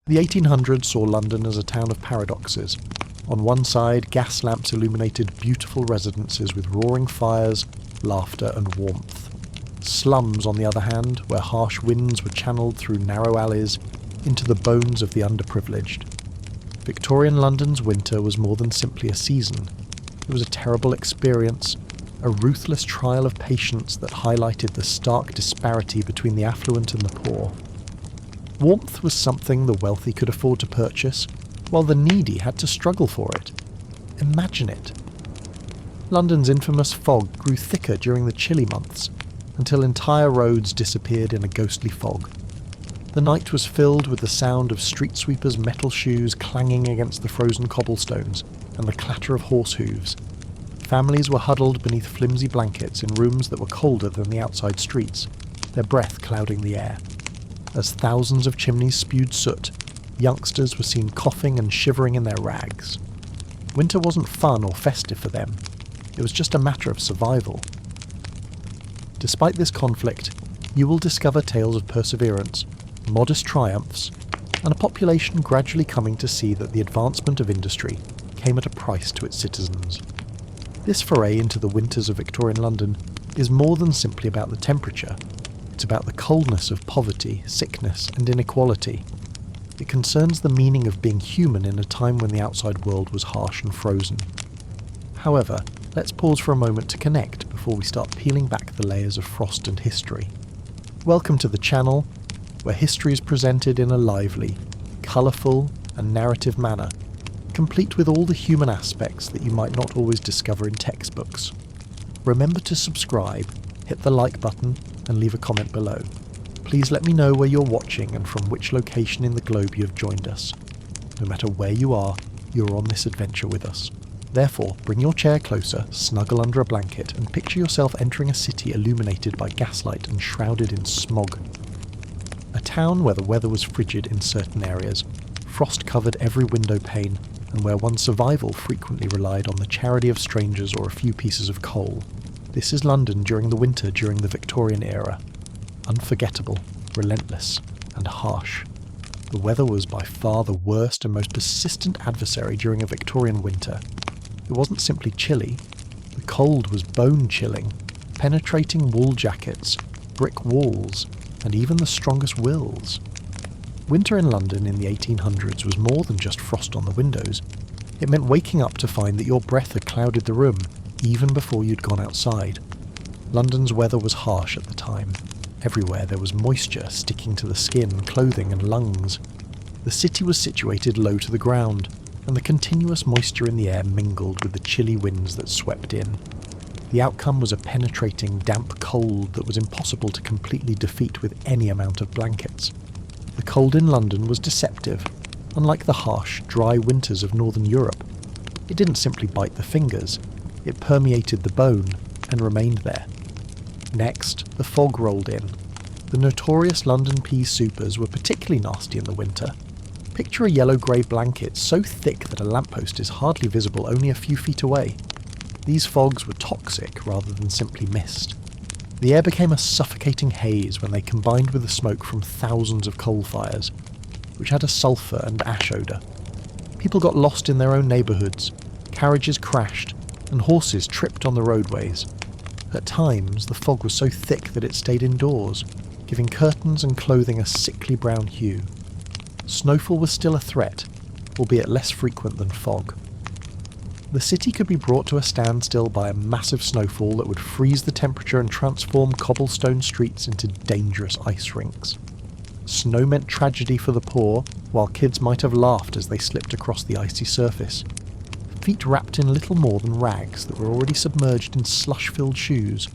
The 1800s saw London as a town of paradoxes. On one side, gas lamps illuminated beautiful residences with roaring fires, laughter and warmth. Slums, on the other hand, where harsh winds were channeled through narrow alleys into the bones of the underprivileged. Victorian London's winter was more than simply a season. It was a terrible experience, a ruthless trial of patience that highlighted the stark disparity between the affluent and the poor. Warmth was something the wealthy could afford to purchase, while the needy had to struggle for it. Imagine it. London's infamous fog grew thicker during the chilly months, until entire roads disappeared in a ghostly fog. The night was filled with the sound of street sweepers' metal shoes clanging against the frozen cobblestones and the clatter of horse hooves. Families were huddled beneath flimsy blankets in rooms that were colder than the outside streets, their breath clouding the air. As thousands of chimneys spewed soot, youngsters were seen coughing and shivering in their rags. Winter wasn't fun or festive for them. It was just a matter of survival. Despite this conflict, you will discover tales of perseverance, modest triumphs, and a population gradually coming to see that the advancement of industry came at a price to its citizens. This foray into the winters of Victorian London is more than simply about the temperature. It's about the coldness of poverty, sickness, and inequality. It concerns the meaning of being human in a time when the outside world was harsh and frozen. However, let's pause for a moment to connect before we start peeling back the layers of frost and history. Welcome to the channel, where history is presented in a lively, colourful, and narrative manner, complete with all the human aspects that you might not always discover in textbooks. Remember to subscribe, hit the like button, and leave a comment below. Please let me know where you're watching and from which location in the globe you have joined us. No matter where you are, you're on this adventure with us. Therefore, bring your chair closer, snuggle under a blanket, and picture yourself entering a city illuminated by gaslight and shrouded in smog. A town where the weather was frigid in certain areas, frost covered every window pane, and where one's survival frequently relied on the charity of strangers or a few pieces of coal. This is London during the winter during the Victorian era. Unforgettable, relentless, and harsh. The weather was by far the worst and most persistent adversary during a Victorian winter. It wasn't simply chilly. The cold was bone-chilling, penetrating wool jackets, brick walls, and even the strongest wills. Winter in London in the 1800s was more than just frost on the windows. It meant waking up to find that your breath had clouded the room, even before you'd gone outside. London's weather was harsh at the time. Everywhere there was moisture sticking to the skin, clothing and lungs. The city was situated low to the ground, and the continuous moisture in the air mingled with the chilly winds that swept in. The outcome was a penetrating, damp cold that was impossible to completely defeat with any amount of blankets. The cold in London was deceptive. Unlike the harsh, dry winters of northern Europe, it didn't simply bite the fingers. It permeated the bone and remained there. Next, the fog rolled in. The notorious London pea supers were particularly nasty in the winter. Picture a yellow-grey blanket so thick that a lamppost is hardly visible only a few feet away. These fogs were toxic rather than simply mist. The air became a suffocating haze when they combined with the smoke from thousands of coal fires, which had a sulphur and ash odour. People got lost in their own neighbourhoods, carriages crashed, and horses tripped on the roadways. At times, the fog was so thick that it stayed indoors, giving curtains and clothing a sickly brown hue. Snowfall was still a threat, albeit less frequent than fog. The city could be brought to a standstill by a massive snowfall that would freeze the temperature and transform cobblestone streets into dangerous ice rinks. Snow meant tragedy for the poor, while kids might have laughed as they slipped across the icy surface. Feet wrapped in little more than rags that were already submerged in slush-filled shoes.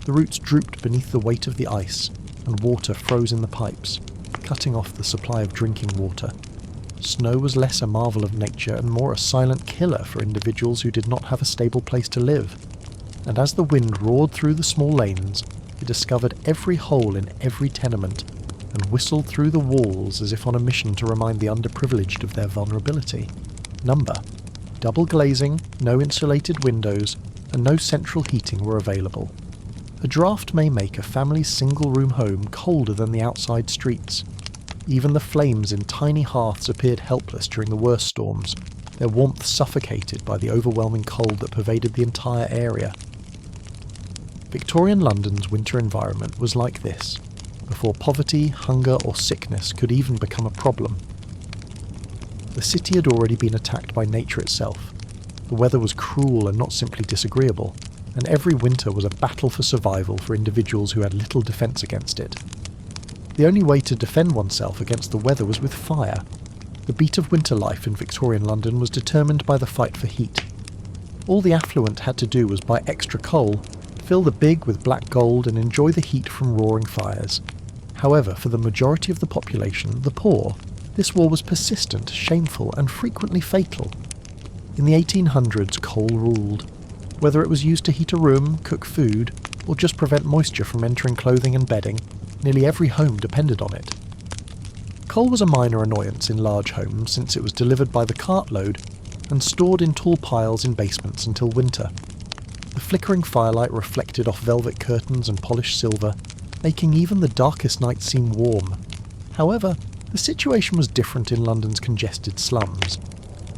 The roots drooped beneath the weight of the ice, and water froze in the pipes, cutting off the supply of drinking water. Snow was less a marvel of nature and more a silent killer for individuals who did not have a stable place to live. And as the wind roared through the small lanes, it discovered every hole in every tenement, and whistled through the walls as if on a mission to remind the underprivileged of their vulnerability. Number: double glazing, no insulated windows, and no central heating were available. A draught may make a family's single-room home colder than the outside streets. Even the flames in tiny hearths appeared helpless during the worst storms, their warmth suffocated by the overwhelming cold that pervaded the entire area. Victorian London's winter environment was like this, before poverty, hunger or sickness could even become a problem. The city had already been attacked by nature itself. The weather was cruel and not simply disagreeable, and every winter was a battle for survival for individuals who had little defence against it. The only way to defend oneself against the weather was with fire. The beat of winter life in Victorian London was determined by the fight for heat. All the affluent had to do was buy extra coal, fill the big with black gold and enjoy the heat from roaring fires. However, for the majority of the population, the poor, this war was persistent, shameful and frequently fatal. In the 1800s, coal ruled. Whether it was used to heat a room, cook food, or just prevent moisture from entering clothing and bedding, nearly every home depended on it. Coal was a minor annoyance in large homes since it was delivered by the cartload and stored in tall piles in basements until winter. The flickering firelight reflected off velvet curtains and polished silver, making even the darkest nights seem warm. However, the situation was different in London's congested slums.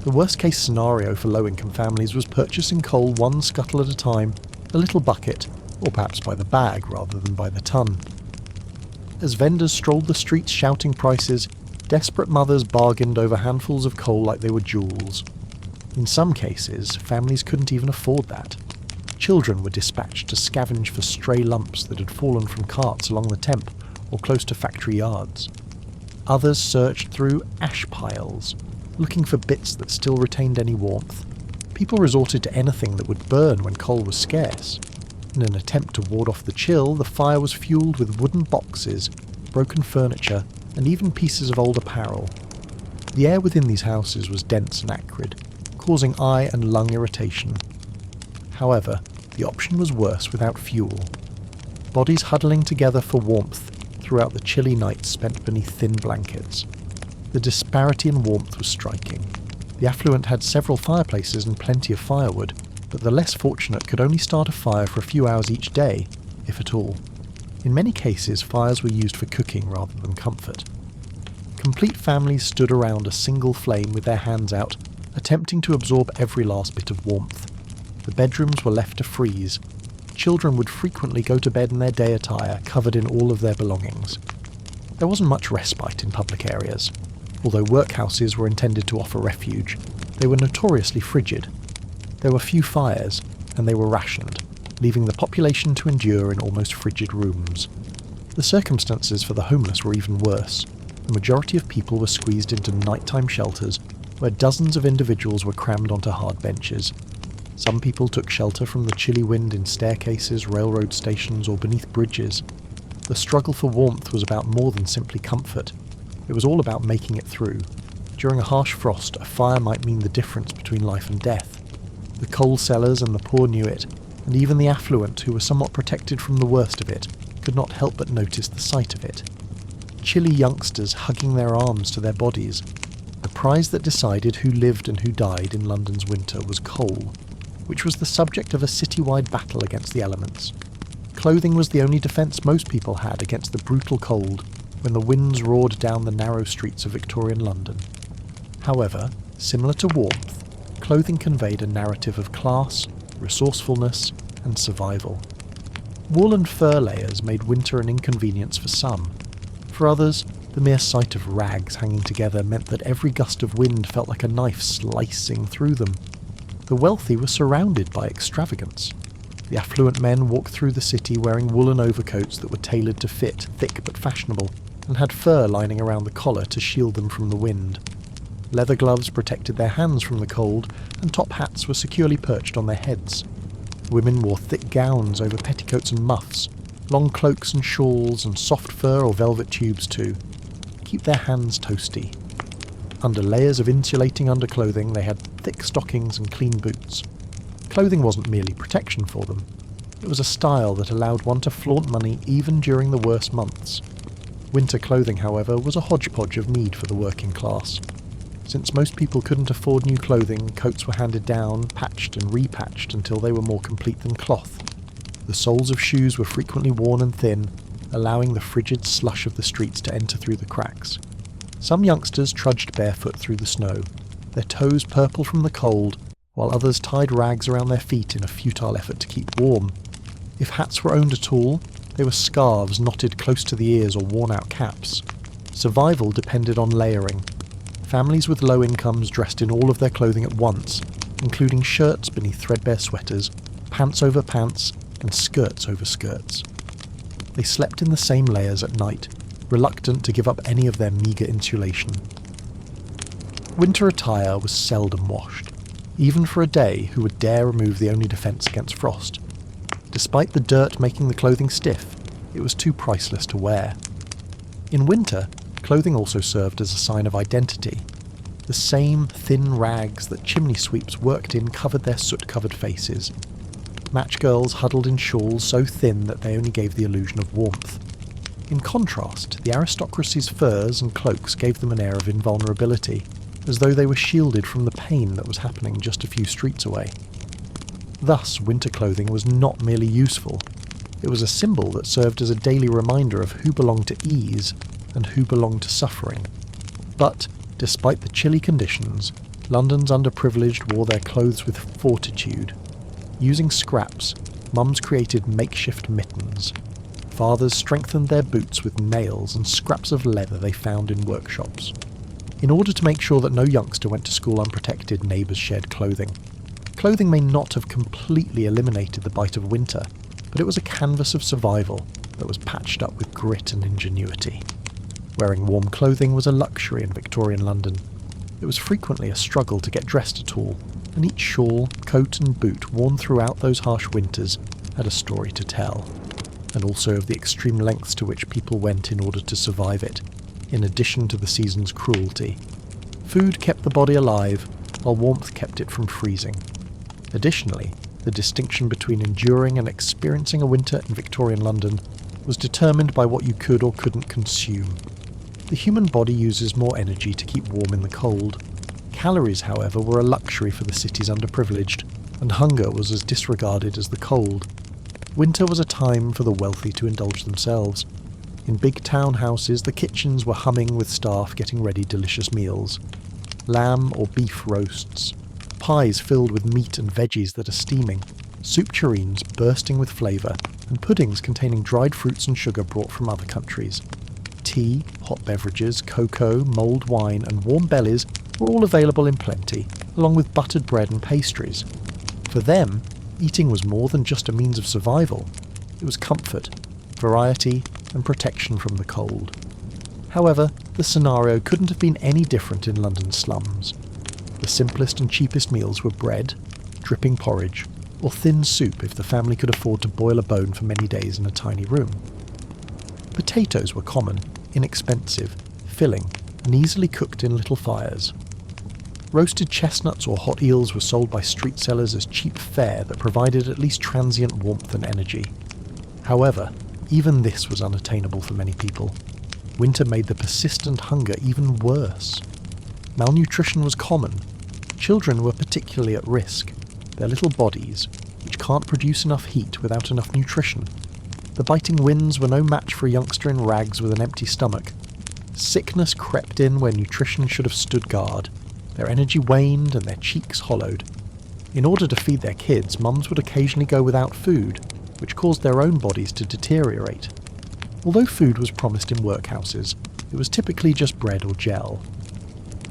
The worst-case scenario for low-income families was purchasing coal one scuttle at a time, a little bucket, or perhaps by the bag rather than by the ton. As vendors strolled the streets shouting prices, desperate mothers bargained over handfuls of coal like they were jewels. In some cases, families couldn't even afford that. Children were dispatched to scavenge for stray lumps that had fallen from carts along the Temp or close to factory yards. Others searched through ash piles, looking for bits that still retained any warmth. People resorted to anything that would burn when coal was scarce. In an attempt to ward off the chill, the fire was fueled with wooden boxes, broken furniture, and even pieces of old apparel. The air within these houses was dense and acrid, causing eye and lung irritation. However, the option was worse without fuel. Bodies huddling together for warmth throughout the chilly nights spent beneath thin blankets. The disparity in warmth was striking. The affluent had several fireplaces and plenty of firewood, but the less fortunate could only start a fire for a few hours each day, if at all. In many cases, fires were used for cooking rather than comfort. Complete families stood around a single flame with their hands out, attempting to absorb every last bit of warmth. The bedrooms were left to freeze. Children would frequently go to bed in their day attire, covered in all of their belongings. There wasn't much respite in public areas. Although workhouses were intended to offer refuge, they were notoriously frigid. There were few fires, and they were rationed, leaving the population to endure in almost frigid rooms. The circumstances for the homeless were even worse. The majority of people were squeezed into nighttime shelters, where dozens of individuals were crammed onto hard benches. Some people took shelter from the chilly wind in staircases, railroad stations, or beneath bridges. The struggle for warmth was about more than simply comfort. It was all about making it through. During a harsh frost, a fire might mean the difference between life and death. The coal sellers and the poor knew it, and even the affluent, who were somewhat protected from the worst of it, could not help but notice the sight of it. Chilly youngsters hugging their arms to their bodies. The prize that decided who lived and who died in London's winter was coal, which was the subject of a citywide battle against the elements. Clothing was the only defence most people had against the brutal cold when the winds roared down the narrow streets of Victorian London. However, similar to warmth, clothing conveyed a narrative of class, resourcefulness, and survival. Wool and fur layers made winter an inconvenience for some. For others, the mere sight of rags hanging together meant that every gust of wind felt like a knife slicing through them. The wealthy were surrounded by extravagance. The affluent men walked through the city wearing woolen overcoats that were tailored to fit, thick but fashionable, and had fur lining around the collar to shield them from the wind. Leather gloves protected their hands from the cold, and top hats were securely perched on their heads. Women wore thick gowns over petticoats and muffs, long cloaks and shawls, and soft fur or velvet tubes too. Keep their hands toasty. Under layers of insulating underclothing, they had thick stockings and clean boots. Clothing wasn't merely protection for them. It was a style that allowed one to flaunt money even during the worst months. Winter clothing, however, was a hodgepodge of need for the working class. Since most people couldn't afford new clothing, coats were handed down, patched and repatched until they were more complete than cloth. The soles of shoes were frequently worn and thin, allowing the frigid slush of the streets to enter through the cracks. Some youngsters trudged barefoot through the snow, their toes purple from the cold, while others tied rags around their feet in a futile effort to keep warm. If hats were owned at all, they were scarves knotted close to the ears or worn-out caps. Survival depended on layering. Families with low incomes dressed in all of their clothing at once, including shirts beneath threadbare sweaters, pants over pants, and skirts over skirts. They slept in the same layers at night, reluctant to give up any of their meagre insulation. Winter attire was seldom washed, even for a day who would dare remove the only defence against frost. Despite the dirt making the clothing stiff, it was too priceless to wear. In winter, clothing also served as a sign of identity. The same thin rags that chimney sweeps worked in covered their soot-covered faces. Match girls huddled in shawls so thin that they only gave the illusion of warmth. In contrast, the aristocracy's furs and cloaks gave them an air of invulnerability, as though they were shielded from the pain that was happening just a few streets away. Thus, winter clothing was not merely useful, it was a symbol that served as a daily reminder of who belonged to ease and who belonged to suffering. But, despite the chilly conditions, London's underprivileged wore their clothes with fortitude. Using scraps, mums created makeshift mittens. Fathers strengthened their boots with nails and scraps of leather they found in workshops. In order to make sure that no youngster went to school unprotected, neighbours shared clothing. Clothing may not have completely eliminated the bite of winter, but it was a canvas of survival that was patched up with grit and ingenuity. Wearing warm clothing was a luxury in Victorian London. It was frequently a struggle to get dressed at all, and each shawl, coat and boot worn throughout those harsh winters had a story to tell, and also of the extreme lengths to which people went in order to survive it, in addition to the season's cruelty. Food kept the body alive, while warmth kept it from freezing. Additionally, the distinction between enduring and experiencing a winter in Victorian London was determined by what you could or couldn't consume. The human body uses more energy to keep warm in the cold. Calories, however, were a luxury for the city's underprivileged, and hunger was as disregarded as the cold. Winter was a time for the wealthy to indulge themselves. In big townhouses, the kitchens were humming with staff getting ready delicious meals. Lamb or beef roasts, pies filled with meat and veggies that are steaming, soup tureens bursting with flavour, and puddings containing dried fruits and sugar brought from other countries. Tea, hot beverages, cocoa, mulled wine, and warm bellies were all available in plenty, along with buttered bread and pastries. For them, eating was more than just a means of survival. It was comfort, variety, and protection from the cold. However, the scenario couldn't have been any different in London's slums. The simplest and cheapest meals were bread, dripping porridge, or thin soup if the family could afford to boil a bone for many days in a tiny room. Potatoes were common, inexpensive, filling, and easily cooked in little fires. Roasted chestnuts or hot eels were sold by street sellers as cheap fare that provided at least transient warmth and energy. However, even this was unattainable for many people. Winter made the persistent hunger even worse. Malnutrition was common. Children were particularly at risk. Their little bodies, which can't produce enough heat without enough nutrition. The biting winds were no match for a youngster in rags with an empty stomach. Sickness crept in where nutrition should have stood guard. Their energy waned and their cheeks hollowed. In order to feed their kids, mums would occasionally go without food, which caused their own bodies to deteriorate. Although food was promised in workhouses, it was typically just bread or gel.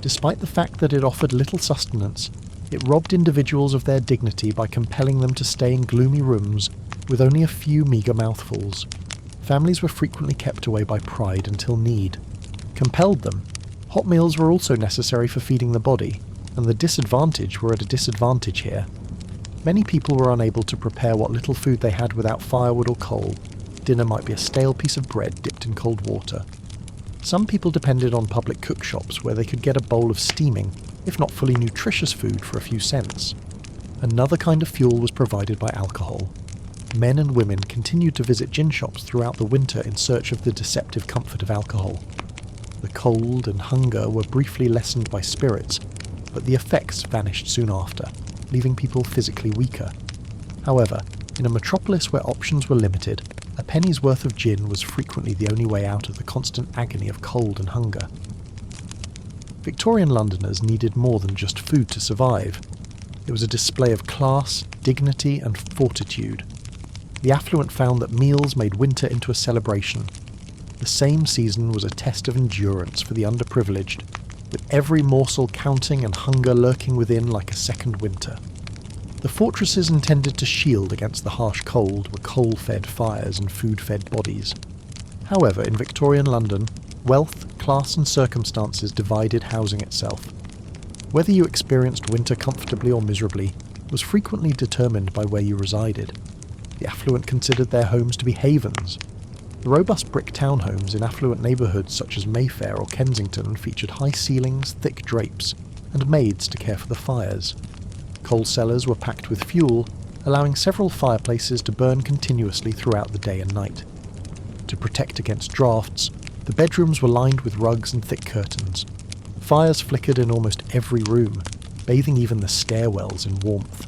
Despite the fact that it offered little sustenance, it robbed individuals of their dignity by compelling them to stay in gloomy rooms with only a few meagre mouthfuls. Families were frequently kept away by pride until need compelled them. Hot meals were also necessary for feeding the body, and the disadvantaged were at a disadvantage here. Many people were unable to prepare what little food they had without firewood or coal. Dinner might be a stale piece of bread dipped in cold water. Some people depended on public cookshops where they could get a bowl of steaming, if not fully nutritious food for a few cents. Another kind of fuel was provided by alcohol. Men and women continued to visit gin shops throughout the winter in search of the deceptive comfort of alcohol. The cold and hunger were briefly lessened by spirits, but the effects vanished soon after, leaving people physically weaker. However, in a metropolis where options were limited, a penny's worth of gin was frequently the only way out of the constant agony of cold and hunger. Victorian Londoners needed more than just food to survive. It was a display of class, dignity and fortitude. The affluent found that meals made winter into a celebration. The same season was a test of endurance for the underprivileged, with every morsel counting and hunger lurking within like a second winter. The fortresses intended to shield against the harsh cold were coal-fed fires and food-fed bodies. However, in Victorian London, wealth, class and circumstances divided housing itself. Whether you experienced winter comfortably or miserably was frequently determined by where you resided. The affluent considered their homes to be havens. The robust brick townhomes in affluent neighbourhoods such as Mayfair or Kensington featured high ceilings, thick drapes, and maids to care for the fires. Coal cellars were packed with fuel, allowing several fireplaces to burn continuously throughout the day and night. To protect against drafts, the bedrooms were lined with rugs and thick curtains. Fires flickered in almost every room, bathing even the stairwells in warmth.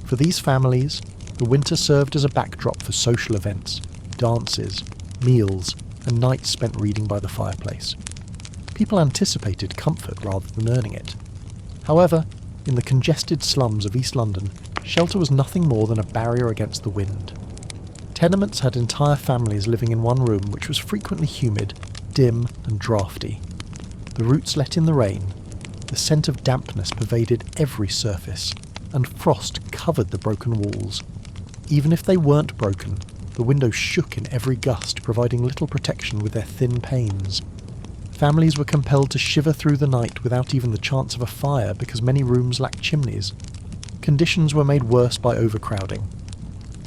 For these families, the winter served as a backdrop for social events, dances, meals, and nights spent reading by the fireplace. People anticipated comfort rather than earning it. However, in the congested slums of East London, shelter was nothing more than a barrier against the wind. Tenements had entire families living in one room which was frequently humid, dim, and draughty. The roots let in the rain, the scent of dampness pervaded every surface, and frost covered the broken walls. Even if they weren't broken, the windows shook in every gust, providing little protection with their thin panes. Families were compelled to shiver through the night without even the chance of a fire because many rooms lacked chimneys. Conditions were made worse by overcrowding.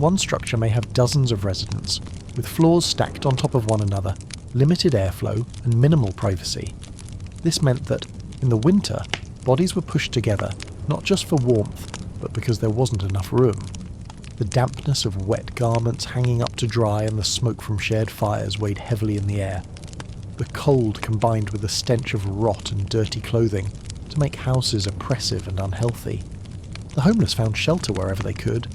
One structure may have dozens of residents, with floors stacked on top of one another, limited airflow, and minimal privacy. This meant that, in the winter, bodies were pushed together, not just for warmth, but because there wasn't enough room. The dampness of wet garments hanging up to dry and the smoke from shared fires weighed heavily in the air. The cold combined with the stench of rot and dirty clothing to make houses oppressive and unhealthy. The homeless found shelter wherever they could.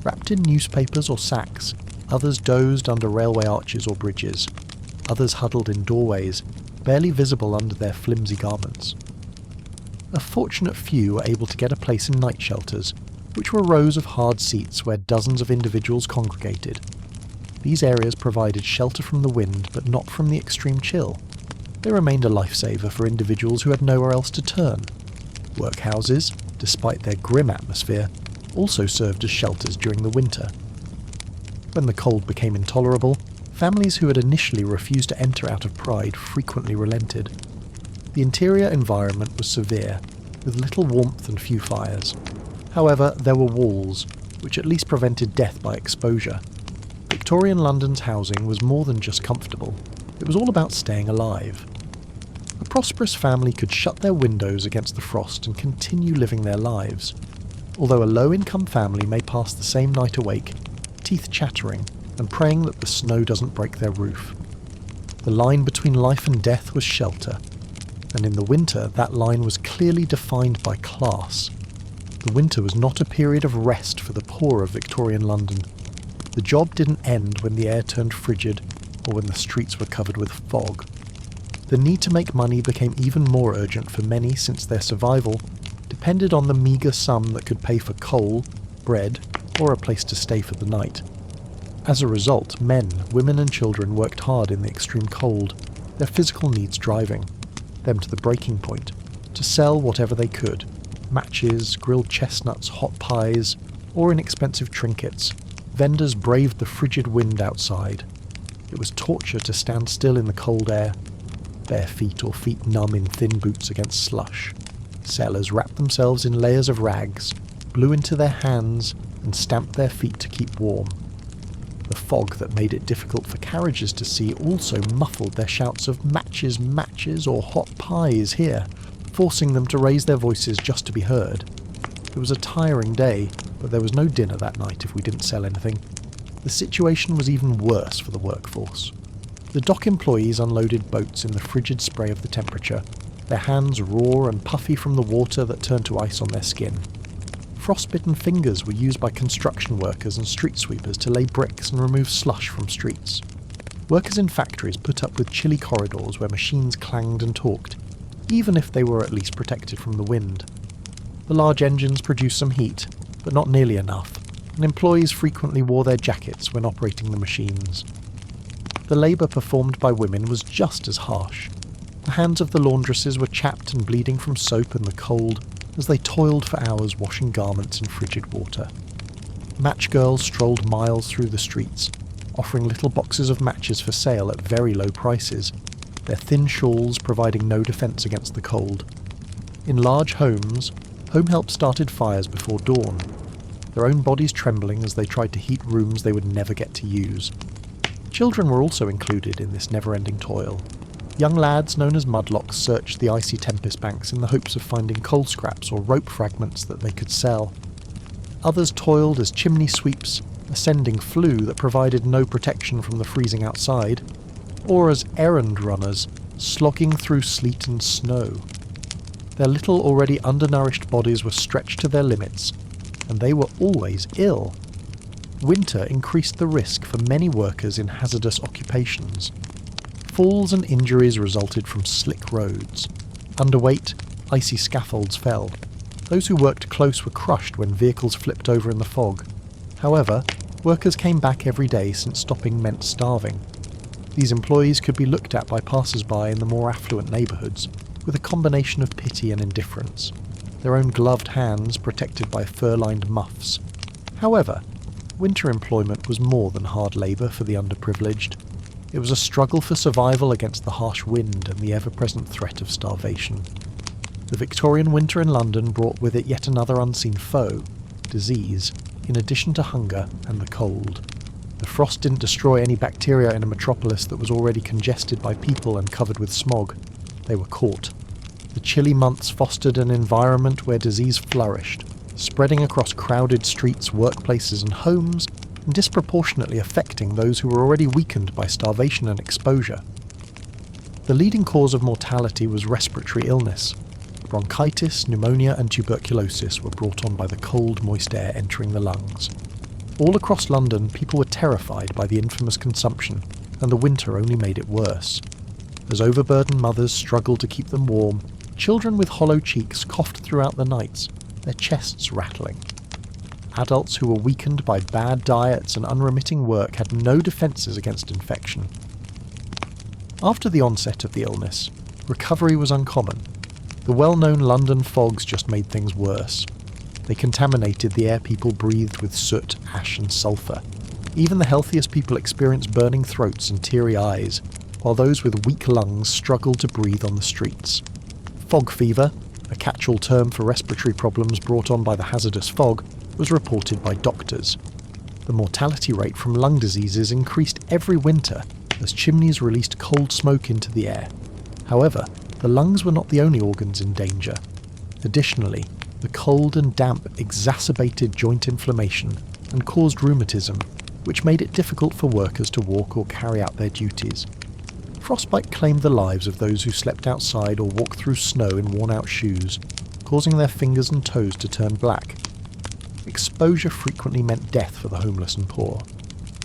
Wrapped in newspapers or sacks, others dozed under railway arches or bridges. Others huddled in doorways, barely visible under their flimsy garments. A fortunate few were able to get a place in night shelters, which were rows of hard seats where dozens of individuals congregated. These areas provided shelter from the wind, but not from the extreme chill. They remained a lifesaver for individuals who had nowhere else to turn. Workhouses, despite their grim atmosphere, also served as shelters during the winter. When the cold became intolerable, families who had initially refused to enter out of pride frequently relented. The interior environment was severe, with little warmth and few fires. However, there were walls, which at least prevented death by exposure. Victorian London's housing was more than just comfortable. It was all about staying alive. A prosperous family could shut their windows against the frost and continue living their lives. Although a low-income family may pass the same night awake, teeth chattering, and praying that the snow doesn't break their roof. The line between life and death was shelter, and in the winter that line was clearly defined by class. The winter was not a period of rest for the poor of Victorian London. The job didn't end when the air turned frigid or when the streets were covered with fog. The need to make money became even more urgent for many since their survival depended on the meagre sum that could pay for coal, bread, or a place to stay for the night. As a result, men, women and children worked hard in the extreme cold, their physical needs driving them to the breaking point, to sell whatever they could, matches, grilled chestnuts, hot pies, or inexpensive trinkets. Vendors braved the frigid wind outside. It was torture to stand still in the cold air, bare feet or feet numb in thin boots against slush. Sellers wrapped themselves in layers of rags, blew into their hands, and stamped their feet to keep warm. The fog that made it difficult for carriages to see also muffled their shouts of matches, matches, or hot pies here, forcing them to raise their voices just to be heard. It was a tiring day, but there was no dinner that night if we didn't sell anything. The situation was even worse for the workforce. The dock employees unloaded boats in the frigid spray of the temperature, their hands raw and puffy from the water that turned to ice on their skin. Frostbitten fingers were used by construction workers and street sweepers to lay bricks and remove slush from streets. Workers in factories put up with chilly corridors where machines clanged and talked. even if they were at least protected from the wind. The large engines produced some heat, but not nearly enough, and employees frequently wore their jackets when operating the machines. The labour performed by women was just as harsh. The hands of the laundresses were chapped and bleeding from soap and the cold as they toiled for hours washing garments in frigid water. Match girls strolled miles through the streets, offering little boxes of matches for sale at very low prices, their thin shawls providing no defence against the cold. In large homes, home help started fires before dawn, their own bodies trembling as they tried to heat rooms they would never get to use. Children were also included in this never-ending toil. Young lads known as mudlocks searched the icy tempest banks in the hopes of finding coal scraps or rope fragments that they could sell. Others toiled as chimney sweeps, ascending flue that provided no protection from the freezing outside, or as errand runners, slogging through sleet and snow. Their little already undernourished bodies were stretched to their limits, and they were always ill. Winter increased the risk for many workers in hazardous occupations. Falls and injuries resulted from slick roads. Underweight, icy scaffolds fell. Those who worked close were crushed when vehicles flipped over in the fog. However, workers came back every day since stopping meant starving. These employees could be looked at by passers-by in the more affluent neighbourhoods with a combination of pity and indifference, their own gloved hands protected by fur-lined muffs. However, winter employment was more than hard labour for the underprivileged. It was a struggle for survival against the harsh wind and the ever-present threat of starvation. The Victorian winter in London brought with it yet another unseen foe, disease, in addition to hunger and the cold. The frost didn't destroy any bacteria in a metropolis that was already congested by people and covered with smog. They were caught. The chilly months fostered an environment where disease flourished, spreading across crowded streets, workplaces and homes, and disproportionately affecting those who were already weakened by starvation and exposure. The leading cause of mortality was respiratory illness. Bronchitis, pneumonia and tuberculosis were brought on by the cold, moist air entering the lungs. All across London, people were terrified by the infamous consumption, and the winter only made it worse. As overburdened mothers struggled to keep them warm, children with hollow cheeks coughed throughout the nights, their chests rattling. Adults who were weakened by bad diets and unremitting work had no defences against infection. After the onset of the illness, recovery was uncommon. The well-known London fogs just made things worse. They contaminated the air people breathed with soot, ash and sulphur. Even the healthiest people experienced burning throats and teary eyes, while those with weak lungs struggled to breathe on the streets. Fog fever, a catch-all term for respiratory problems brought on by the hazardous fog, was reported by doctors. The mortality rate from lung diseases increased every winter as chimneys released cold smoke into the air. However, the lungs were not the only organs in danger. Additionally, the cold and damp exacerbated joint inflammation and caused rheumatism, which made it difficult for workers to walk or carry out their duties. Frostbite claimed the lives of those who slept outside or walked through snow in worn-out shoes, causing their fingers and toes to turn black. Exposure frequently meant death for the homeless and poor.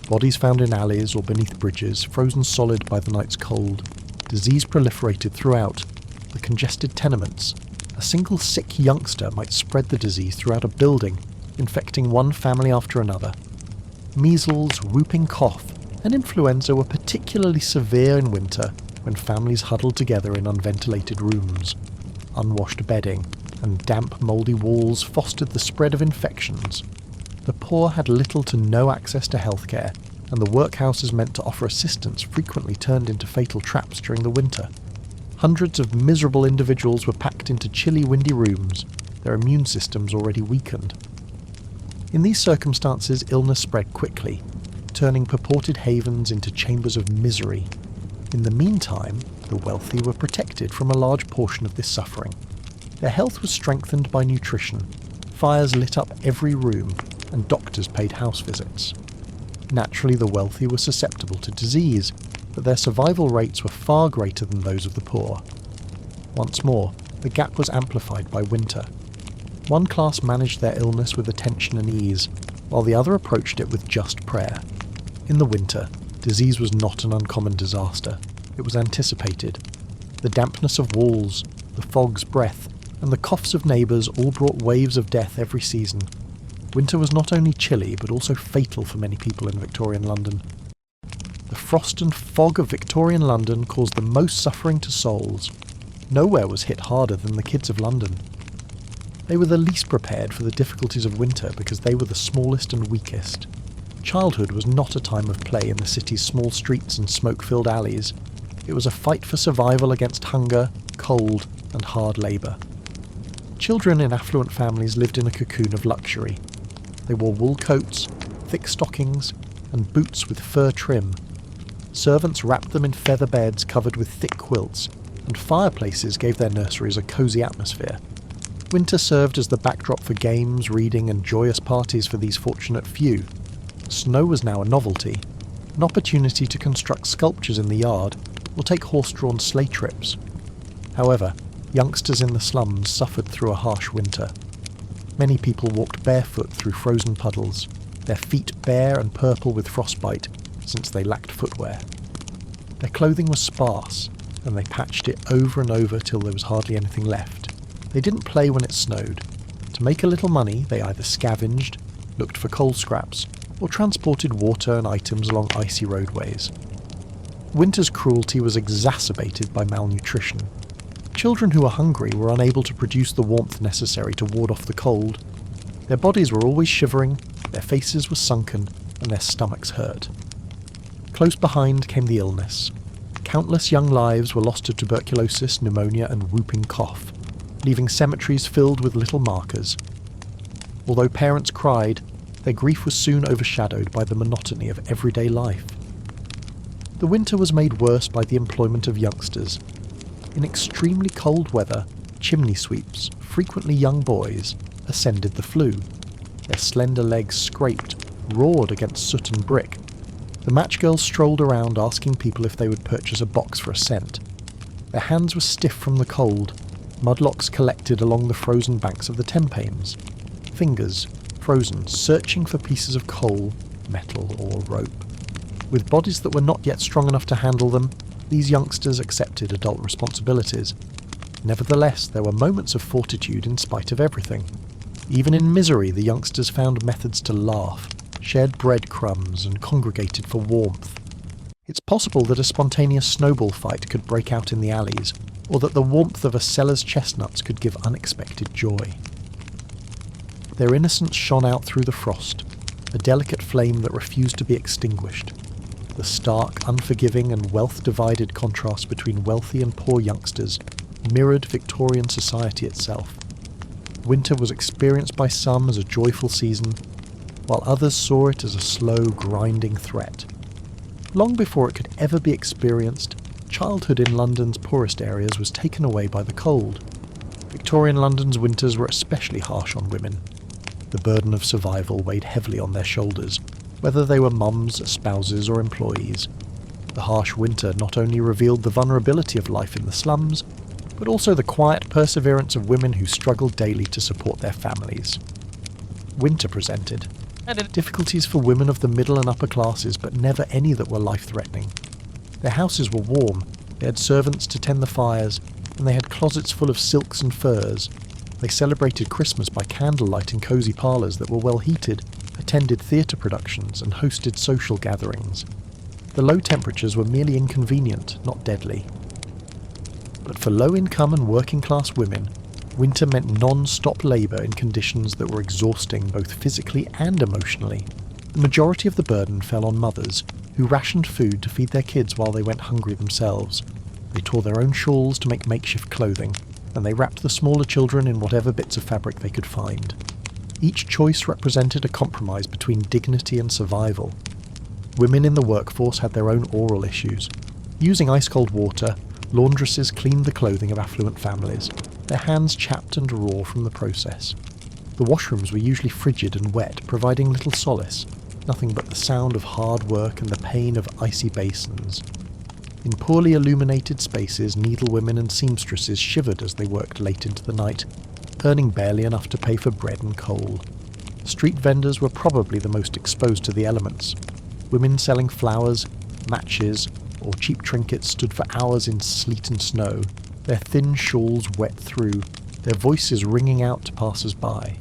Bodies found in alleys or beneath bridges, frozen solid by the night's cold. Disease proliferated throughout the congested tenements. A single sick youngster might spread the disease throughout a building, infecting one family after another. Measles, whooping cough, and influenza were particularly severe in winter when families huddled together in unventilated rooms. Unwashed bedding and damp, mouldy walls fostered the spread of infections. The poor had little to no access to healthcare, and the workhouses meant to offer assistance frequently turned into fatal traps during the winter. Hundreds of miserable individuals were packed into chilly, windy rooms, their immune systems already weakened. In these circumstances, illness spread quickly, turning purported havens into chambers of misery. In the meantime, the wealthy were protected from a large portion of this suffering. Their health was strengthened by nutrition. Fires lit up every room, and doctors paid house visits. Naturally, the wealthy were susceptible to disease, but their survival rates were far greater than those of the poor. Once more, the gap was amplified by winter. One class managed their illness with attention and ease, while the other approached it with just prayer. In the winter, disease was not an uncommon disaster. It was anticipated. The dampness of walls, the fog's breath, and the coughs of neighbours all brought waves of death every season. Winter was not only chilly, but also fatal for many people in Victorian London. The frost and fog of Victorian London caused the most suffering to souls. Nowhere was hit harder than the kids of London. They were the least prepared for the difficulties of winter because they were the smallest and weakest. Childhood was not a time of play in the city's small streets and smoke-filled alleys. It was a fight for survival against hunger, cold, and hard labour. Children in affluent families lived in a cocoon of luxury. They wore wool coats, thick stockings, and boots with fur trim. Servants wrapped them in feather beds covered with thick quilts, and fireplaces gave their nurseries a cosy atmosphere. Winter served as the backdrop for games, reading, and joyous parties for these fortunate few. Snow was now a novelty, an opportunity to construct sculptures in the yard or take horse-drawn sleigh trips. However, youngsters in the slums suffered through a harsh winter. Many people walked barefoot through frozen puddles, their feet bare and purple with frostbite, since they lacked footwear. Their clothing was sparse, and they patched it over and over till there was hardly anything left. They didn't play when it snowed. To make a little money, they either scavenged, looked for coal scraps, or transported water and items along icy roadways. Winter's cruelty was exacerbated by malnutrition. Children who were hungry were unable to produce the warmth necessary to ward off the cold. Their bodies were always shivering, their faces were sunken, and their stomachs hurt. Close behind came the illness. Countless young lives were lost to tuberculosis, pneumonia, and whooping cough, leaving cemeteries filled with little markers. Although parents cried, their grief was soon overshadowed by the monotony of everyday life. The winter was made worse by the employment of youngsters. In extremely cold weather, chimney sweeps, frequently young boys, ascended the flue. Their slender legs scraped, roared against soot and brick. The match girls strolled around asking people if they would purchase a box for a cent. Their hands were stiff from the cold. Mudlocks collected along the frozen banks of the Thames. Fingers, frozen, searching for pieces of coal, metal, or rope. With bodies that were not yet strong enough to handle them, these youngsters accepted adult responsibilities. Nevertheless, there were moments of fortitude in spite of everything. Even in misery, the youngsters found methods to laugh, shared breadcrumbs, and congregated for warmth. It's possible that a spontaneous snowball fight could break out in the alleys, or that the warmth of a seller's chestnuts could give unexpected joy. Their innocence shone out through the frost, a delicate flame that refused to be extinguished. The stark, unforgiving, and wealth-divided contrast between wealthy and poor youngsters mirrored Victorian society itself. Winter was experienced by some as a joyful season, while others saw it as a slow, grinding threat. Long before it could ever be experienced, childhood in London's poorest areas was taken away by the cold. Victorian London's winters were especially harsh on women. The burden of survival weighed heavily on their shoulders, whether they were mums, spouses, or employees. The harsh winter not only revealed the vulnerability of life in the slums, but also the quiet perseverance of women who struggled daily to support their families. Winter presented difficulties for women of the middle and upper classes, but never any that were life-threatening. Their houses were warm, they had servants to tend the fires, and they had closets full of silks and furs. They celebrated Christmas by candlelight in cosy parlours that were well heated, attended theatre productions, and hosted social gatherings. The low temperatures were merely inconvenient, not deadly. But for low-income and working-class women, winter meant non-stop labour in conditions that were exhausting both physically and emotionally. The majority of the burden fell on mothers, who rationed food to feed their kids while they went hungry themselves. They tore their own shawls to make makeshift clothing, and they wrapped the smaller children in whatever bits of fabric they could find. Each choice represented a compromise between dignity and survival. Women in the workforce had their own oral issues. Using ice-cold water, laundresses cleaned the clothing of affluent families, their hands chapped and raw from the process. The washrooms were usually frigid and wet, providing little solace, nothing but the sound of hard work and the pain of icy basins. In poorly illuminated spaces, needlewomen and seamstresses shivered as they worked late into the night, earning barely enough to pay for bread and coal. Street vendors were probably the most exposed to the elements. Women selling flowers, matches, or cheap trinkets stood for hours in sleet and snow, their thin shawls wet through, their voices ringing out to passers-by.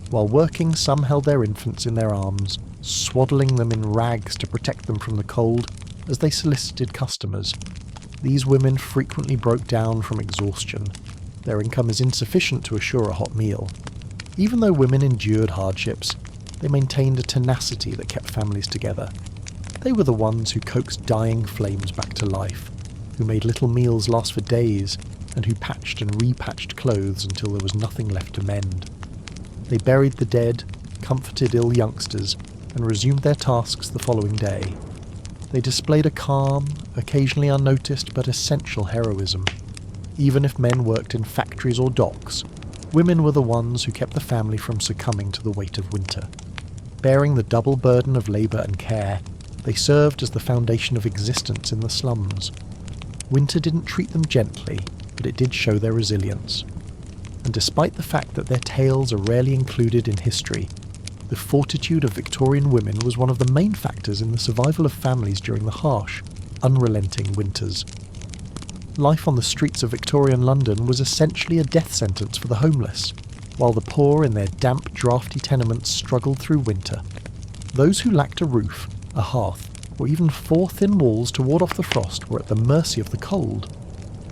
While working, some held their infants in their arms, swaddling them in rags to protect them from the cold as they solicited customers. These women frequently broke down from exhaustion. Their income is insufficient to assure a hot meal. Even though women endured hardships, they maintained a tenacity that kept families together. They were the ones who coaxed dying flames back to life, who made little meals last for days, and who patched and repatched clothes until there was nothing left to mend. They buried the dead, comforted ill youngsters, and resumed their tasks the following day. They displayed a calm, occasionally unnoticed but essential heroism. Even if men worked in factories or docks, women were the ones who kept the family from succumbing to the weight of winter. Bearing the double burden of labour and care, they served as the foundation of existence in the slums. Winter didn't treat them gently, but it did show their resilience. And despite the fact that their tales are rarely included in history, the fortitude of Victorian women was one of the main factors in the survival of families during the harsh, unrelenting winters. Life on the streets of Victorian London was essentially a death sentence for the homeless, while the poor in their damp, draughty tenements struggled through winter. Those who lacked a roof, a hearth, or even 4 thin walls to ward off the frost were at the mercy of the cold,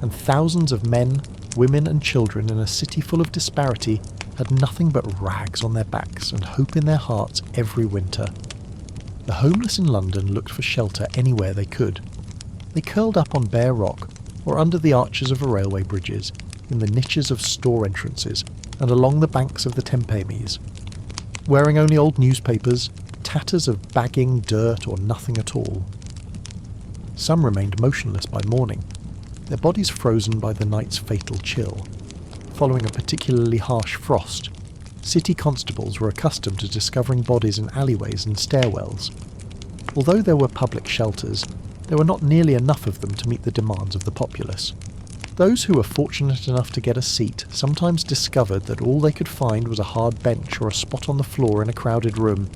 and thousands of men, women and children in a city full of disparity had nothing but rags on their backs and hope in their hearts every winter. The homeless in London looked for shelter anywhere they could. They curled up on bare rock, or under the arches of railway bridges, in the niches of store entrances, and along the banks of the Thames. Wearing only old newspapers, tatters of bagging, dirt, or nothing at all. Some remained motionless by morning, their bodies frozen by the night's fatal chill. Following a particularly harsh frost, city constables were accustomed to discovering bodies in alleyways and stairwells. Although there were public shelters, there were not nearly enough of them to meet the demands of the populace. Those who were fortunate enough to get a seat sometimes discovered that all they could find was a hard bench or a spot on the floor in a crowded room.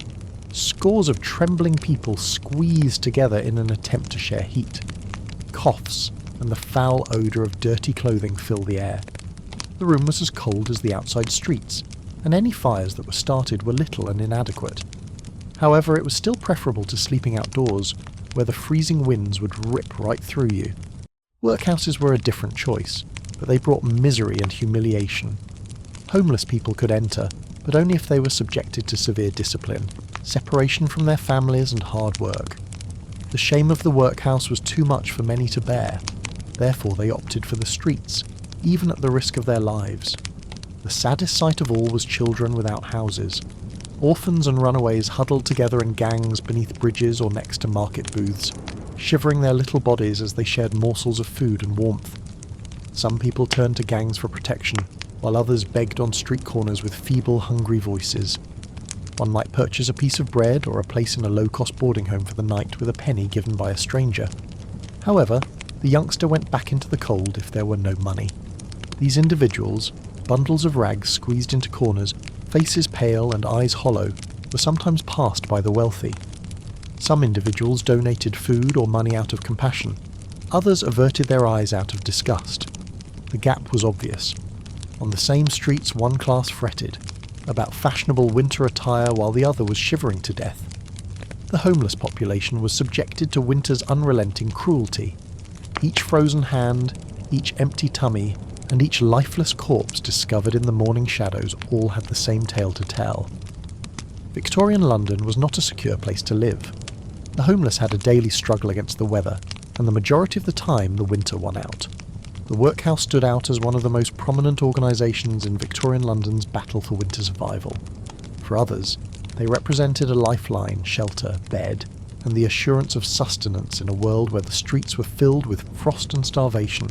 Scores of trembling people squeezed together in an attempt to share heat. Coughs and the foul odour of dirty clothing filled the air. The room was as cold as the outside streets, and any fires that were started were little and inadequate. However, it was still preferable to sleeping outdoors, where the freezing winds would rip right through you. Workhouses were a different choice, but they brought misery and humiliation. Homeless people could enter, but only if they were subjected to severe discipline, separation from their families and hard work. The shame of the workhouse was too much for many to bear, therefore they opted for the streets, even at the risk of their lives. The saddest sight of all was children without houses. Orphans and runaways huddled together in gangs beneath bridges or next to market booths, shivering their little bodies as they shared morsels of food and warmth. Some people turned to gangs for protection, while others begged on street corners with feeble, hungry voices. One might purchase a piece of bread or a place in a low-cost boarding home for the night with a penny given by a stranger. However, the youngster went back into the cold if there were no money. These individuals, bundles of rags squeezed into corners, faces pale and eyes hollow, were sometimes passed by the wealthy. Some individuals donated food or money out of compassion. Others averted their eyes out of disgust. The gap was obvious. On the same streets one class fretted, about fashionable winter attire while the other was shivering to death. The homeless population was subjected to winter's unrelenting cruelty. Each frozen hand, each empty tummy, and each lifeless corpse discovered in the morning shadows all had the same tale to tell. Victorian London was not a secure place to live. The homeless had a daily struggle against the weather, and the majority of the time the winter won out. The workhouse stood out as one of the most prominent organisations in Victorian London's battle for winter survival. For others, they represented a lifeline, shelter, bed, and the assurance of sustenance in a world where the streets were filled with frost and starvation.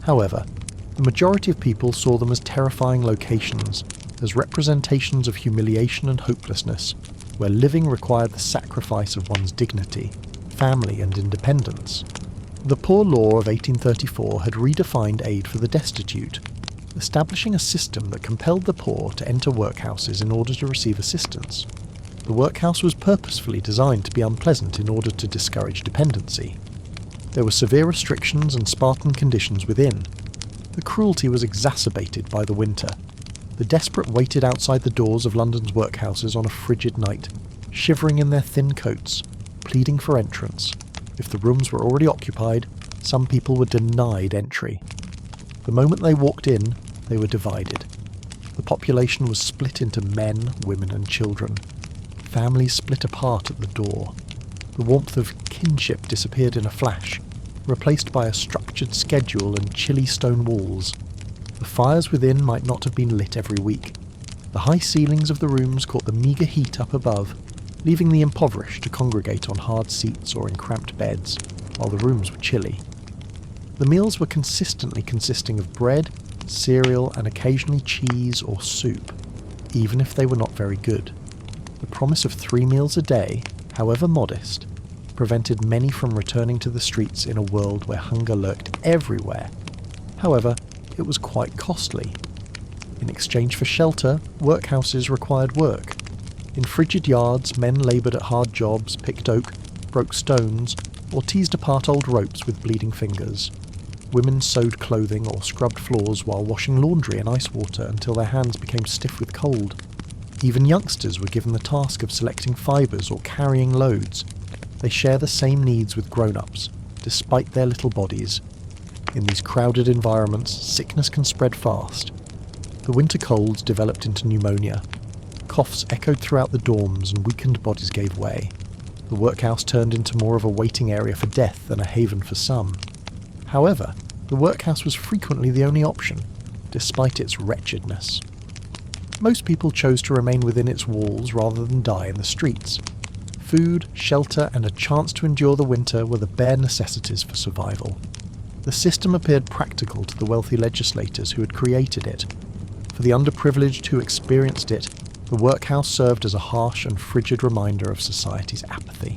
However, the majority of people saw them as terrifying locations, as representations of humiliation and hopelessness, where living required the sacrifice of one's dignity, family and independence. The Poor Law of 1834 had redefined aid for the destitute, establishing a system that compelled the poor to enter workhouses in order to receive assistance. The workhouse was purposefully designed to be unpleasant in order to discourage dependency. There were severe restrictions and Spartan conditions within, The cruelty was exacerbated by the winter. The desperate waited outside the doors of London's workhouses on a frigid night, shivering in their thin coats, pleading for entrance. If the rooms were already occupied, some people were denied entry. The moment they walked in, they were divided. The population was split into men, women and children. Families split apart at the door. The warmth of kinship disappeared in a flash, replaced by a structured schedule and chilly stone walls. The fires within might not have been lit every week. The high ceilings of the rooms caught the meagre heat up above, leaving the impoverished to congregate on hard seats or in cramped beds, while the rooms were chilly. The meals were consistently consisting of bread, cereal and occasionally cheese or soup, even if they were not very good. The promise of 3 meals a day, however modest, prevented many from returning to the streets in a world where hunger lurked everywhere. However, it was quite costly. In exchange for shelter, workhouses required work. In frigid yards, men laboured at hard jobs, picked oak, broke stones, or teased apart old ropes with bleeding fingers. Women sewed clothing or scrubbed floors while washing laundry in ice water until their hands became stiff with cold. Even youngsters were given the task of selecting fibres or carrying loads. They share the same needs with grown-ups, despite their little bodies. In these crowded environments, sickness can spread fast. The winter colds developed into pneumonia. Coughs echoed throughout the dorms and weakened bodies gave way. The workhouse turned into more of a waiting area for death than a haven for some. However, the workhouse was frequently the only option, despite its wretchedness. Most people chose to remain within its walls rather than die in the streets. Food, shelter and a chance to endure the winter were the bare necessities for survival. The system appeared practical to the wealthy legislators who had created it. For the underprivileged who experienced it, the workhouse served as a harsh and frigid reminder of society's apathy.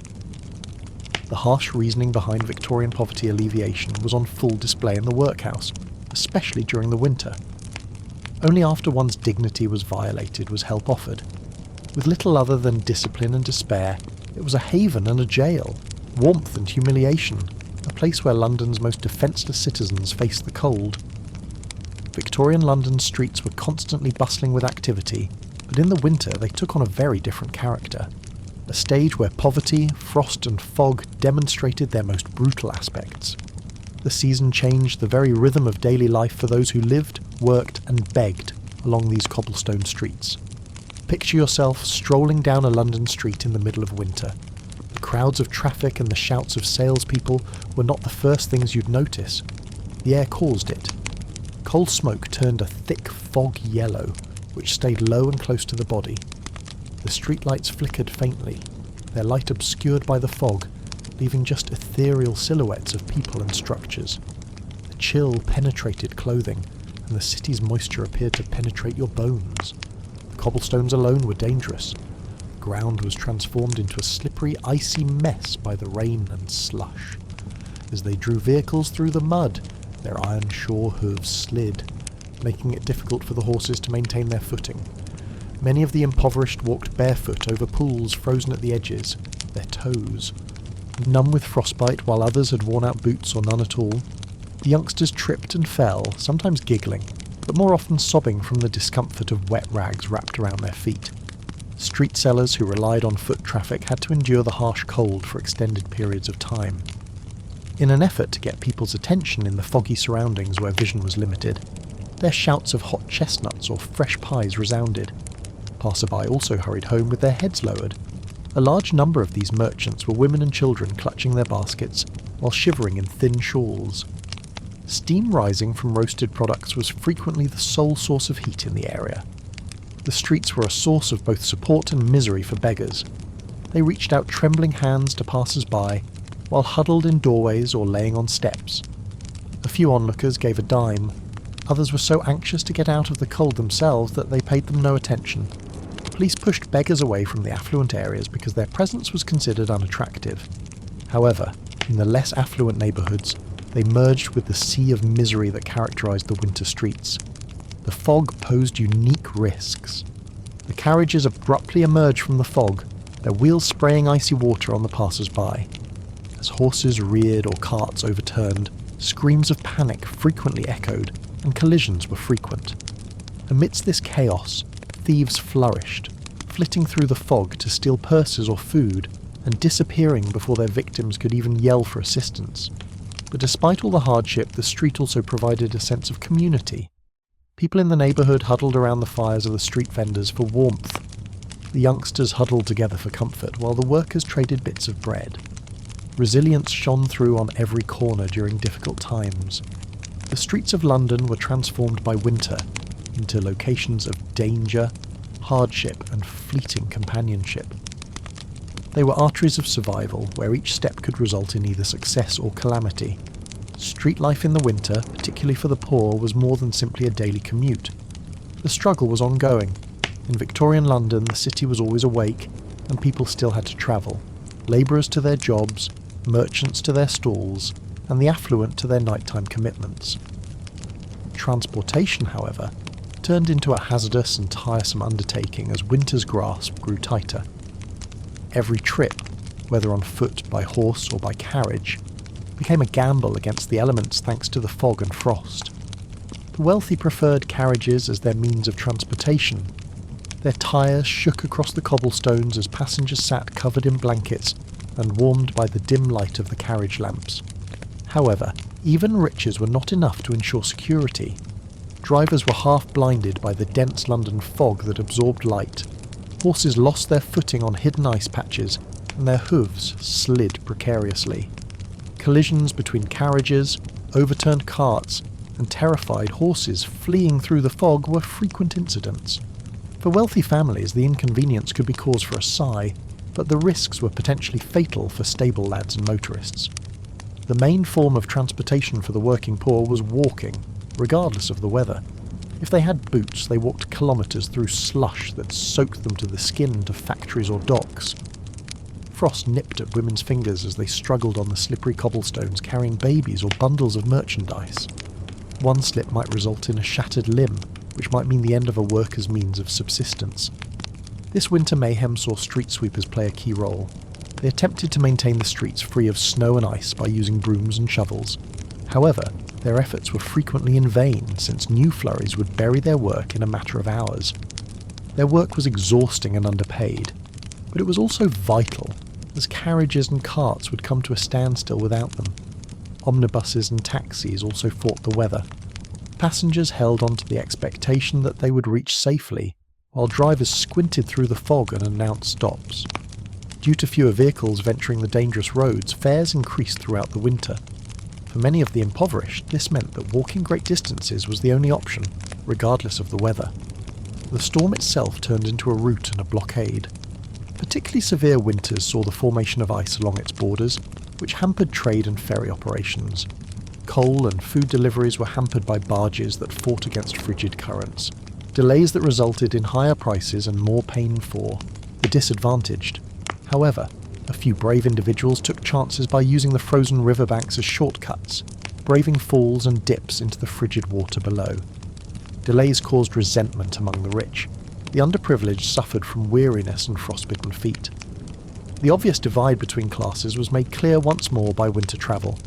The harsh reasoning behind Victorian poverty alleviation was on full display in the workhouse, especially during the winter. Only after one's dignity was violated was help offered. With little other than discipline and despair, it was a haven and a jail, warmth and humiliation, a place where London's most defenceless citizens faced the cold. Victorian London streets were constantly bustling with activity, but in the winter they took on a very different character. A stage where poverty, frost and fog demonstrated their most brutal aspects. The season changed the very rhythm of daily life for those who lived, worked and begged along these cobblestone streets. Picture yourself strolling down a London street in the middle of winter. The crowds of traffic and the shouts of salespeople were not the first things you'd notice. The air caused it. Coal smoke turned a thick fog yellow, which stayed low and close to the body. The streetlights flickered faintly, their light obscured by the fog, leaving just ethereal silhouettes of people and structures. The chill penetrated clothing, and the city's moisture appeared to penetrate your bones. The cobblestones alone were dangerous. The ground was transformed into a slippery, icy mess by the rain and slush. As they drew vehicles through the mud, their iron-shore hooves slid, making it difficult for the horses to maintain their footing. Many of the impoverished walked barefoot over pools frozen at the edges, their toes. Numb with frostbite while others had worn out boots or none at all, the youngsters tripped and fell, sometimes giggling, but more often sobbing from the discomfort of wet rags wrapped around their feet. Street sellers who relied on foot traffic had to endure the harsh cold for extended periods of time. In an effort to get people's attention in the foggy surroundings where vision was limited, their shouts of hot chestnuts or fresh pies resounded. Passerby also hurried home with their heads lowered. A large number of these merchants were women and children clutching their baskets while shivering in thin shawls. Steam rising from roasted products was frequently the sole source of heat in the area. The streets were a source of both support and misery for beggars. They reached out trembling hands to passers-by while huddled in doorways or laying on steps. A few onlookers gave a dime. Others were so anxious to get out of the cold themselves that they paid them no attention. Police pushed beggars away from the affluent areas because their presence was considered unattractive. However, in the less affluent neighbourhoods, they merged with the sea of misery that characterised the winter streets. The fog posed unique risks. The carriages abruptly emerged from the fog, their wheels spraying icy water on the passers-by. As horses reared or carts overturned, screams of panic frequently echoed, and collisions were frequent. Amidst this chaos, thieves flourished, flitting through the fog to steal purses or food, and disappearing before their victims could even yell for assistance. But despite all the hardship, the street also provided a sense of community. People in the neighbourhood huddled around the fires of the street vendors for warmth. The youngsters huddled together for comfort, while the workers traded bits of bread. Resilience shone through on every corner during difficult times. The streets of London were transformed by winter into locations of danger, hardship, and fleeting companionship. They were arteries of survival, where each step could result in either success or calamity. Street life in the winter, particularly for the poor, was more than simply a daily commute. The struggle was ongoing. In Victorian London, the city was always awake, and people still had to travel. Labourers to their jobs, merchants to their stalls, and the affluent to their nighttime commitments. Transportation, however, turned into a hazardous and tiresome undertaking as winter's grasp grew tighter. Every trip, whether on foot, by horse, or by carriage, became a gamble against the elements thanks to the fog and frost. The wealthy preferred carriages as their means of transportation. Their tyres shook across the cobblestones as passengers sat covered in blankets and warmed by the dim light of the carriage lamps. However, even riches were not enough to ensure security. Drivers were half blinded by the dense London fog that absorbed light. Horses lost their footing on hidden ice patches, and their hooves slid precariously. Collisions between carriages, overturned carts, and terrified horses fleeing through the fog were frequent incidents. For wealthy families, the inconvenience could be cause for a sigh, but the risks were potentially fatal for stable lads and motorists. The main form of transportation for the working poor was walking, regardless of the weather. If they had boots, they walked kilometres through slush that soaked them to the skin to factories or docks. Frost nipped at women's fingers as they struggled on the slippery cobblestones carrying babies or bundles of merchandise. One slip might result in a shattered limb, which might mean the end of a worker's means of subsistence. This winter mayhem saw street sweepers play a key role. They attempted to maintain the streets free of snow and ice by using brooms and shovels. However, their efforts were frequently in vain, since new flurries would bury their work in a matter of hours. Their work was exhausting and underpaid, but it was also vital, as carriages and carts would come to a standstill without them. Omnibuses and taxis also fought the weather. Passengers held on to the expectation that they would reach safely, while drivers squinted through the fog and announced stops. Due to fewer vehicles venturing the dangerous roads, fares increased throughout the winter. For many of the impoverished, this meant that walking great distances was the only option, regardless of the weather. The storm itself turned into a route and a blockade. Particularly severe winters saw the formation of ice along its borders, which hampered trade and ferry operations. Coal and food deliveries were hampered by barges that fought against frigid currents. Delays that resulted in higher prices and more pain for the disadvantaged. However, a few brave individuals took chances by using the frozen riverbanks as shortcuts, braving falls and dips into the frigid water below. Delays caused resentment among the rich. The underprivileged suffered from weariness and frostbitten feet. The obvious divide between classes was made clear once more by winter travel.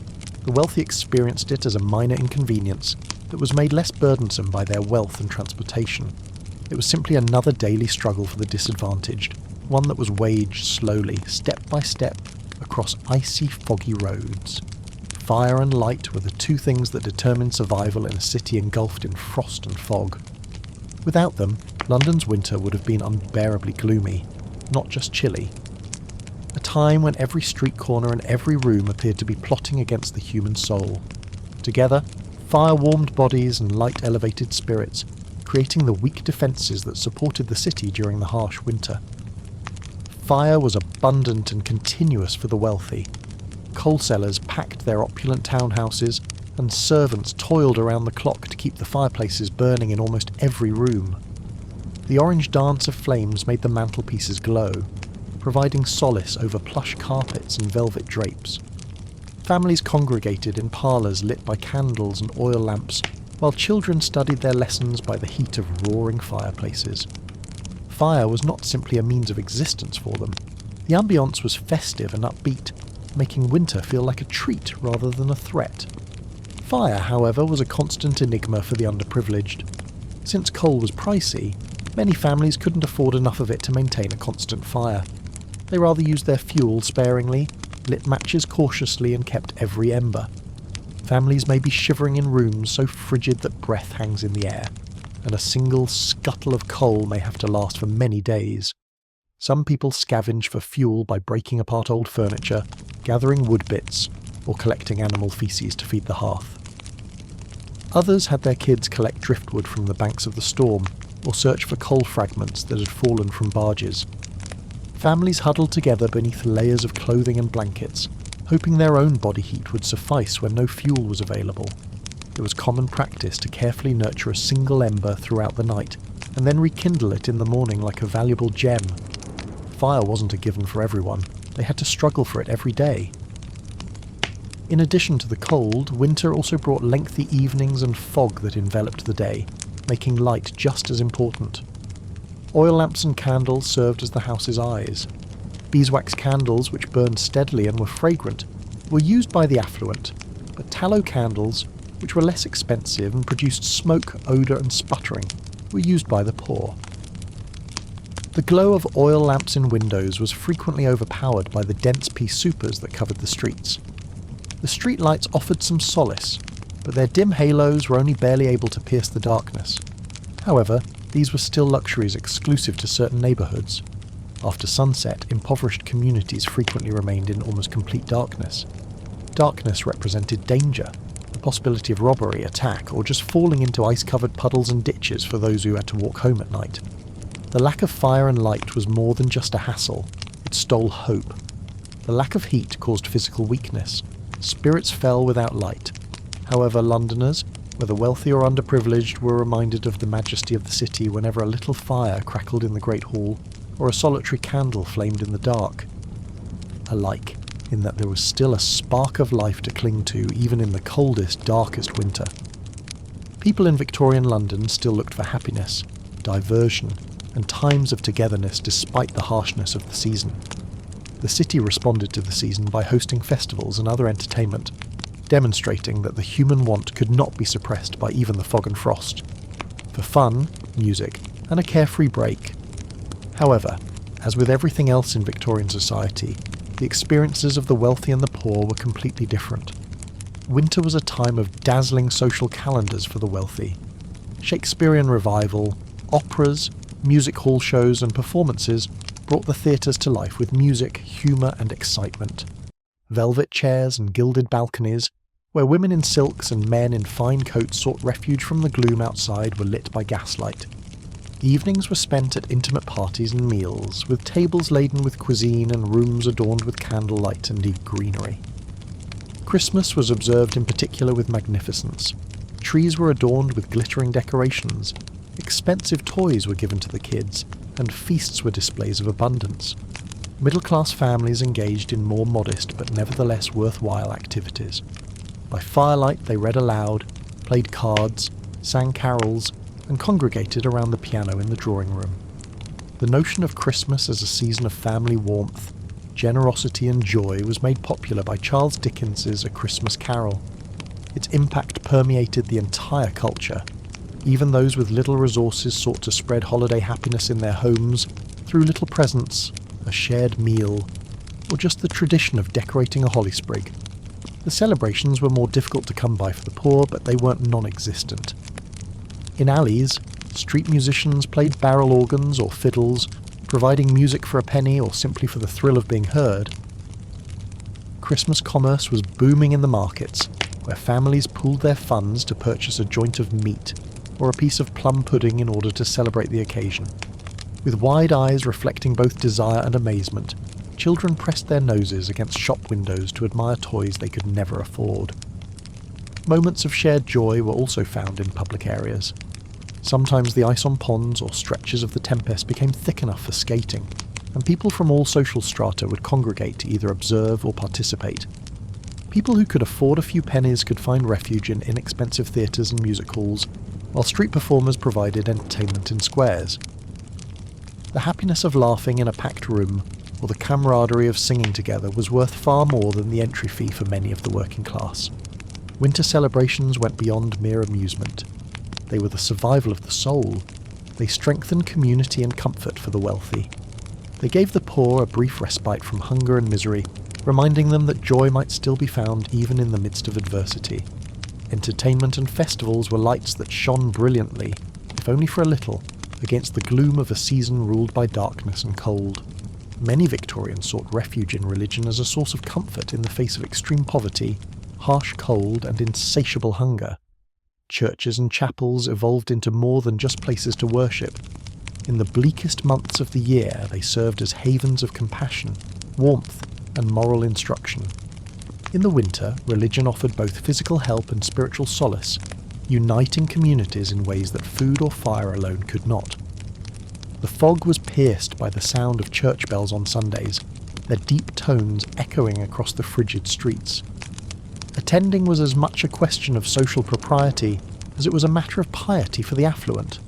The wealthy experienced it as a minor inconvenience that was made less burdensome by their wealth and transportation. It was simply another daily struggle for the disadvantaged, one that was waged slowly, step by step, across icy, foggy roads. Fire and light were the two things that determined survival in a city engulfed in frost and fog. Without them, London's winter would have been unbearably gloomy, not just chilly. A time when every street corner and every room appeared to be plotting against the human soul. Together, fire-warmed bodies and light-elevated spirits, creating the weak defences that supported the city during the harsh winter. Fire was abundant and continuous for the wealthy. Coal sellers packed their opulent townhouses, and servants toiled around the clock to keep the fireplaces burning in almost every room. The orange dance of flames made the mantelpieces glow, providing solace over plush carpets and velvet drapes. Families congregated in parlours lit by candles and oil lamps, while children studied their lessons by the heat of roaring fireplaces. Fire was not simply a means of existence for them. The ambience was festive and upbeat, making winter feel like a treat rather than a threat. Fire, however, was a constant enigma for the underprivileged. Since coal was pricey, many families couldn't afford enough of it to maintain a constant fire. They rather used their fuel sparingly, lit matches cautiously, and kept every ember. Families may be shivering in rooms so frigid that breath hangs in the air, and a single scuttle of coal may have to last for many days. Some people scavenge for fuel by breaking apart old furniture, gathering wood bits, or collecting animal feces to feed the hearth. Others had their kids collect driftwood from the banks of the storm, or search for coal fragments that had fallen from barges. Families huddled together beneath layers of clothing and blankets, hoping their own body heat would suffice when no fuel was available. It was common practice to carefully nurture a single ember throughout the night, and then rekindle it in the morning like a valuable gem. Fire wasn't a given for everyone. They had to struggle for it every day. In addition to the cold, winter also brought lengthy evenings and fog that enveloped the day, making light just as important. Oil lamps and candles served as the house's eyes. Beeswax candles, which burned steadily and were fragrant, were used by the affluent, but tallow candles, which were less expensive and produced smoke, odour and sputtering, were used by the poor. The glow of oil lamps in windows was frequently overpowered by the dense pea supers that covered the streets. The street lights offered some solace, but their dim halos were only barely able to pierce the darkness. However, these were still luxuries exclusive to certain neighbourhoods. After sunset, impoverished communities frequently remained in almost complete darkness. Darkness represented danger, the possibility of robbery, attack, or just falling into ice-covered puddles and ditches for those who had to walk home at night. The lack of fire and light was more than just a hassle, it stole hope. The lack of heat caused physical weakness. Spirits fell without light. However, Londoners, whether wealthy or underprivileged, were reminded of the majesty of the city whenever a little fire crackled in the Great Hall, or a solitary candle flamed in the dark. Alike, in that there was still a spark of life to cling to even in the coldest, darkest winter. People in Victorian London still looked for happiness, diversion, and times of togetherness despite the harshness of the season. The city responded to the season by hosting festivals and other entertainment, demonstrating that the human want could not be suppressed by even the fog and frost. For fun, music, and a carefree break. However, as with everything else in Victorian society, the experiences of the wealthy and the poor were completely different. Winter was a time of dazzling social calendars for the wealthy. Shakespearean revival, operas, music hall shows and performances brought the theatres to life with music, humour and excitement. Velvet chairs and gilded balconies, where women in silks and men in fine coats sought refuge from the gloom outside, were lit by gaslight. Evenings were spent at intimate parties and meals, with tables laden with cuisine and rooms adorned with candlelight and deep greenery. Christmas was observed in particular with magnificence. Trees were adorned with glittering decorations, expensive toys were given to the kids, and feasts were displays of abundance. Middle-class families engaged in more modest but nevertheless worthwhile activities. By firelight they read aloud, played cards, sang carols, and congregated around the piano in the drawing room. The notion of Christmas as a season of family warmth, generosity and joy was made popular by Charles Dickens's A Christmas Carol. Its impact permeated the entire culture. Even those with little resources sought to spread holiday happiness in their homes through little presents, a shared meal, or just the tradition of decorating a holly sprig. The celebrations were more difficult to come by for the poor, but they weren't non-existent. In alleys, street musicians played barrel organs or fiddles, providing music for a penny or simply for the thrill of being heard. Christmas commerce was booming in the markets, where families pooled their funds to purchase a joint of meat or a piece of plum pudding in order to celebrate the occasion. With wide eyes reflecting both desire and amazement, children pressed their noses against shop windows to admire toys they could never afford. Moments of shared joy were also found in public areas. Sometimes the ice on ponds or stretches of the Tempest became thick enough for skating, and people from all social strata would congregate to either observe or participate. People who could afford a few pennies could find refuge in inexpensive theatres and music halls, while street performers provided entertainment in squares. The happiness of laughing in a packed room, or the camaraderie of singing together, was worth far more than the entry fee for many of the working class. Winter celebrations went beyond mere amusement. They were the survival of the soul. They strengthened community and comfort for the wealthy. They gave the poor a brief respite from hunger and misery, reminding them that joy might still be found even in the midst of adversity. Entertainment and festivals were lights that shone brilliantly, if only for a little, against the gloom of a season ruled by darkness and cold. Many Victorians sought refuge in religion as a source of comfort in the face of extreme poverty, harsh cold, and insatiable hunger. Churches and chapels evolved into more than just places to worship. In the bleakest months of the year, they served as havens of compassion, warmth, and moral instruction. In the winter, religion offered both physical help and spiritual solace, uniting communities in ways that food or fire alone could not. The fog was pierced by the sound of church bells on Sundays, their deep tones echoing across the frigid streets. Attending was as much a question of social propriety as it was a matter of piety for the affluent.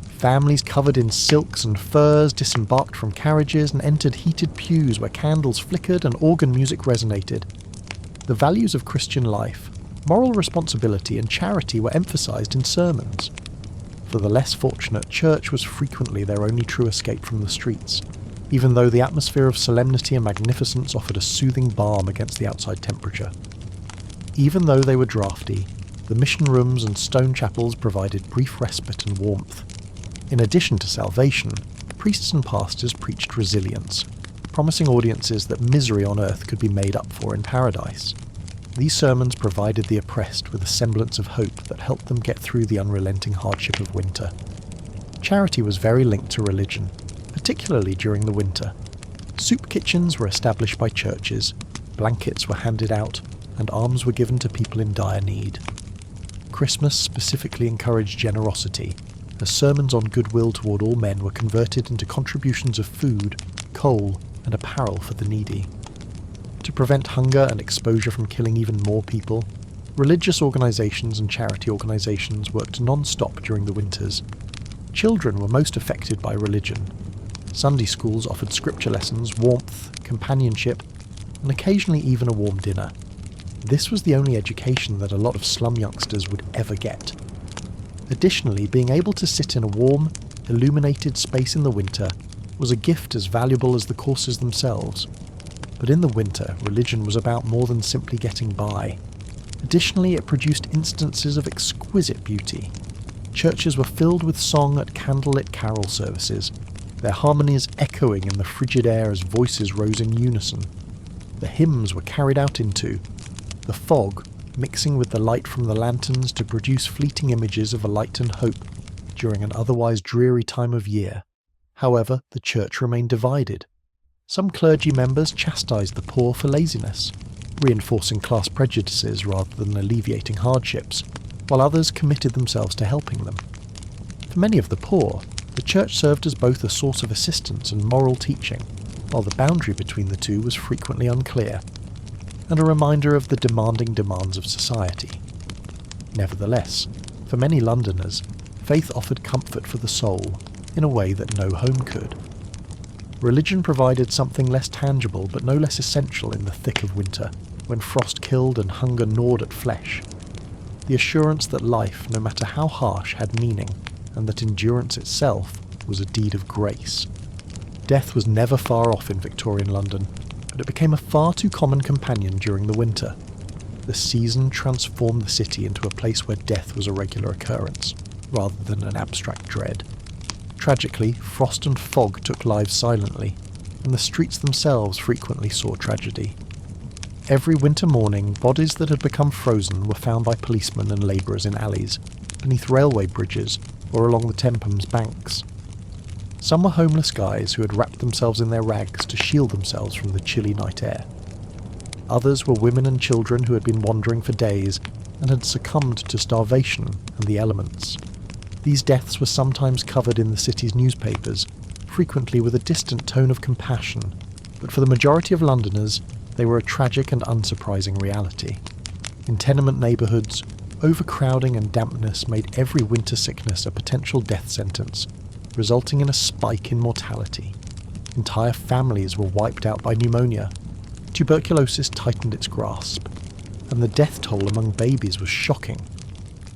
Families covered in silks and furs disembarked from carriages and entered heated pews where candles flickered and organ music resonated. The values of Christian life, moral responsibility and charity were emphasised in sermons. For the less fortunate, church was frequently their only true escape from the streets, even though the atmosphere of solemnity and magnificence offered a soothing balm against the outside temperature. Even though they were draughty, the mission rooms and stone chapels provided brief respite and warmth. In addition to salvation, priests and pastors preached resilience, promising audiences that misery on earth could be made up for in paradise. These sermons provided the oppressed with a semblance of hope that helped them get through the unrelenting hardship of winter. Charity was very linked to religion, particularly during the winter. Soup kitchens were established by churches, blankets were handed out, and alms were given to people in dire need. Christmas specifically encouraged generosity, as sermons on goodwill toward all men were converted into contributions of food, coal, and apparel for the needy. To prevent hunger and exposure from killing even more people, religious organisations and charity organisations worked non-stop during the winters. Children were most affected by religion. Sunday schools offered scripture lessons, warmth, companionship, and occasionally even a warm dinner. This was the only education that a lot of slum youngsters would ever get. Additionally, being able to sit in a warm, illuminated space in the winter was a gift as valuable as the courses themselves. But in the winter, religion was about more than simply getting by. Additionally, it produced instances of exquisite beauty. Churches were filled with song at candlelit carol services, their harmonies echoing in the frigid air as voices rose in unison. The hymns were carried out into the fog, mixing with the light from the lanterns to produce fleeting images of a light and hope during an otherwise dreary time of year. However, the church remained divided. Some clergy members chastised the poor for laziness, reinforcing class prejudices rather than alleviating hardships, while others committed themselves to helping them. For many of the poor, the church served as both a source of assistance and moral teaching, while the boundary between the two was frequently unclear, and a reminder of the demanding demands of society. Nevertheless, for many Londoners, faith offered comfort for the soul in a way that no home could. Religion provided something less tangible but no less essential in the thick of winter, when frost killed and hunger gnawed at flesh. The assurance that life, no matter how harsh, had meaning, and that endurance itself was a deed of grace. Death was never far off in Victorian London, but it became a far too common companion during the winter. The season transformed the city into a place where death was a regular occurrence, rather than an abstract dread. Tragically, frost and fog took lives silently, and the streets themselves frequently saw tragedy. Every winter morning, bodies that had become frozen were found by policemen and labourers in alleys, beneath railway bridges, or along the Thames banks. Some were homeless guys who had wrapped themselves in their rags to shield themselves from the chilly night air. Others were women and children who had been wandering for days and had succumbed to starvation and the elements. These deaths were sometimes covered in the city's newspapers, frequently with a distant tone of compassion, but for the majority of Londoners, they were a tragic and unsurprising reality. In tenement neighbourhoods, overcrowding and dampness made every winter sickness a potential death sentence, resulting in a spike in mortality. Entire families were wiped out by pneumonia. Tuberculosis tightened its grasp. and the death toll among babies was shocking.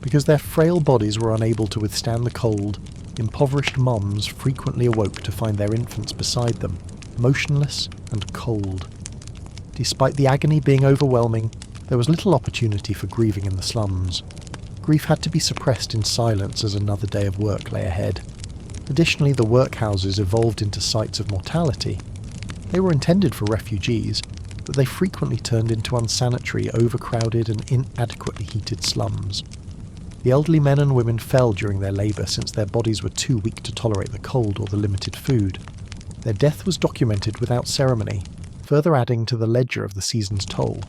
Because their frail bodies were unable to withstand the cold, impoverished moms frequently awoke to find their infants beside them, motionless and cold. Despite the agony being overwhelming, there was little opportunity for grieving in the slums. Grief had to be suppressed in silence as another day of work lay ahead. Additionally, the workhouses evolved into sites of mortality. They were intended for refugees, but they frequently turned into unsanitary, overcrowded and inadequately heated slums. The elderly men and women fell during their labour since their bodies were too weak to tolerate the cold or the limited food. Their death was documented without ceremony, further adding to the ledger of the season's toll.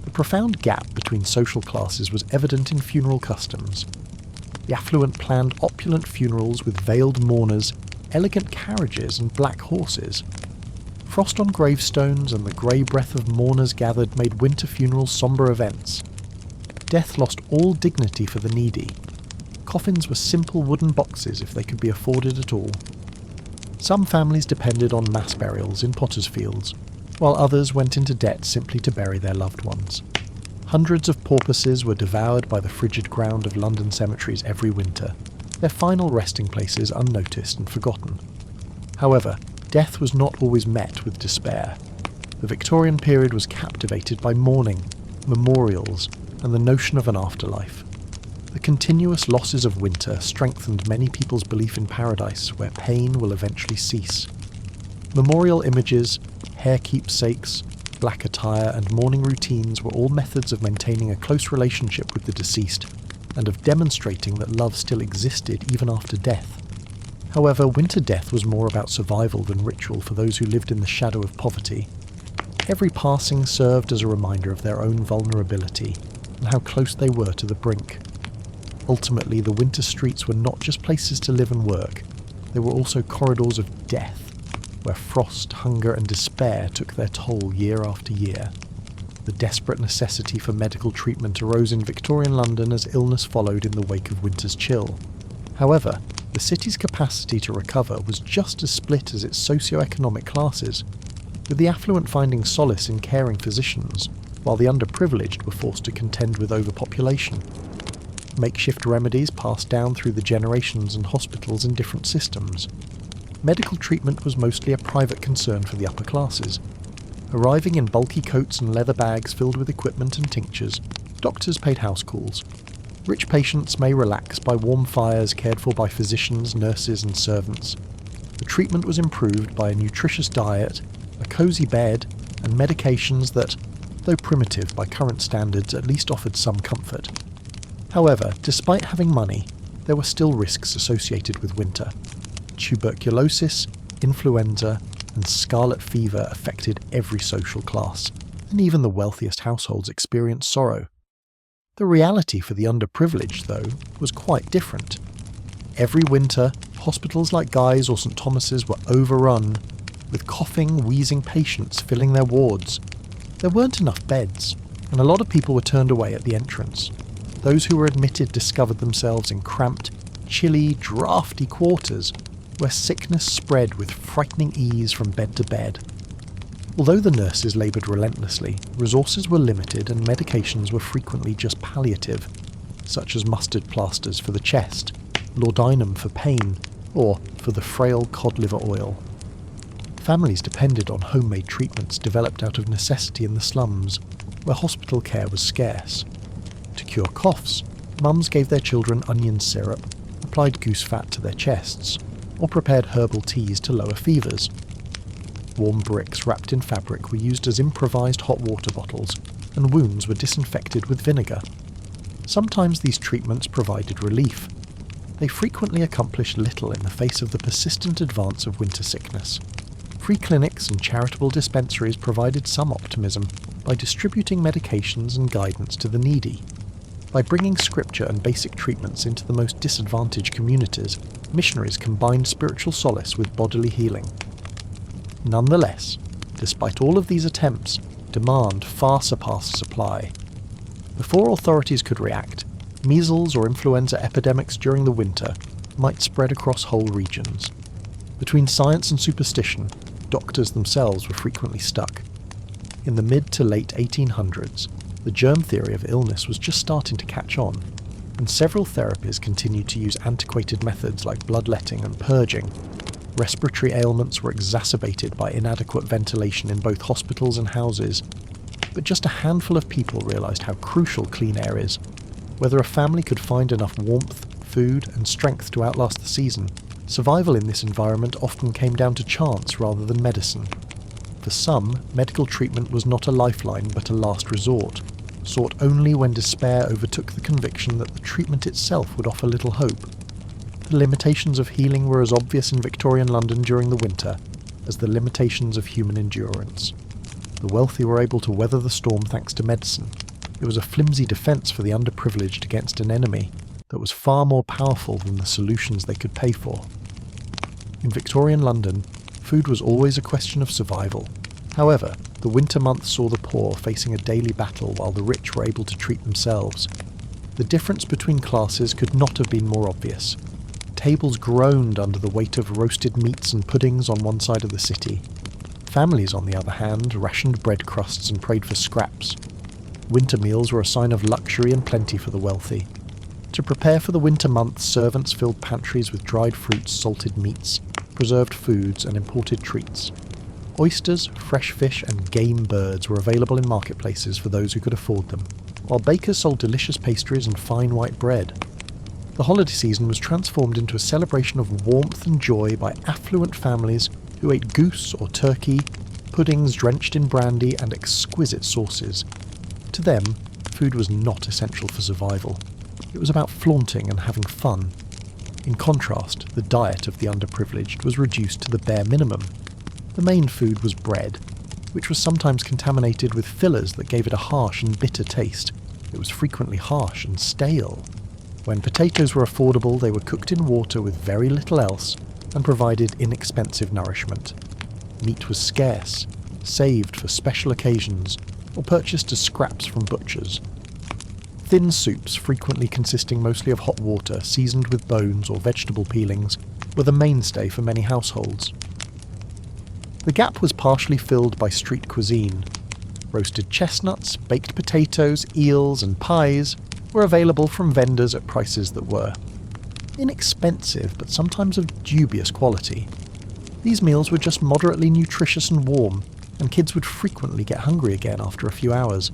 The profound gap between social classes was evident in funeral customs. The affluent planned opulent funerals with veiled mourners, elegant carriages and black horses. Frost on gravestones and the grey breath of mourners gathered made winter funerals sombre events. Death lost all dignity for the needy. Coffins were simple wooden boxes if they could be afforded at all. Some families depended on mass burials in potters' fields, while others went into debt simply to bury their loved ones. Hundreds of porpoises were devoured by the frigid ground of London cemeteries every winter, their final resting places unnoticed and forgotten. However, death was not always met with despair. The Victorian period was captivated by mourning, memorials, and the notion of an afterlife. The continuous losses of winter strengthened many people's belief in paradise, where pain will eventually cease. Memorial images, hair keepsakes, black attire, and mourning routines were all methods of maintaining a close relationship with the deceased, and of demonstrating that love still existed even after death. However, winter death was more about survival than ritual for those who lived in the shadow of poverty. Every passing served as a reminder of their own vulnerability, and how close they were to the brink. Ultimately, the winter streets were not just places to live and work, they were also corridors of death, where frost, hunger and despair took their toll year after year. The desperate necessity for medical treatment arose in Victorian London as illness followed in the wake of winter's chill. However, the city's capacity to recover was just as split as its socio-economic classes, with the affluent finding solace in caring physicians, while the underprivileged were forced to contend with overpopulation. Makeshift remedies passed down through the generations and hospitals in different systems. Medical treatment was mostly a private concern for the upper classes. Arriving in bulky coats and leather bags filled with equipment and tinctures, doctors paid house calls. Rich patients may relax by warm fires cared for by physicians, nurses and servants. The treatment was improved by a nutritious diet, a cosy bed, and medications that, though primitive by current standards, at least offered some comfort. However, despite having money, there were still risks associated with winter. Tuberculosis, influenza, and scarlet fever affected every social class, and even the wealthiest households experienced sorrow. The reality for the underprivileged, though, was quite different. Every winter, hospitals like Guy's or St Thomas's were overrun, with coughing, wheezing patients filling their wards. There weren't enough beds, and a lot of people were turned away at the entrance. Those who were admitted discovered themselves in cramped, chilly, drafty quarters, where sickness spread with frightening ease from bed to bed. Although the nurses laboured relentlessly, resources were limited and medications were frequently just palliative, such as mustard plasters for the chest, laudanum for pain, or for the frail cod liver oil. Families depended on homemade treatments developed out of necessity in the slums, where hospital care was scarce. To cure coughs, mums gave their children onion syrup, applied goose fat to their chests, or prepared herbal teas to lower fevers. Warm bricks wrapped in fabric were used as improvised hot water bottles, and wounds were disinfected with vinegar. Sometimes these treatments provided relief. They frequently accomplished little in the face of the persistent advance of winter sickness. Free clinics and charitable dispensaries provided some optimism by distributing medications and guidance to the needy. By bringing scripture and basic treatments into the most disadvantaged communities, missionaries combined spiritual solace with bodily healing. Nonetheless, despite all of these attempts, demand far surpassed supply. Before authorities could react, measles or influenza epidemics during the winter might spread across whole regions. Between science and superstition, doctors themselves were frequently stuck. In the mid to late 1800s, The germ theory of illness was just starting to catch on, and several therapies continued to use antiquated methods like bloodletting and purging. Respiratory ailments were exacerbated by inadequate ventilation in both hospitals and houses, but just a handful of people realised how crucial clean air is. Whether a family could find enough warmth, food and strength to outlast the season, survival in this environment often came down to chance rather than medicine. For some, medical treatment was not a lifeline but a last resort, sought only when despair overtook the conviction that the treatment itself would offer little hope. The limitations of healing were as obvious in Victorian London during the winter as the limitations of human endurance. The wealthy were able to weather the storm thanks to medicine. It was a flimsy defence for the underprivileged against an enemy that was far more powerful than the solutions they could pay for. In Victorian London, food was always a question of survival. However, the winter months saw the poor facing a daily battle while the rich were able to treat themselves. The difference between classes could not have been more obvious. Tables groaned under the weight of roasted meats and puddings on one side of the city. Families, on the other hand, rationed bread crusts and prayed for scraps. Winter meals were a sign of luxury and plenty for the wealthy. To prepare for the winter months, servants filled pantries with dried fruits, salted meats, preserved foods and imported treats. Oysters, fresh fish and game birds were available in marketplaces for those who could afford them, while bakers sold delicious pastries and fine white bread. The holiday season was transformed into a celebration of warmth and joy by affluent families who ate goose or turkey, puddings drenched in brandy and exquisite sauces. To them, food was not essential for survival. It was about flaunting and having fun. In contrast, the diet of the underprivileged was reduced to the bare minimum. The main food was bread, which was sometimes contaminated with fillers that gave it a harsh and bitter taste. It was frequently harsh and stale. When potatoes were affordable, they were cooked in water with very little else and provided inexpensive nourishment. Meat was scarce, saved for special occasions, or purchased as scraps from butchers. Thin soups, frequently consisting mostly of hot water seasoned with bones or vegetable peelings, were the mainstay for many households. The gap was partially filled by street cuisine. Roasted chestnuts, baked potatoes, eels and pies were available from vendors at prices that were inexpensive but sometimes of dubious quality. These meals were just moderately nutritious and warm, and kids would frequently get hungry again after a few hours.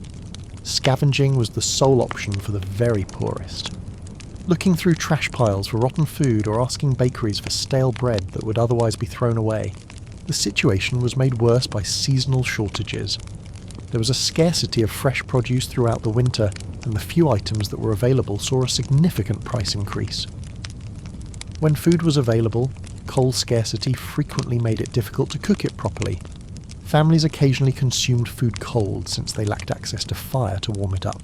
Scavenging was the sole option for the very poorest. Looking through trash piles for rotten food or asking bakeries for stale bread that would otherwise be thrown away. The situation was made worse by seasonal shortages. There was a scarcity of fresh produce throughout the winter, and the few items that were available saw a significant price increase. When food was available, coal scarcity frequently made it difficult to cook it properly. Families occasionally consumed food cold since they lacked access to fire to warm it up.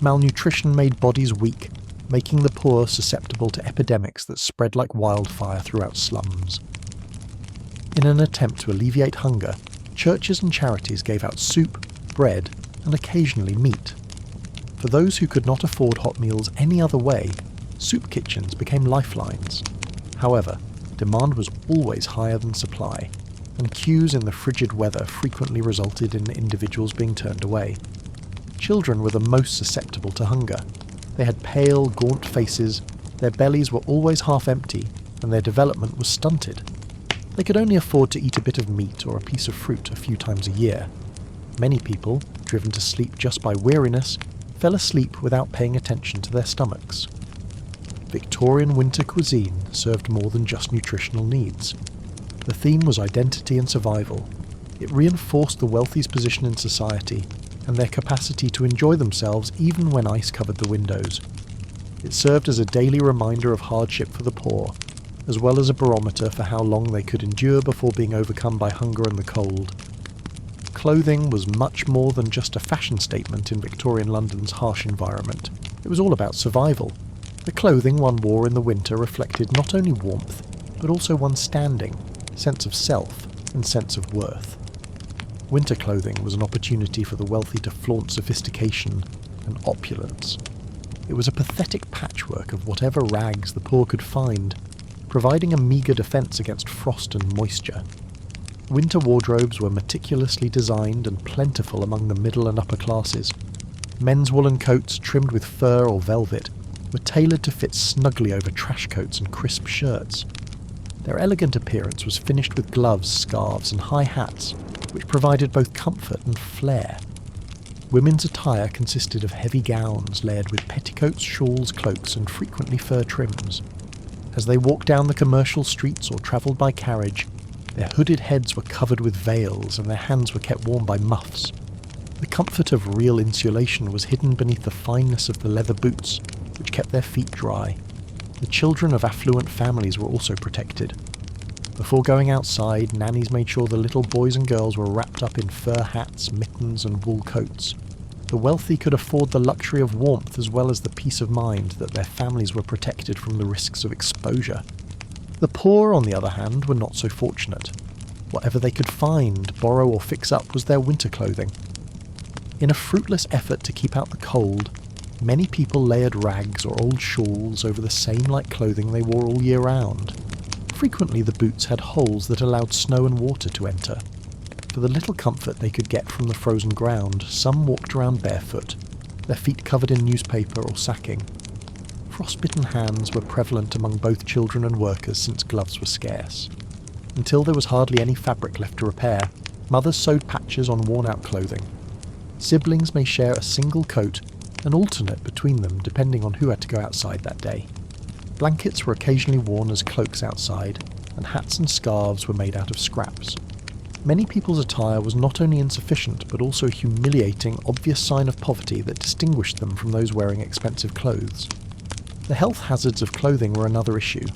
Malnutrition made bodies weak, making the poor susceptible to epidemics that spread like wildfire throughout slums. In an attempt to alleviate hunger, churches and charities gave out soup, bread, and occasionally meat. For those who could not afford hot meals any other way, soup kitchens became lifelines. However, demand was always higher than supply, and queues in the frigid weather frequently resulted in individuals being turned away. Children were the most susceptible to hunger. They had pale, gaunt faces, their bellies were always half empty, and their development was stunted. They could only afford to eat a bit of meat or a piece of fruit a few times a year. Many people, driven to sleep just by weariness, fell asleep without paying attention to their stomachs. Victorian winter cuisine served more than just nutritional needs. The theme was identity and survival. It reinforced the wealthy's position in society and their capacity to enjoy themselves even when ice covered the windows. It served as a daily reminder of hardship for the poor, as well as a barometer for how long they could endure before being overcome by hunger and the cold. Clothing was much more than just a fashion statement in Victorian London's harsh environment. It was all about survival. The clothing one wore in the winter reflected not only warmth, but also one's standing, sense of self, and sense of worth. Winter clothing was an opportunity for the wealthy to flaunt sophistication and opulence. It was a pathetic patchwork of whatever rags the poor could find, providing a meagre defence against frost and moisture. Winter wardrobes were meticulously designed and plentiful among the middle and upper classes. Men's woolen coats, trimmed with fur or velvet, were tailored to fit snugly over trash coats and crisp shirts. Their elegant appearance was finished with gloves, scarves and high hats, which provided both comfort and flair. Women's attire consisted of heavy gowns layered with petticoats, shawls, cloaks and frequently fur trims. As they walked down the commercial streets or travelled by carriage, their hooded heads were covered with veils and their hands were kept warm by muffs. The comfort of real insulation was hidden beneath the fineness of the leather boots, which kept their feet dry. The children of affluent families were also protected. Before going outside, nannies made sure the little boys and girls were wrapped up in fur hats, mittens and wool coats. The wealthy could afford the luxury of warmth as well as the peace of mind that their families were protected from the risks of exposure. The poor, on the other hand, were not so fortunate. Whatever they could find, borrow or fix up was their winter clothing. In a fruitless effort to keep out the cold, many people layered rags or old shawls over the same light clothing they wore all year round. Frequently the boots had holes that allowed snow and water to enter. For the little comfort they could get from the frozen ground, some walked around barefoot, their feet covered in newspaper or sacking. Frostbitten hands were prevalent among both children and workers since gloves were scarce. Until there was hardly any fabric left to repair, mothers sewed patches on worn-out clothing. Siblings may share a single coat and alternate between them depending on who had to go outside that day. Blankets were occasionally worn as cloaks outside, and hats and scarves were made out of scraps. Many people's attire was not only insufficient but also a humiliating, obvious sign of poverty that distinguished them from those wearing expensive clothes. The health hazards of clothing were another issue.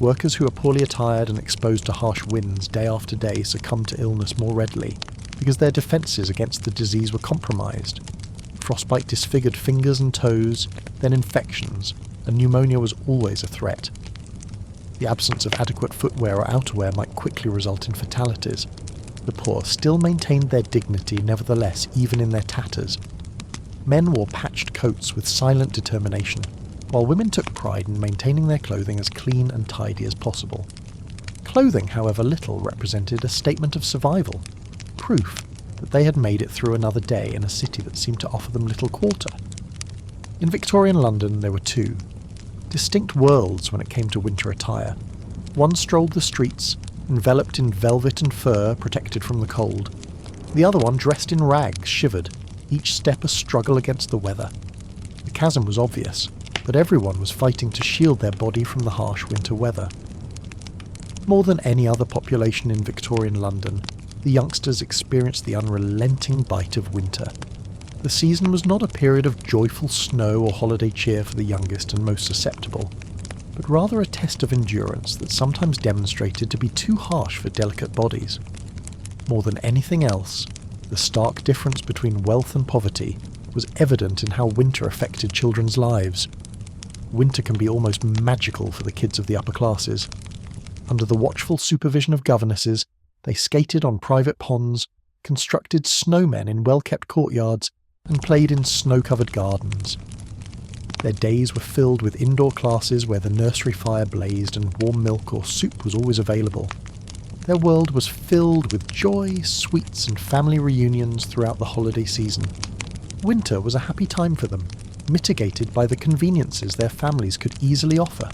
Workers who are poorly attired and exposed to harsh winds day after day succumbed to illness more readily, because their defences against the disease were compromised. Frostbite disfigured fingers and toes, then infections, and pneumonia was always a threat. The absence of adequate footwear or outerwear might quickly result in fatalities. The poor still maintained their dignity nevertheless, even in their tatters. Men wore patched coats with silent determination, while women took pride in maintaining their clothing as clean and tidy as possible. Clothing, however little, represented a statement of survival, proof that they had made it through another day in a city that seemed to offer them little quarter. In Victorian London there were two distinct worlds when it came to winter attire. One strolled the streets, enveloped in velvet and fur, protected from the cold. The other one, dressed in rags, shivered, each step a struggle against the weather. The chasm was obvious, but everyone was fighting to shield their body from the harsh winter weather. More than any other population in Victorian London, the youngsters experienced the unrelenting bite of winter. The season was not a period of joyful snow or holiday cheer for the youngest and most susceptible, but rather a test of endurance that sometimes demonstrated to be too harsh for delicate bodies. More than anything else, the stark difference between wealth and poverty was evident in how winter affected children's lives. Winter can be almost magical for the kids of the upper classes. Under the watchful supervision of governesses, they skated on private ponds, constructed snowmen in well-kept courtyards, and played in snow-covered gardens. Their days were filled with indoor classes where the nursery fire blazed and warm milk or soup was always available. Their world was filled with joy, sweets and family reunions throughout the holiday season. Winter was a happy time for them, mitigated by the conveniences their families could easily offer.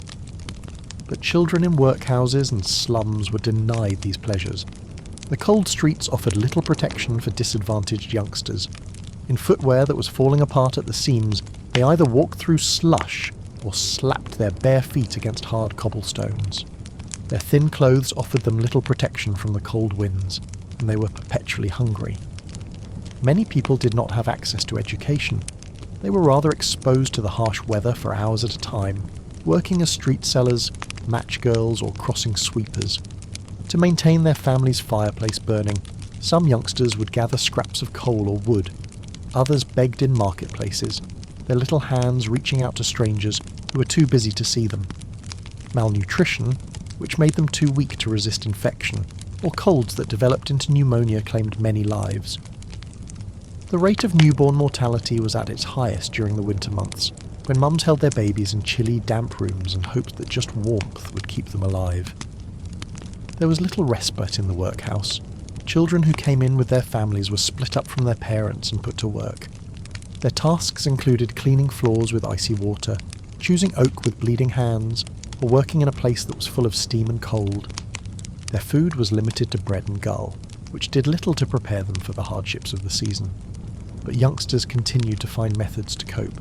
But children in workhouses and slums were denied these pleasures. The cold streets offered little protection for disadvantaged youngsters. In footwear that was falling apart at the seams, they either walked through slush or slapped their bare feet against hard cobblestones. Their thin clothes offered them little protection from the cold winds, and they were perpetually hungry. Many people did not have access to education. They were rather exposed to the harsh weather for hours at a time, working as street sellers, match girls or crossing sweepers. To maintain their family's fireplace burning, some youngsters would gather scraps of coal or wood. Others begged in marketplaces, their little hands reaching out to strangers who were too busy to see them. Malnutrition, which made them too weak to resist infection, or colds that developed into pneumonia claimed many lives. The rate of newborn mortality was at its highest during the winter months, when mums held their babies in chilly, damp rooms and hoped that just warmth would keep them alive. There was little respite in the workhouse. Children who came in with their families were split up from their parents and put to work. Their tasks included cleaning floors with icy water, choosing oak with bleeding hands, or working in a place that was full of steam and cold. Their food was limited to bread and gull, which did little to prepare them for the hardships of the season. But youngsters continued to find methods to cope.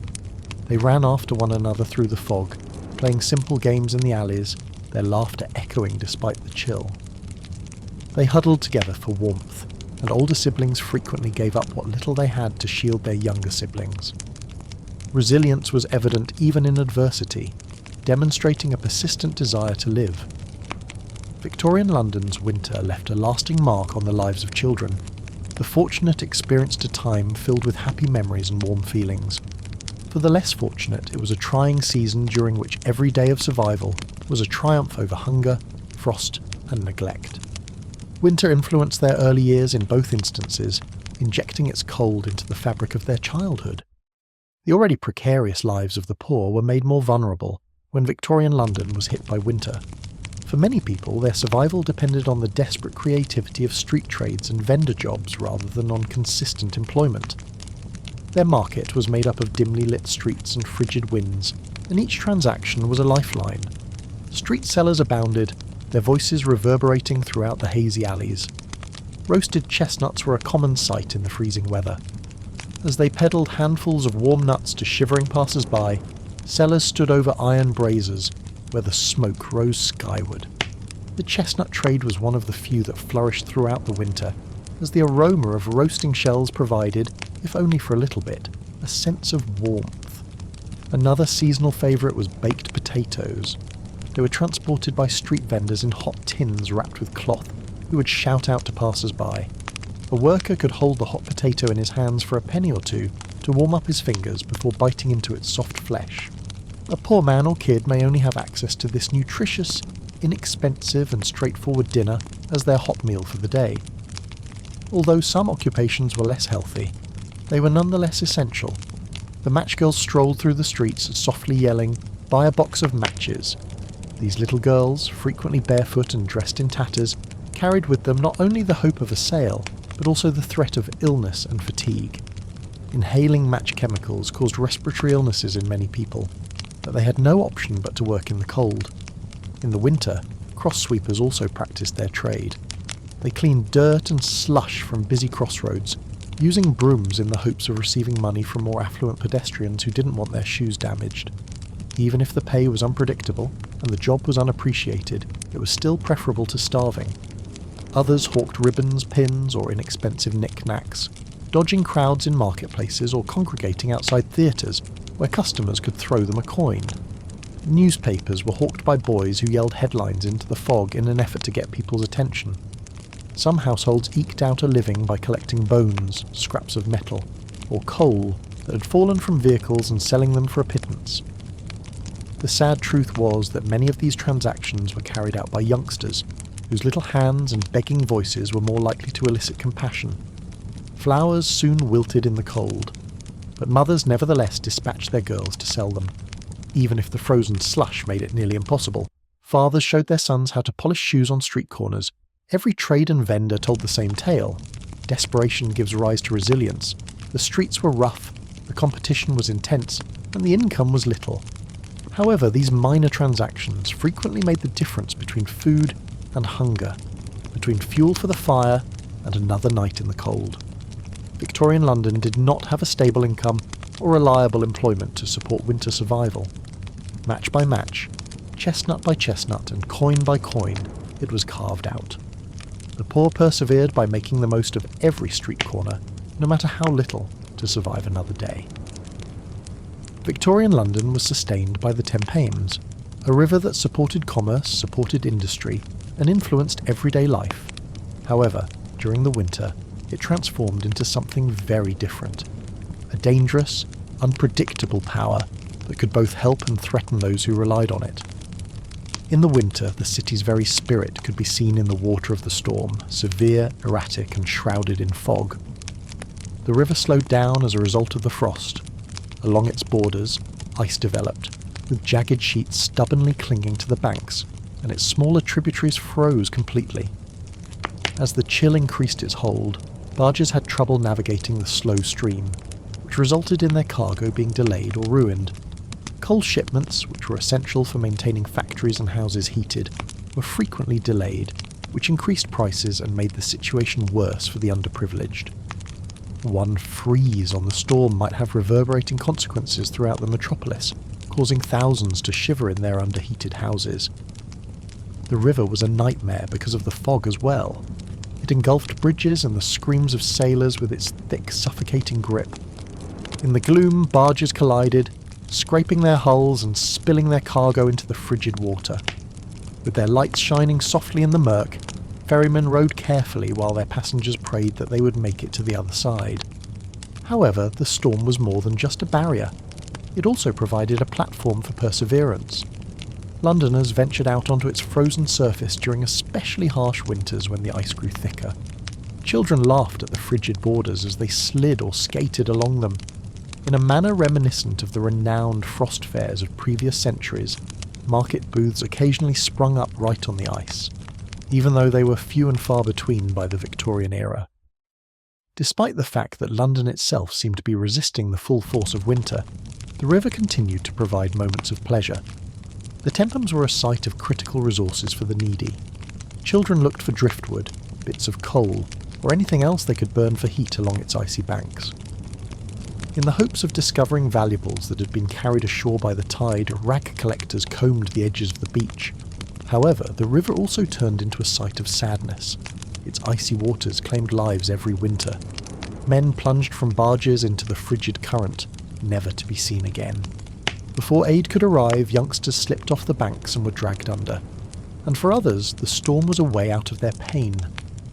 They ran after one another through the fog, playing simple games in the alleys, their laughter echoing despite the chill. They huddled together for warmth, and older siblings frequently gave up what little they had to shield their younger siblings. Resilience was evident even in adversity, demonstrating a persistent desire to live. Victorian London's winter left a lasting mark on the lives of children. The fortunate experienced a time filled with happy memories and warm feelings. For the less fortunate, it was a trying season during which every day of survival was a triumph over hunger, frost, and neglect. Winter influenced their early years in both instances, injecting its cold into the fabric of their childhood. The already precarious lives of the poor were made more vulnerable when Victorian London was hit by winter. For many people, their survival depended on the desperate creativity of street trades and vendor jobs rather than on consistent employment. Their market was made up of dimly lit streets and frigid winds, and each transaction was a lifeline. Street sellers abounded, their voices reverberating throughout the hazy alleys. Roasted chestnuts were a common sight in the freezing weather. As they peddled handfuls of warm nuts to shivering passers-by, sellers stood over iron braziers where the smoke rose skyward. The chestnut trade was one of the few that flourished throughout the winter, as the aroma of roasting shells provided, if only for a little bit, a sense of warmth. Another seasonal favourite was baked potatoes. They were transported by street vendors in hot tins wrapped with cloth, who would shout out to passers-by. A worker could hold the hot potato in his hands for a penny or two to warm up his fingers before biting into its soft flesh. A poor man or kid may only have access to this nutritious, inexpensive and straightforward dinner as their hot meal for the day. Although some occupations were less healthy, they were nonetheless essential. The matchgirls strolled through the streets softly yelling, "Buy a box of matches." These little girls, frequently barefoot and dressed in tatters, carried with them not only the hope of a sale, but also the threat of illness and fatigue. Inhaling match chemicals caused respiratory illnesses in many people, but they had no option but to work in the cold. In the winter, cross sweepers also practiced their trade. They cleaned dirt and slush from busy crossroads, using brooms in the hopes of receiving money from more affluent pedestrians who didn't want their shoes damaged. Even if the pay was unpredictable and the job was unappreciated, it was still preferable to starving. Others hawked ribbons, pins, or inexpensive knick-knacks, dodging crowds in marketplaces or congregating outside theatres where customers could throw them a coin. Newspapers were hawked by boys who yelled headlines into the fog in an effort to get people's attention. Some households eked out a living by collecting bones, scraps of metal, or coal that had fallen from vehicles and selling them for a pittance. The sad truth was that many of these transactions were carried out by youngsters, whose little hands and begging voices were more likely to elicit compassion. Flowers soon wilted in the cold, but mothers nevertheless dispatched their girls to sell them. Even if the frozen slush made it nearly impossible, fathers showed their sons how to polish shoes on street corners. Every trade and vendor told the same tale. Desperation gives rise to resilience. The streets were rough, the competition was intense, and the income was little. However, these minor transactions frequently made the difference between food and hunger, between fuel for the fire and another night in the cold. Victorian London did not have a stable income or reliable employment to support winter survival. Match by match, chestnut by chestnut, and coin by coin, it was carved out. The poor persevered by making the most of every street corner, no matter how little, to survive another day. Victorian London was sustained by the Thames, a river that supported commerce, supported industry, and influenced everyday life. However, during the winter, it transformed into something very different. A dangerous, unpredictable power that could both help and threaten those who relied on it. In the winter, the city's very spirit could be seen in the water of the storm, severe, erratic, and shrouded in fog. The river slowed down as a result of the frost. Along its borders, ice developed, with jagged sheets stubbornly clinging to the banks, and its smaller tributaries froze completely. As the chill increased its hold, barges had trouble navigating the slow stream, which which resulted in their cargo being delayed or ruined. Coal shipments, which were essential for maintaining factories and houses heated, were frequently delayed, which increased prices and made the situation worse for the underprivileged. One freeze on the storm might have reverberating consequences throughout the metropolis, causing thousands to shiver in their underheated houses. The river was a nightmare because of the fog as well. It engulfed bridges and the screams of sailors with its thick, suffocating grip. In the gloom, barges collided, scraping their hulls and spilling their cargo into the frigid water. With their lights shining softly in the murk, ferrymen rowed carefully while their passengers prayed that they would make it to the other side. However, the storm was more than just a barrier. It also provided a platform for perseverance. Londoners ventured out onto its frozen surface during especially harsh winters when the ice grew thicker. Children laughed at the frigid borders as they slid or skated along them. In a manner reminiscent of the renowned frost fairs of previous centuries, market booths occasionally sprung up right on the ice, even though they were few and far between by the Victorian era. Despite the fact that London itself seemed to be resisting the full force of winter, the river continued to provide moments of pleasure. The Thames were a site of critical resources for the needy. Children looked for driftwood, bits of coal, or anything else they could burn for heat along its icy banks. In the hopes of discovering valuables that had been carried ashore by the tide, rag collectors combed the edges of the beach. However, the river also turned into a site of sadness. Its icy waters claimed lives every winter. Men plunged from barges into the frigid current, never to be seen again. Before aid could arrive, youngsters slipped off the banks and were dragged under. And for others, the storm was a way out of their pain,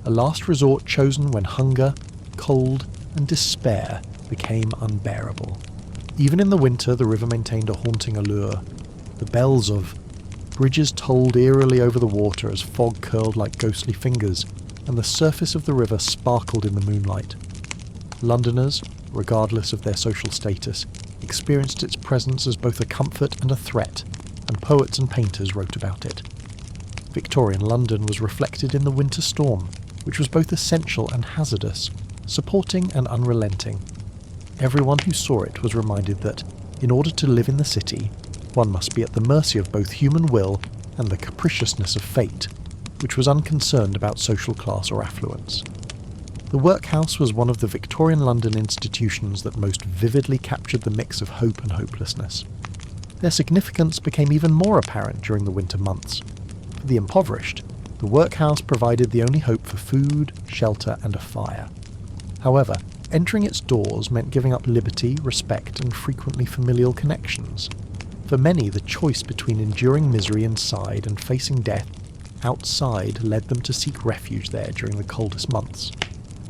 a last resort chosen when hunger, cold, and despair became unbearable. Even in the winter, the river maintained a haunting allure. The bells of bridges tolled eerily over the water as fog curled like ghostly fingers, and the surface of the river sparkled in the moonlight. Londoners, regardless of their social status, experienced its presence as both a comfort and a threat, and poets and painters wrote about it. Victorian London was reflected in the winter storm, which was both essential and hazardous, supporting and unrelenting. Everyone who saw it was reminded that, in order to live in the city, one must be at the mercy of both human will and the capriciousness of fate, which was unconcerned about social class or affluence. The workhouse was one of the Victorian London institutions that most vividly captured the mix of hope and hopelessness. Their significance became even more apparent during the winter months. For the impoverished, the workhouse provided the only hope for food, shelter, and a fire. However, entering its doors meant giving up liberty, respect, and frequently familial connections. For many, the choice between enduring misery inside and facing death outside led them to seek refuge there during the coldest months.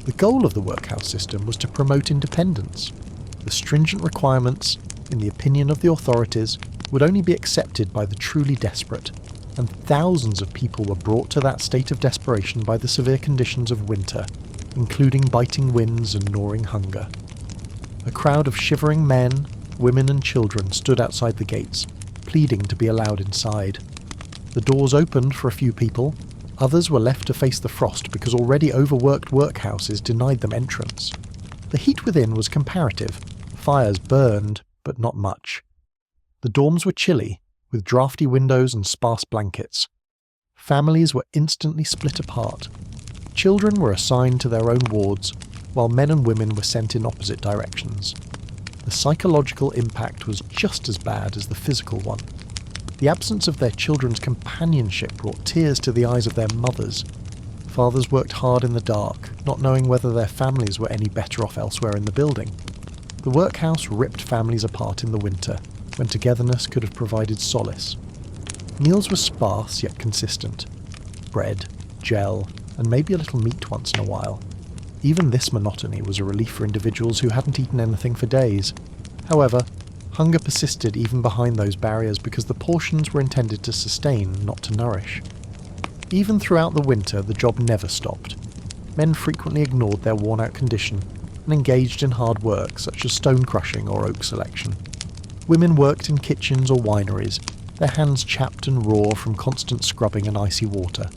The goal of the workhouse system was to promote independence. The stringent requirements, in the opinion of the authorities, would only be accepted by the truly desperate, and thousands of people were brought to that state of desperation by the severe conditions of winter, including biting winds and gnawing hunger. A crowd of shivering men, women and children stood outside the gates, pleading to be allowed inside. The doors opened for a few people. Others were left to face the frost because already overworked workhouses denied them entrance. The heat within was comparative. Fires burned, but not much. The dorms were chilly, with drafty windows and sparse blankets. Families were instantly split apart. Children were assigned to their own wards, while men and women were sent in opposite directions. The psychological impact was just as bad as the physical one. The absence of their children's companionship brought tears to the eyes of their mothers. Fathers worked hard in the dark, not knowing whether their families were any better off elsewhere in the building. The workhouse ripped families apart in the winter, when togetherness could have provided solace. Meals were sparse yet consistent. Bread, gel, and maybe a little meat once in a while. Even this monotony was a relief for individuals who hadn't eaten anything for days. However, hunger persisted even behind those barriers because the portions were intended to sustain, not to nourish. Even throughout the winter, the job never stopped. Men frequently ignored their worn-out condition and engaged in hard work such as stone crushing or oak selection. Women worked in kitchens or wineries, their hands chapped and raw from constant scrubbing and icy water.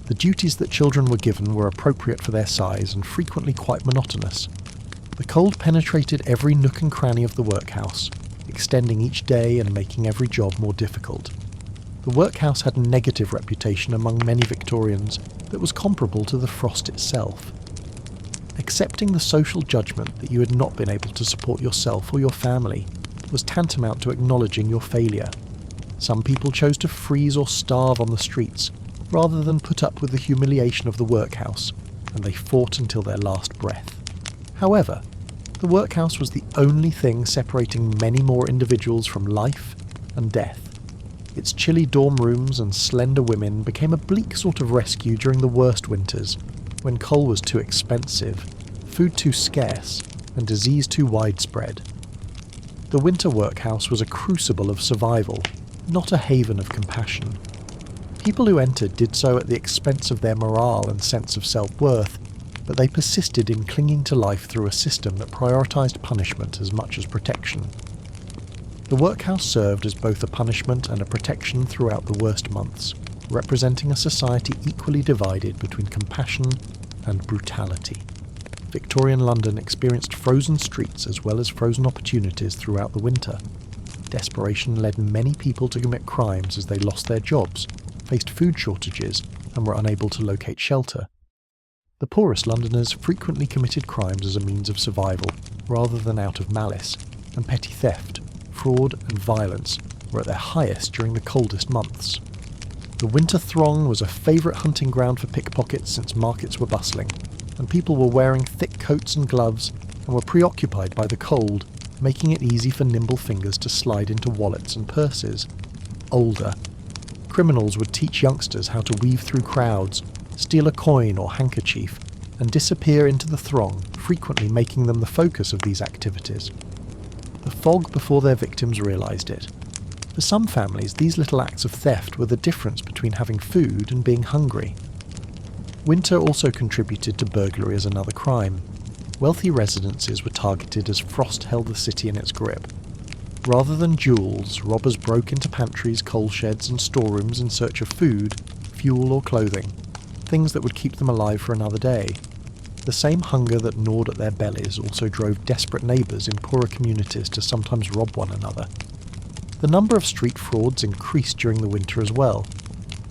The duties that children were given were appropriate for their size and frequently quite monotonous. The cold penetrated every nook and cranny of the workhouse, extending each day and making every job more difficult. The workhouse had a negative reputation among many Victorians that was comparable to the frost itself. Accepting the social judgment that you had not been able to support yourself or your family was tantamount to acknowledging your failure. Some people chose to freeze or starve on the streets, rather than put up with the humiliation of the workhouse, and they fought until their last breath. However, the workhouse was the only thing separating many more individuals from life and death. Its chilly dorm rooms and slender women became a bleak sort of rescue during the worst winters, when coal was too expensive, food too scarce, and disease too widespread. The winter workhouse was a crucible of survival, not a haven of compassion. People who entered did so at the expense of their morale and sense of self-worth, but they persisted in clinging to life through a system that prioritised punishment as much as protection. The workhouse served as both a punishment and a protection throughout the worst months, representing a society equally divided between compassion and brutality. Victorian London experienced frozen streets as well as frozen opportunities throughout the winter. Desperation led many people to commit crimes as they lost their jobs, faced food shortages, and were unable to locate shelter. The poorest Londoners frequently committed crimes as a means of survival, rather than out of malice, and petty theft, fraud, and violence were at their highest during the coldest months. The winter throng was a favourite hunting ground for pickpockets since markets were bustling, and people were wearing thick coats and gloves and were preoccupied by the cold, making it easy for nimble fingers to slide into wallets and purses. Older criminals would teach youngsters how to weave through crowds, steal a coin or handkerchief, and disappear into the throng, frequently making them the focus of these activities. The fog before their victims realised it. For some families, these little acts of theft were the difference between having food and being hungry. Winter also contributed to burglary as another crime. Wealthy residences were targeted as frost held the city in its grip. Rather than jewels, robbers broke into pantries, coal sheds and storerooms in search of food, fuel or clothing, things that would keep them alive for another day. The same hunger that gnawed at their bellies also drove desperate neighbours in poorer communities to sometimes rob one another. The number of street frauds increased during the winter as well.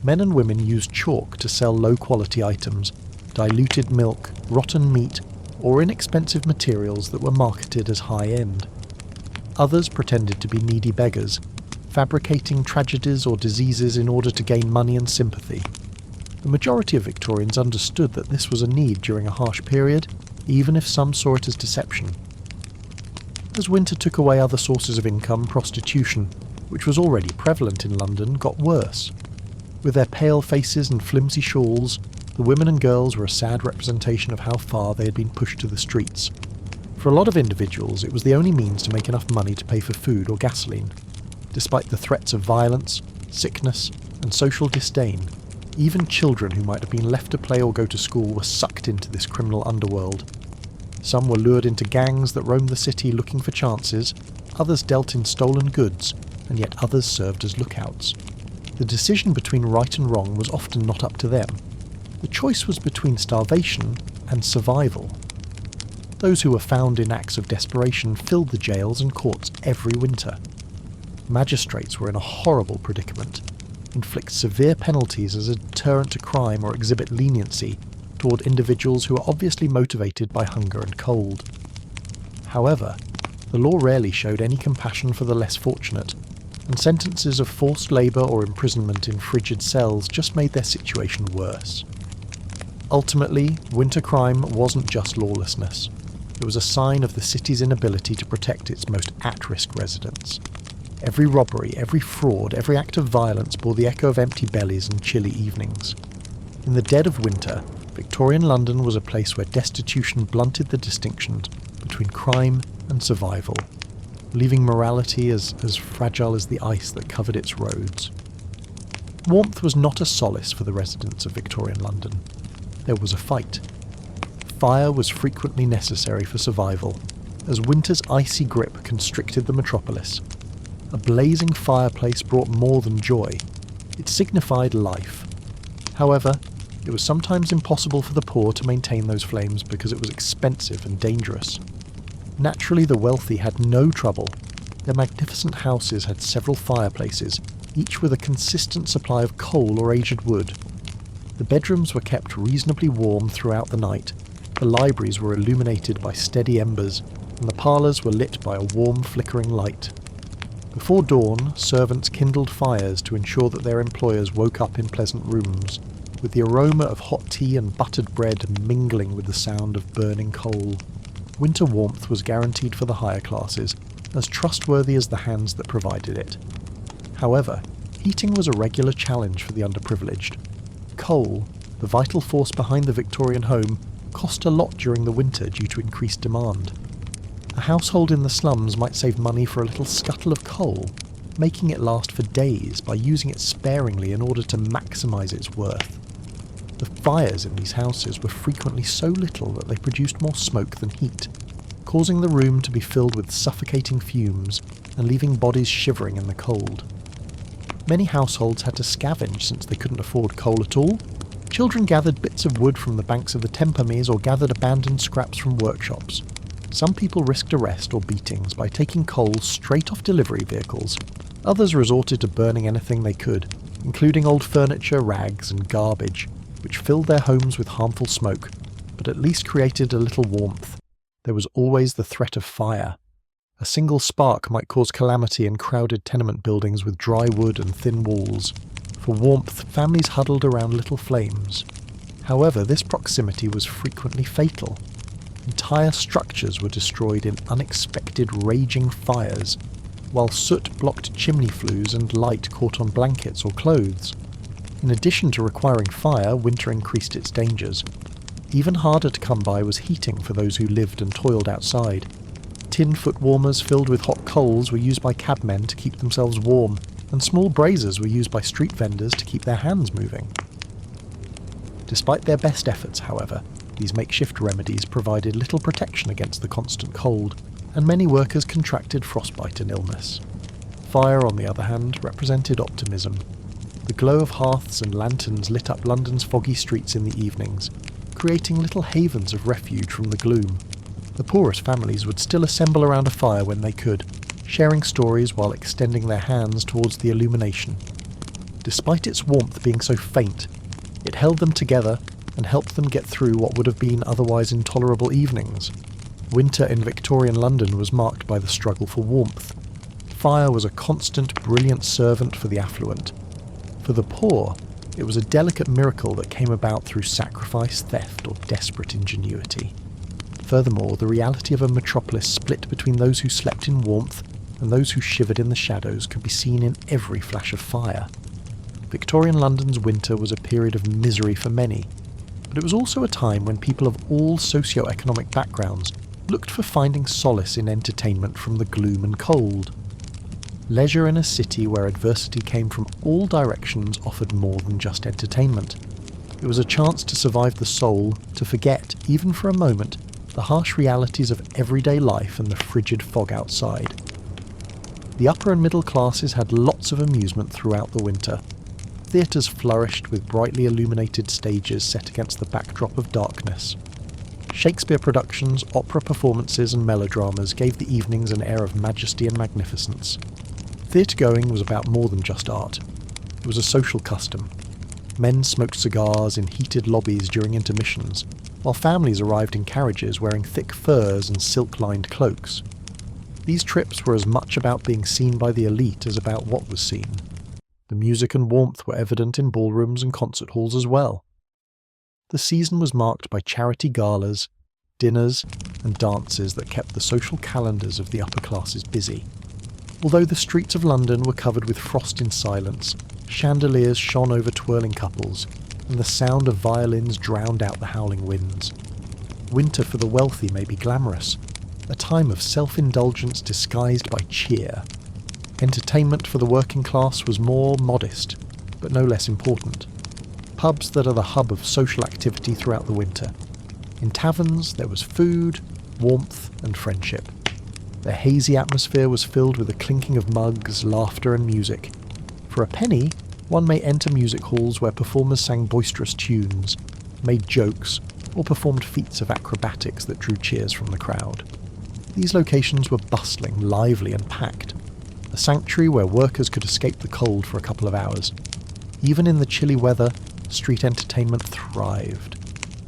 Men and women used chalk to sell low-quality items, diluted milk, rotten meat, or inexpensive materials that were marketed as high-end. Others pretended to be needy beggars, fabricating tragedies or diseases in order to gain money and sympathy. The majority of Victorians understood that this was a need during a harsh period, even if some saw it as deception. As winter took away other sources of income, prostitution, which was already prevalent in London, got worse. With their pale faces and flimsy shawls, the women and girls were a sad representation of how far they had been pushed to the streets. For a lot of individuals, it was the only means to make enough money to pay for food or gasoline. Despite the threats of violence, sickness, and social disdain, even children who might have been left to play or go to school were sucked into this criminal underworld. Some were lured into gangs that roamed the city looking for chances, others dealt in stolen goods, and yet others served as lookouts. The decision between right and wrong was often not up to them. The choice was between starvation and survival. Those who were found in acts of desperation filled the jails and courts every winter. Magistrates were in a horrible predicament. Inflict severe penalties as a deterrent to crime or exhibit leniency toward individuals who are obviously motivated by hunger and cold. However, the law rarely showed any compassion for the less fortunate, and sentences of forced labour or imprisonment in frigid cells just made their situation worse. Ultimately, winter crime wasn't just lawlessness. It was a sign of the city's inability to protect its most at-risk residents. Every robbery, every fraud, every act of violence bore the echo of empty bellies and chilly evenings. In the dead of winter, Victorian London was a place where destitution blunted the distinctions between crime and survival, leaving morality as fragile as the ice that covered its roads. Warmth was not a solace for the residents of Victorian London. There was a fight. Fire was frequently necessary for survival, as winter's icy grip constricted the metropolis. A blazing fireplace brought more than joy. It signified life. However, it was sometimes impossible for the poor to maintain those flames because it was expensive and dangerous. Naturally, the wealthy had no trouble. Their magnificent houses had several fireplaces, each with a consistent supply of coal or aged wood. The bedrooms were kept reasonably warm throughout the night, the libraries were illuminated by steady embers, and the parlours were lit by a warm flickering light. Before dawn, servants kindled fires to ensure that their employers woke up in pleasant rooms, with the aroma of hot tea and buttered bread mingling with the sound of burning coal. Winter warmth was guaranteed for the higher classes, as trustworthy as the hands that provided it. However, heating was a regular challenge for the underprivileged. Coal, the vital force behind the Victorian home, cost a lot during the winter due to increased demand. A household in the slums might save money for a little scuttle of coal, making it last for days by using it sparingly in order to maximise its worth. The fires in these houses were frequently so little that they produced more smoke than heat, causing the room to be filled with suffocating fumes and leaving bodies shivering in the cold. Many households had to scavenge since they couldn't afford coal at all. Children gathered bits of wood from the banks of the Thames or gathered abandoned scraps from workshops. Some people risked arrest or beatings by taking coal straight off delivery vehicles. Others resorted to burning anything they could, including old furniture, rags and garbage, which filled their homes with harmful smoke, but at least created a little warmth. There was always the threat of fire. A single spark might cause calamity in crowded tenement buildings with dry wood and thin walls. For warmth, families huddled around little flames. However, this proximity was frequently fatal. Entire structures were destroyed in unexpected raging fires, while soot blocked chimney flues and light caught on blankets or clothes. In addition to requiring fire, winter increased its dangers. Even harder to come by was heating for those who lived and toiled outside. Tin foot warmers filled with hot coals were used by cabmen to keep themselves warm, and small braziers were used by street vendors to keep their hands moving. Despite their best efforts, however, these makeshift remedies provided little protection against the constant cold, and many workers contracted frostbite and illness. Fire, on the other hand, represented optimism. The glow of hearths and lanterns lit up London's foggy streets in the evenings, creating little havens of refuge from the gloom. The poorest families would still assemble around a fire when they could, sharing stories while extending their hands towards the illumination. Despite its warmth being so faint, it held them together and helped them get through what would have been otherwise intolerable evenings. Winter in Victorian London was marked by the struggle for warmth. Fire was a constant, brilliant servant for the affluent. For the poor, it was a delicate miracle that came about through sacrifice, theft, or desperate ingenuity. Furthermore, the reality of a metropolis split between those who slept in warmth and those who shivered in the shadows could be seen in every flash of fire. Victorian London's winter was a period of misery for many, but it was also a time when people of all socio-economic backgrounds looked for finding solace in entertainment from the gloom and cold. Leisure in a city where adversity came from all directions offered more than just entertainment. It was a chance to survive the soul, to forget, even for a moment, the harsh realities of everyday life and the frigid fog outside. The upper and middle classes had lots of amusement throughout the winter. Theatres flourished with brightly illuminated stages set against the backdrop of darkness. Shakespeare productions, opera performances and melodramas gave the evenings an air of majesty and magnificence. Theatre-going was about more than just art. It was a social custom. Men smoked cigars in heated lobbies during intermissions, while families arrived in carriages wearing thick furs and silk-lined cloaks. These trips were as much about being seen by the elite as about what was seen. The music and warmth were evident in ballrooms and concert halls as well. The season was marked by charity galas, dinners, and dances that kept the social calendars of the upper classes busy. Although the streets of London were covered with frost in silence, chandeliers shone over twirling couples, and the sound of violins drowned out the howling winds. Winter for the wealthy may be glamorous, a time of self-indulgence disguised by cheer. Entertainment for the working class was more modest, but no less important. Pubs that are the hub of social activity throughout the winter. In taverns there was food, warmth and friendship. The hazy atmosphere was filled with the clinking of mugs, laughter and music. For a penny, one may enter music halls where performers sang boisterous tunes, made jokes, or performed feats of acrobatics that drew cheers from the crowd. These locations were bustling, lively and packed, a sanctuary where workers could escape the cold for a couple of hours. Even in the chilly weather, street entertainment thrived.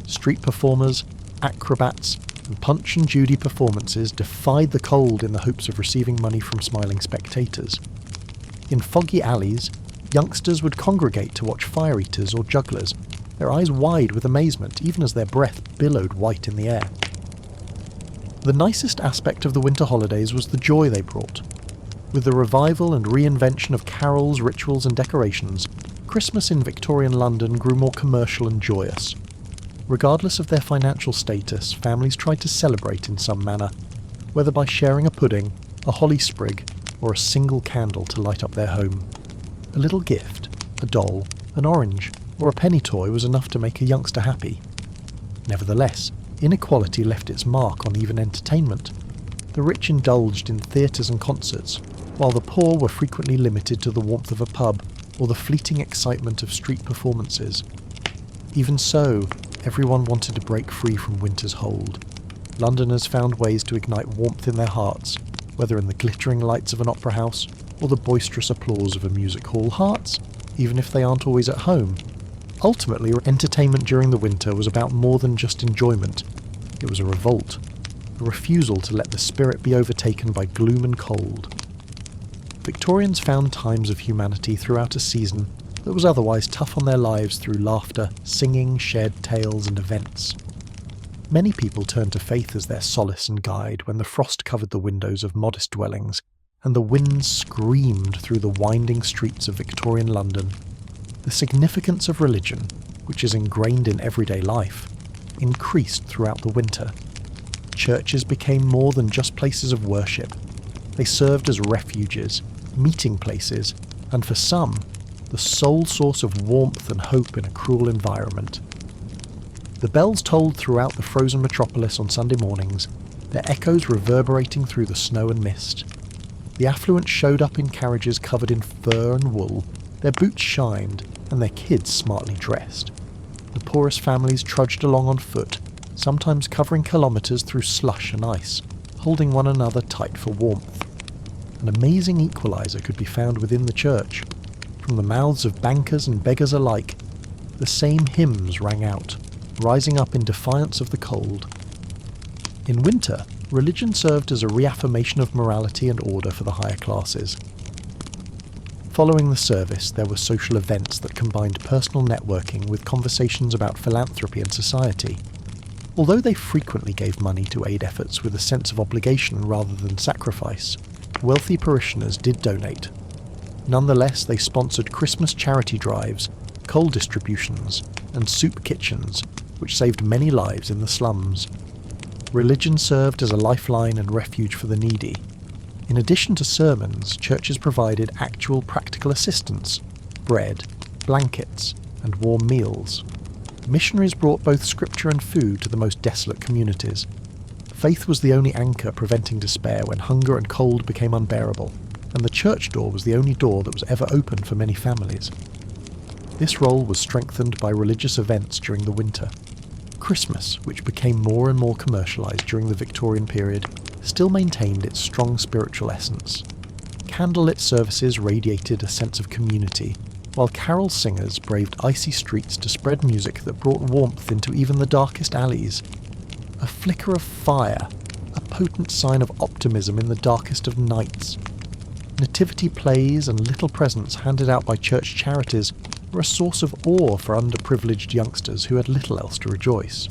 Street performers, acrobats, and Punch and Judy performances defied the cold in the hopes of receiving money from smiling spectators. In foggy alleys, youngsters would congregate to watch fire eaters or jugglers, their eyes wide with amazement even as their breath billowed white in the air. The nicest aspect of the winter holidays was the joy they brought. With the revival and reinvention of carols, rituals and decorations, Christmas in Victorian London grew more commercial and joyous. Regardless of their financial status, families tried to celebrate in some manner, whether by sharing a pudding, a holly sprig, or a single candle to light up their home. A little gift, a doll, an orange, or a penny toy was enough to make a youngster happy. Nevertheless, inequality left its mark on even entertainment. The rich indulged in theatres and concerts, while the poor were frequently limited to the warmth of a pub or the fleeting excitement of street performances. Even so, everyone wanted to break free from winter's hold. Londoners found ways to ignite warmth in their hearts, whether in the glittering lights of an opera house or the boisterous applause of a music hall. Hearts, even if they aren't always at home. Ultimately, entertainment during the winter was about more than just enjoyment. It was a revolt, a refusal to let the spirit be overtaken by gloom and cold. Victorians found times of humanity throughout a season that was otherwise tough on their lives through laughter, singing, shared tales and events. Many people turned to faith as their solace and guide when the frost covered the windows of modest dwellings and the wind screamed through the winding streets of Victorian London. The significance of religion, which is ingrained in everyday life, increased throughout the winter. Churches became more than just places of worship. They served as refuges, meeting places, and for some, the sole source of warmth and hope in a cruel environment. The bells tolled throughout the frozen metropolis on Sunday mornings, their echoes reverberating through the snow and mist. The affluent showed up in carriages covered in fur and wool, their boots shined, and their kids smartly dressed. The poorest families trudged along on foot, sometimes covering kilometres through slush and ice, holding one another tight for warmth. An amazing equaliser could be found within the church. From the mouths of bankers and beggars alike, the same hymns rang out, rising up in defiance of the cold. In winter, religion served as a reaffirmation of morality and order for the higher classes. Following the service, there were social events that combined personal networking with conversations about philanthropy and society. Although they frequently gave money to aid efforts with a sense of obligation rather than sacrifice, wealthy parishioners did donate. Nonetheless, they sponsored Christmas charity drives, coal distributions, and soup kitchens, which saved many lives in the slums. Religion served as a lifeline and refuge for the needy. In addition to sermons, churches provided actual practical assistance, bread, blankets, and warm meals. Missionaries brought both scripture and food to the most desolate communities. Faith was the only anchor preventing despair when hunger and cold became unbearable, and the church door was the only door that was ever open for many families. This role was strengthened by religious events during the winter. Christmas, which became more and more commercialised during the Victorian period, still maintained its strong spiritual essence. Candlelit services radiated a sense of community, while carol singers braved icy streets to spread music that brought warmth into even the darkest alleys. A flicker of fire, a potent sign of optimism in the darkest of nights. Nativity plays and little presents handed out by church charities were a source of awe for underprivileged youngsters who had little else to rejoice.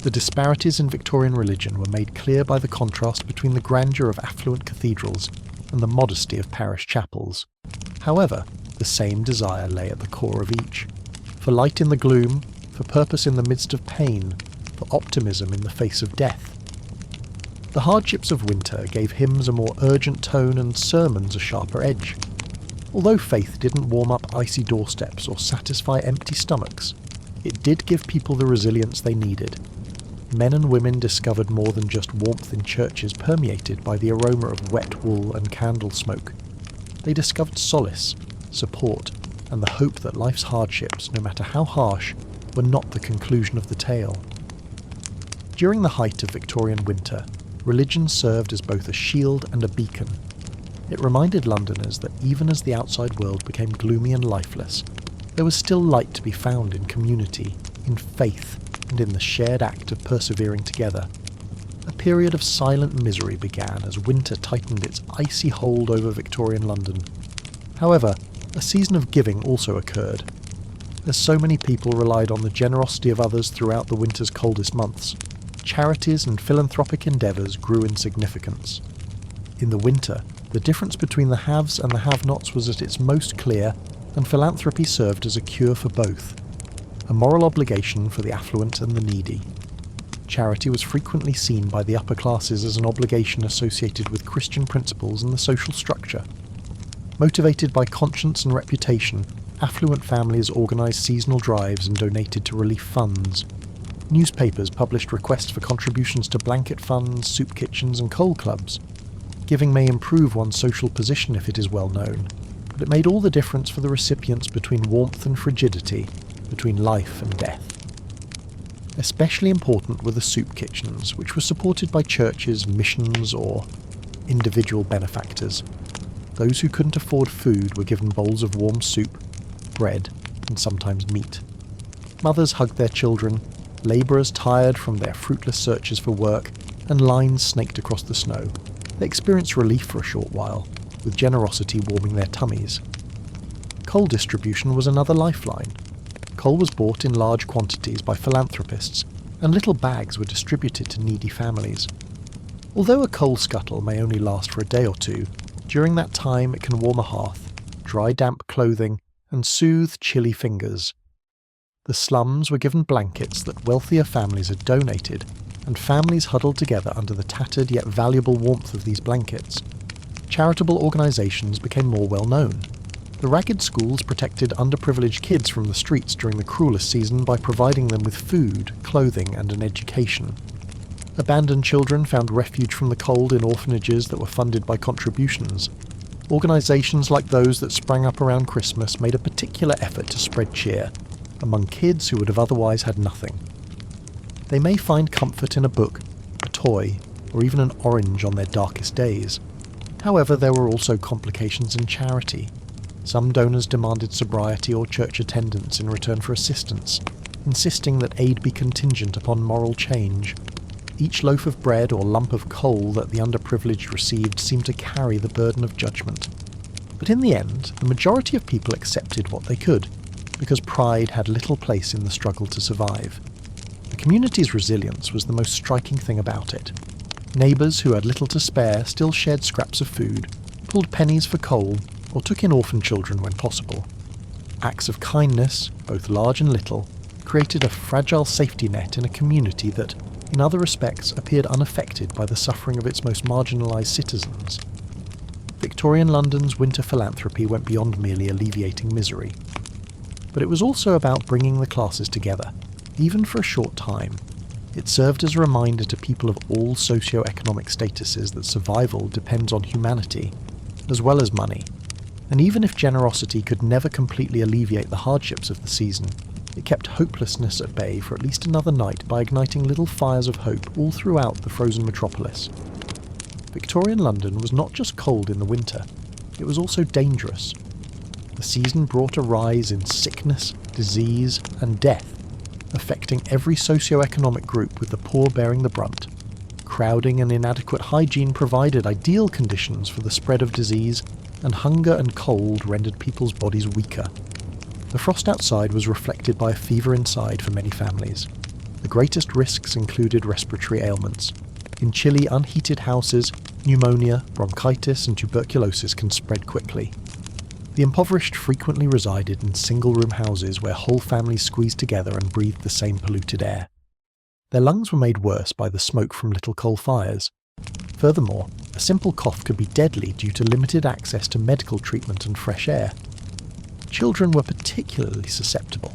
The disparities in Victorian religion were made clear by the contrast between the grandeur of affluent cathedrals and the modesty of parish chapels. However, the same desire lay at the core of each. For light in the gloom, for purpose in the midst of pain, for optimism in the face of death. The hardships of winter gave hymns a more urgent tone and sermons a sharper edge. Although faith didn't warm up icy doorsteps or satisfy empty stomachs, it did give people the resilience they needed. Men and women discovered more than just warmth in churches permeated by the aroma of wet wool and candle smoke. They discovered solace, support, and the hope that life's hardships, no matter how harsh, were not the conclusion of the tale. During the height of Victorian winter, religion served as both a shield and a beacon. It reminded Londoners that even as the outside world became gloomy and lifeless, there was still light to be found in community, in faith, and in the shared act of persevering together. A period of silent misery began as winter tightened its icy hold over Victorian London. However, a season of giving also occurred. As so many people relied on the generosity of others throughout the winter's coldest months, charities and philanthropic endeavours grew in significance. In the winter, the difference between the haves and the have-nots was at its most clear, and philanthropy served as a cure for both, a moral obligation for the affluent and the needy. Charity was frequently seen by the upper classes as an obligation associated with Christian principles and the social structure. Motivated by conscience and reputation, affluent families organised seasonal drives and donated to relief funds. Newspapers published requests for contributions to blanket funds, soup kitchens and coal clubs. Giving may improve one's social position if it is well known, but it made all the difference for the recipients between warmth and frigidity, between life and death. Especially important were the soup kitchens, which were supported by churches, missions, or individual benefactors. Those who couldn't afford food were given bowls of warm soup, bread, and sometimes meat. Mothers hugged their children, labourers tired from their fruitless searches for work, and lines snaked across the snow. They experienced relief for a short while, with generosity warming their tummies. Coal distribution was another lifeline. Coal was bought in large quantities by philanthropists, and little bags were distributed to needy families. Although a coal scuttle may only last for a day or two, during that time it can warm a hearth, dry damp clothing, and soothe chilly fingers. The slums were given blankets that wealthier families had donated, and families huddled together under the tattered yet valuable warmth of these blankets. Charitable organisations became more well known. The ragged schools protected underprivileged kids from the streets during the cruelest season by providing them with food, clothing, and an education. Abandoned children found refuge from the cold in orphanages that were funded by contributions. Organisations like those that sprang up around Christmas made a particular effort to spread cheer among kids who would have otherwise had nothing. They may find comfort in a book, a toy, or even an orange on their darkest days. However, there were also complications in charity. Some donors demanded sobriety or church attendance in return for assistance, insisting that aid be contingent upon moral change. Each loaf of bread or lump of coal that the underprivileged received seemed to carry the burden of judgment. But in the end, the majority of people accepted what they could, because pride had little place in the struggle to survive. The community's resilience was the most striking thing about it. Neighbours who had little to spare still shared scraps of food, pulled pennies for coal, or took in orphan children when possible. Acts of kindness, both large and little, created a fragile safety net in a community that, in other respects, appeared unaffected by the suffering of its most marginalised citizens. Victorian London's winter philanthropy went beyond merely alleviating misery. But it was also about bringing the classes together, even for a short time. It served as a reminder to people of all socio-economic statuses that survival depends on humanity, as well as money. And even if generosity could never completely alleviate the hardships of the season, it kept hopelessness at bay for at least another night by igniting little fires of hope all throughout the frozen metropolis. Victorian London was not just cold in the winter, it was also dangerous. The season brought a rise in sickness, disease, and death, affecting every socio-economic group, with the poor bearing the brunt. Crowding and inadequate hygiene provided ideal conditions for the spread of disease, and hunger and cold rendered people's bodies weaker. The frost outside was reflected by a fever inside for many families. The greatest risks included respiratory ailments. In chilly, unheated houses, pneumonia, bronchitis, and tuberculosis can spread quickly. The impoverished frequently resided in single-room houses where whole families squeezed together and breathed the same polluted air. Their lungs were made worse by the smoke from little coal fires. Furthermore, a simple cough could be deadly due to limited access to medical treatment and fresh air. Children were particularly susceptible.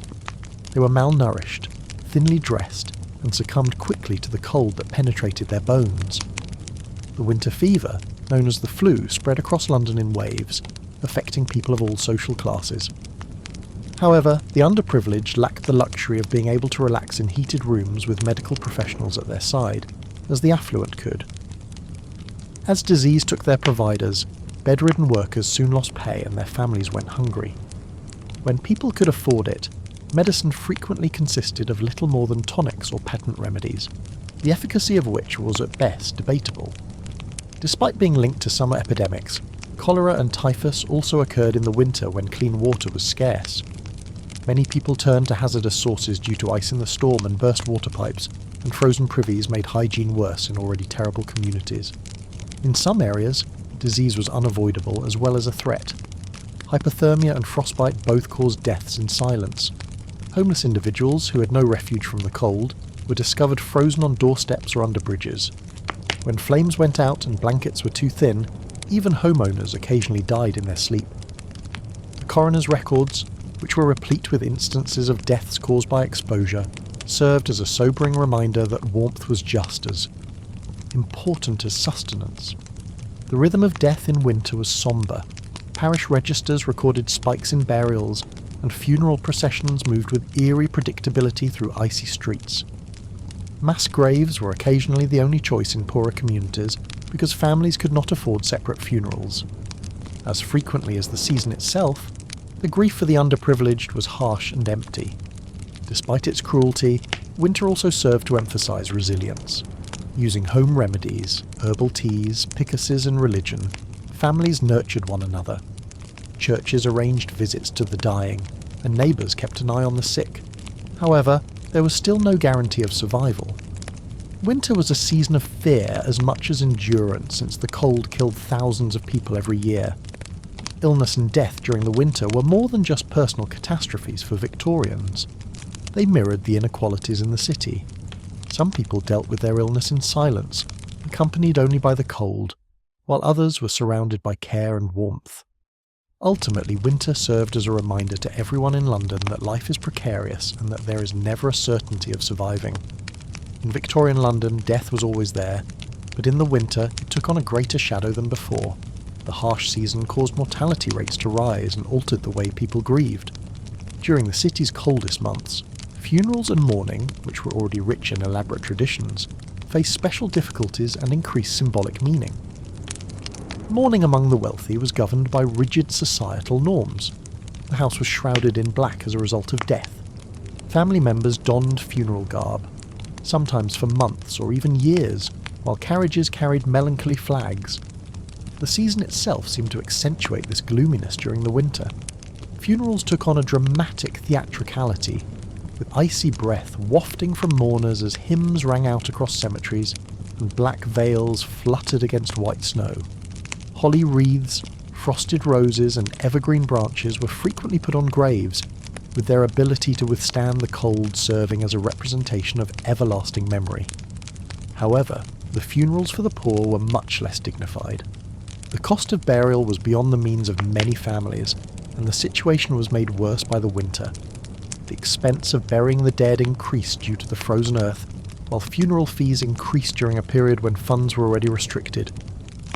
They were malnourished, thinly dressed, and succumbed quickly to the cold that penetrated their bones. The winter fever, known as the flu, spread across London in waves, affecting people of all social classes. However, the underprivileged lacked the luxury of being able to relax in heated rooms with medical professionals at their side, as the affluent could. As disease took their providers, bedridden workers soon lost pay and their families went hungry. When people could afford it, medicine frequently consisted of little more than tonics or patent remedies, the efficacy of which was at best debatable. Despite being linked to summer epidemics, cholera and typhus also occurred in the winter when clean water was scarce. Many people turned to hazardous sources due to ice in the storm and burst water pipes, and frozen privies made hygiene worse in already terrible communities. In some areas, disease was unavoidable as well as a threat. Hypothermia and frostbite both caused deaths in silence. Homeless individuals who had no refuge from the cold were discovered frozen on doorsteps or under bridges. When flames went out and blankets were too thin, even homeowners occasionally died in their sleep. The coroner's records, which were replete with instances of deaths caused by exposure, served as a sobering reminder that warmth was just as important as sustenance. The rhythm of death in winter was sombre. Parish registers recorded spikes in burials, and funeral processions moved with eerie predictability through icy streets. Mass graves were occasionally the only choice in poorer communities because families could not afford separate funerals. As frequently as the season itself, the grief for the underprivileged was harsh and empty. Despite its cruelty, winter also served to emphasise resilience. Using home remedies, herbal teas, picasses and religion, families nurtured one another. Churches arranged visits to the dying, and neighbours kept an eye on the sick. However, there was still no guarantee of survival. Winter was a season of fear as much as endurance, since the cold killed thousands of people every year. Illness and death during the winter were more than just personal catastrophes for Victorians. They mirrored the inequalities in the city. Some people dealt with their illness in silence, accompanied only by the cold, while others were surrounded by care and warmth. Ultimately, winter served as a reminder to everyone in London that life is precarious and that there is never a certainty of surviving. In Victorian London, death was always there, but in the winter it took on a greater shadow than before. The harsh season caused mortality rates to rise and altered the way people grieved. During the city's coldest months, funerals and mourning, which were already rich in elaborate traditions, faced special difficulties and increased symbolic meaning. Mourning among the wealthy was governed by rigid societal norms. The house was shrouded in black as a result of death. Family members donned funeral garb, sometimes for months or even years, while carriages carried melancholy flags. The season itself seemed to accentuate this gloominess during the winter. Funerals took on a dramatic theatricality, with icy breath wafting from mourners as hymns rang out across cemeteries and black veils fluttered against white snow. Holly wreaths, frosted roses and evergreen branches were frequently put on graves, with their ability to withstand the cold serving as a representation of everlasting memory. However, the funerals for the poor were much less dignified. The cost of burial was beyond the means of many families, and the situation was made worse by the winter. The expense of burying the dead increased due to the frozen earth, while funeral fees increased during a period when funds were already restricted.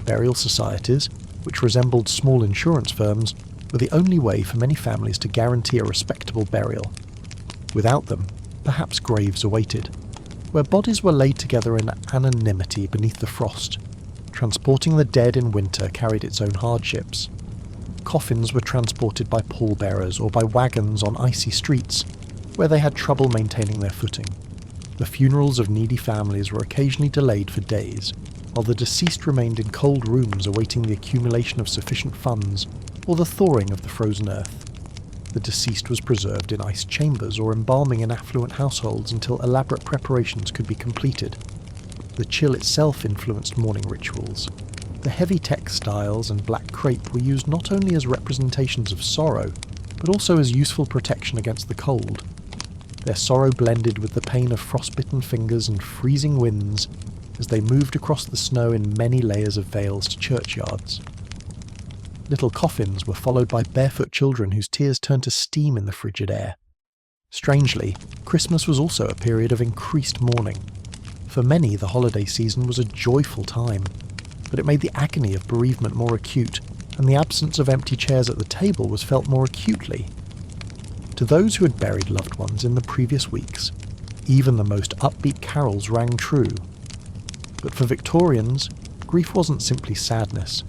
Burial societies, which resembled small insurance firms, were the only way for many families to guarantee a respectable burial. Without them, perhaps graves awaited, where bodies were laid together in anonymity beneath the frost. Transporting the dead in winter carried its own hardships. Coffins were transported by pallbearers or by wagons on icy streets, where they had trouble maintaining their footing. The funerals of needy families were occasionally delayed for days, while the deceased remained in cold rooms awaiting the accumulation of sufficient funds or the thawing of the frozen earth. The deceased was preserved in ice chambers or embalming in affluent households until elaborate preparations could be completed. The chill itself influenced mourning rituals. The heavy textiles and black crepe were used not only as representations of sorrow, but also as useful protection against the cold. Their sorrow blended with the pain of frostbitten fingers and freezing winds as they moved across the snow in many layers of veils to churchyards. Little coffins were followed by barefoot children whose tears turned to steam in the frigid air. Strangely, Christmas was also a period of increased mourning. For many, the holiday season was a joyful time, but it made the agony of bereavement more acute, and the absence of empty chairs at the table was felt more acutely. To those who had buried loved ones in the previous weeks, even the most upbeat carols rang true. But for Victorians, grief wasn't simply sadness.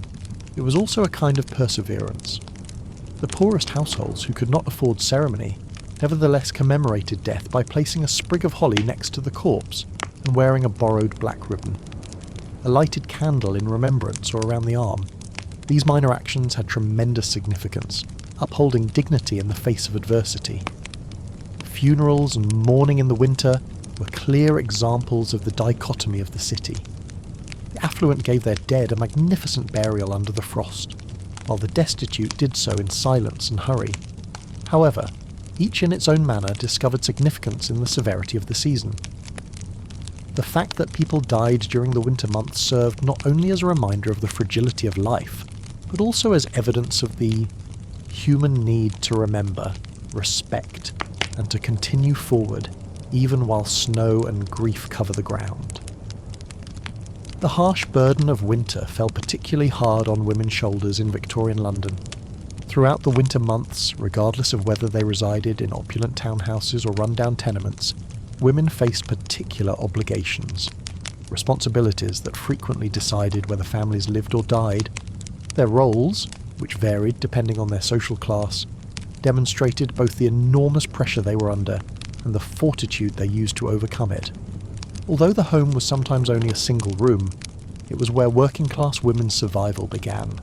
It was also a kind of perseverance. The poorest households who could not afford ceremony nevertheless commemorated death by placing a sprig of holly next to the corpse and wearing a borrowed black ribbon. A lighted candle in remembrance or around the arm. These minor actions had tremendous significance, upholding dignity in the face of adversity. Funerals and mourning in the winter were clear examples of the dichotomy of the city. The affluent gave their dead a magnificent burial under the frost, while the destitute did so in silence and hurry. However, each in its own manner discovered significance in the severity of the season. The fact that people died during the winter months served not only as a reminder of the fragility of life, but also as evidence of the human need to remember, respect, and to continue forward, even while snow and grief cover the ground. The harsh burden of winter fell particularly hard on women's shoulders in Victorian London. Throughout the winter months, regardless of whether they resided in opulent townhouses or run-down tenements, women faced particular obligations, responsibilities that frequently decided whether families lived or died. Their roles, which varied depending on their social class, demonstrated both the enormous pressure they were under and the fortitude they used to overcome it. Although the home was sometimes only a single room, it was where working-class women's survival began.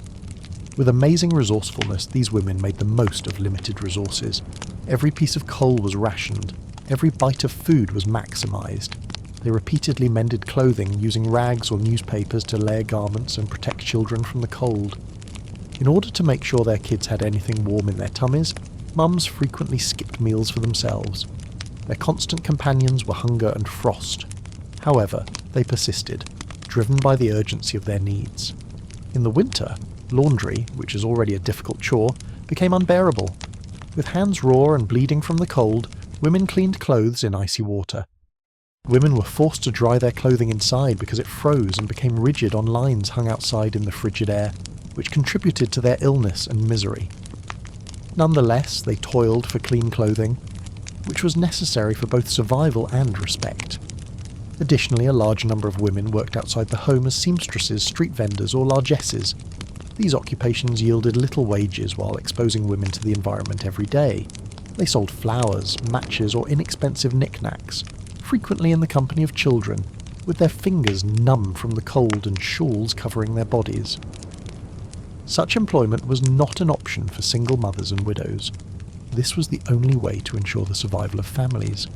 With amazing resourcefulness, these women made the most of limited resources. Every piece of coal was rationed, every bite of food was maximised. They repeatedly mended clothing, using rags or newspapers to layer garments and protect children from the cold. In order to make sure their kids had anything warm in their tummies, mums frequently skipped meals for themselves. Their constant companions were hunger and frost. However, they persisted, driven by the urgency of their needs. In the winter, laundry, which is already a difficult chore, became unbearable. With hands raw and bleeding from the cold, women cleaned clothes in icy water. Women were forced to dry their clothing inside because it froze and became rigid on lines hung outside in the frigid air, which contributed to their illness and misery. Nonetheless, they toiled for clean clothing, which was necessary for both survival and respect. Additionally, a large number of women worked outside the home as seamstresses, street vendors, or largesses. These occupations yielded little wages while exposing women to the environment every day. They sold flowers, matches, or inexpensive knickknacks, frequently in the company of children, with their fingers numb from the cold and shawls covering their bodies. Such employment was not an option for single mothers and widows. This was the only way to ensure the survival of families.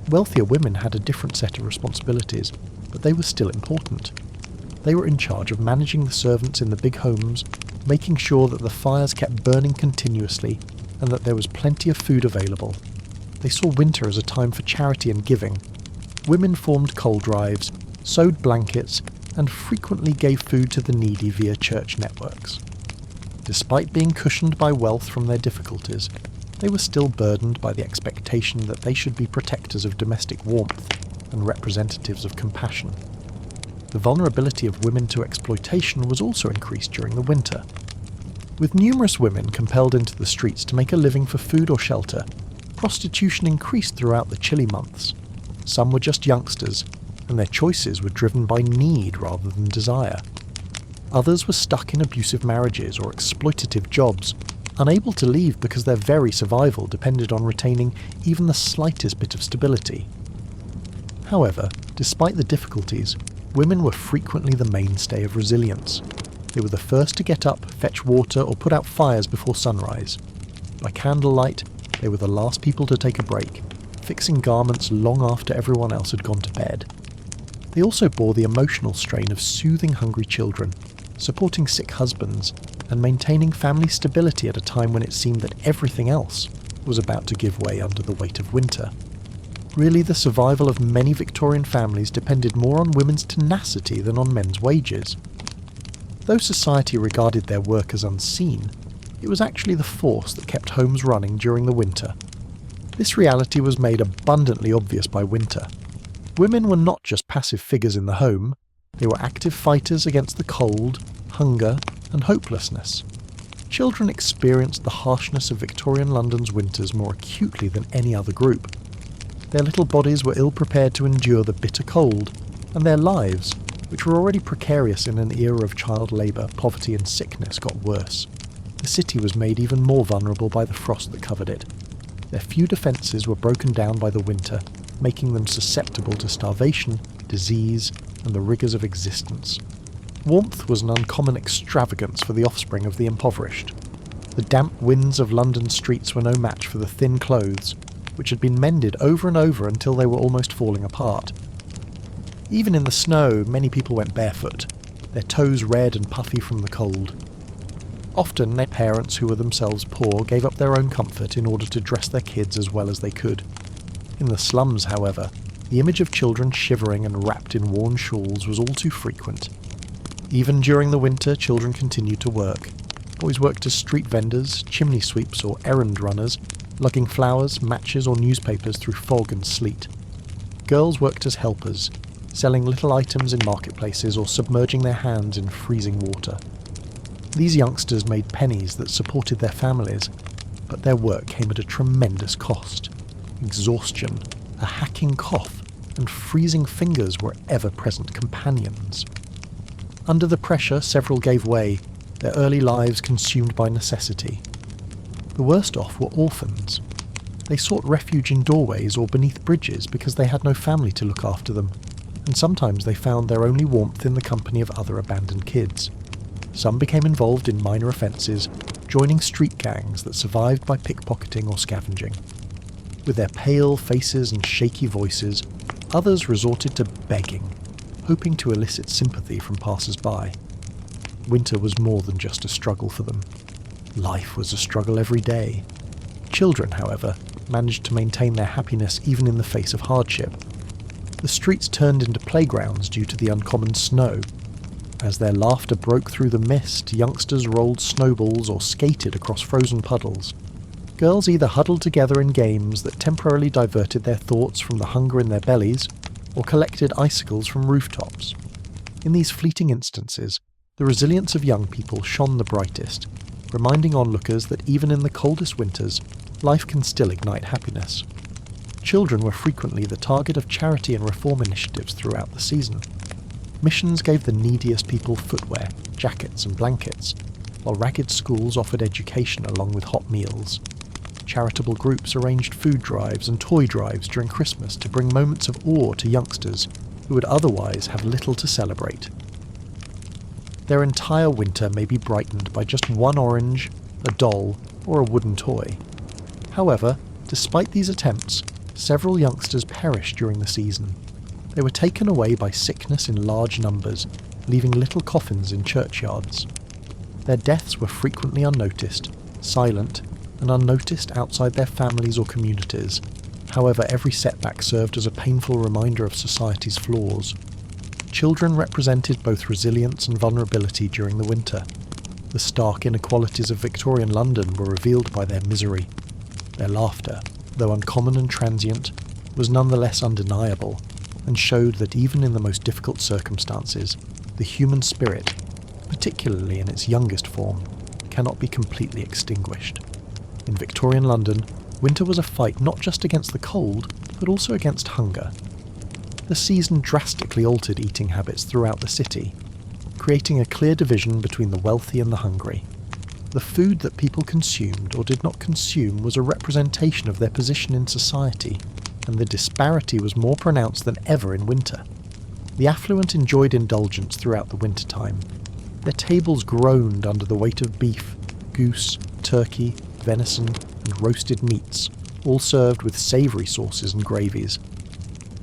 Wealthier women had a different set of responsibilities, but they were still important. They were in charge of managing the servants in the big homes, making sure that the fires kept burning continuously, and that there was plenty of food available. They saw winter as a time for charity and giving. Women formed coal drives, sewed blankets, and frequently gave food to the needy via church networks. Despite being cushioned by wealth from their difficulties, they were still burdened by the expectation that they should be protectors of domestic warmth and representatives of compassion. The vulnerability of women to exploitation was also increased during the winter. With numerous women compelled into the streets to make a living for food or shelter, prostitution increased throughout the chilly months. Some were just youngsters, and their choices were driven by need rather than desire. Others were stuck in abusive marriages or exploitative jobs, unable to leave because their very survival depended on retaining even the slightest bit of stability. However, despite the difficulties, women were frequently the mainstay of resilience. They were the first to get up, fetch water, or put out fires before sunrise. By candlelight, they were the last people to take a break, fixing garments long after everyone else had gone to bed. They also bore the emotional strain of soothing hungry children, supporting sick husbands, and maintaining family stability at a time when it seemed that everything else was about to give way under the weight of winter. Really, the survival of many Victorian families depended more on women's tenacity than on men's wages. Though society regarded their work as unseen, it was actually the force that kept homes running during the winter. This reality was made abundantly obvious by winter. Women were not just passive figures in the home, they were active fighters against the cold, hunger, and hopelessness. Children experienced the harshness of Victorian London's winters more acutely than any other group. Their little bodies were ill-prepared to endure the bitter cold, and their lives, which were already precarious in an era of child labour, poverty and sickness, got worse. The city was made even more vulnerable by the frost that covered it. Their few defences were broken down by the winter, making them susceptible to starvation, disease, and the rigours of existence. Warmth was an uncommon extravagance for the offspring of the impoverished. The damp winds of London streets were no match for the thin clothes, which had been mended over and over until they were almost falling apart. Even in the snow, many people went barefoot, their toes red and puffy from the cold. Often their parents, who were themselves poor, gave up their own comfort in order to dress their kids as well as they could. In the slums, however, the image of children shivering and wrapped in worn shawls was all too frequent. Even during the winter, children continued to work. Boys worked as street vendors, chimney sweeps or errand runners, lugging flowers, matches or newspapers through fog and sleet. Girls worked as helpers, selling little items in marketplaces or submerging their hands in freezing water. These youngsters made pennies that supported their families, but their work came at a tremendous cost. Exhaustion, a hacking cough, and freezing fingers were ever-present companions. Under the pressure, several gave way, their early lives consumed by necessity. The worst off were orphans. They sought refuge in doorways or beneath bridges because they had no family to look after them, and sometimes they found their only warmth in the company of other abandoned kids. Some became involved in minor offences, joining street gangs that survived by pickpocketing or scavenging. With their pale faces and shaky voices, others resorted to begging, hoping to elicit sympathy from passers-by. Winter was more than just a struggle for them. Life was a struggle every day. Children, however, managed to maintain their happiness even in the face of hardship. The streets turned into playgrounds due to the uncommon snow. As their laughter broke through the mist, youngsters rolled snowballs or skated across frozen puddles. Girls either huddled together in games that temporarily diverted their thoughts from the hunger in their bellies, or collected icicles from rooftops. In these fleeting instances, the resilience of young people shone the brightest, reminding onlookers that even in the coldest winters, life can still ignite happiness. Children were frequently the target of charity and reform initiatives throughout the season. Missions gave the neediest people footwear, jackets and blankets, while ragged schools offered education along with hot meals. Charitable groups arranged food drives and toy drives during Christmas to bring moments of awe to youngsters who would otherwise have little to celebrate. Their entire winter may be brightened by just one orange, a doll, or a wooden toy. However, despite these attempts, several youngsters perished during the season. They were taken away by sickness in large numbers, leaving little coffins in churchyards. Their deaths were frequently unnoticed, silent, and unnoticed outside their families or communities. However, every setback served as a painful reminder of society's flaws. Children represented both resilience and vulnerability during the winter. The stark inequalities of Victorian London were revealed by their misery. Their laughter, though uncommon and transient, was nonetheless undeniable, and showed that even in the most difficult circumstances, the human spirit, particularly in its youngest form, cannot be completely extinguished. In Victorian London, winter was a fight not just against the cold, but also against hunger. The season drastically altered eating habits throughout the city, creating a clear division between the wealthy and the hungry. The food that people consumed or did not consume was a representation of their position in society, and the disparity was more pronounced than ever in winter. The affluent enjoyed indulgence throughout the winter time. Their tables groaned under the weight of beef, goose, turkey, venison, and roasted meats, all served with savoury sauces and gravies.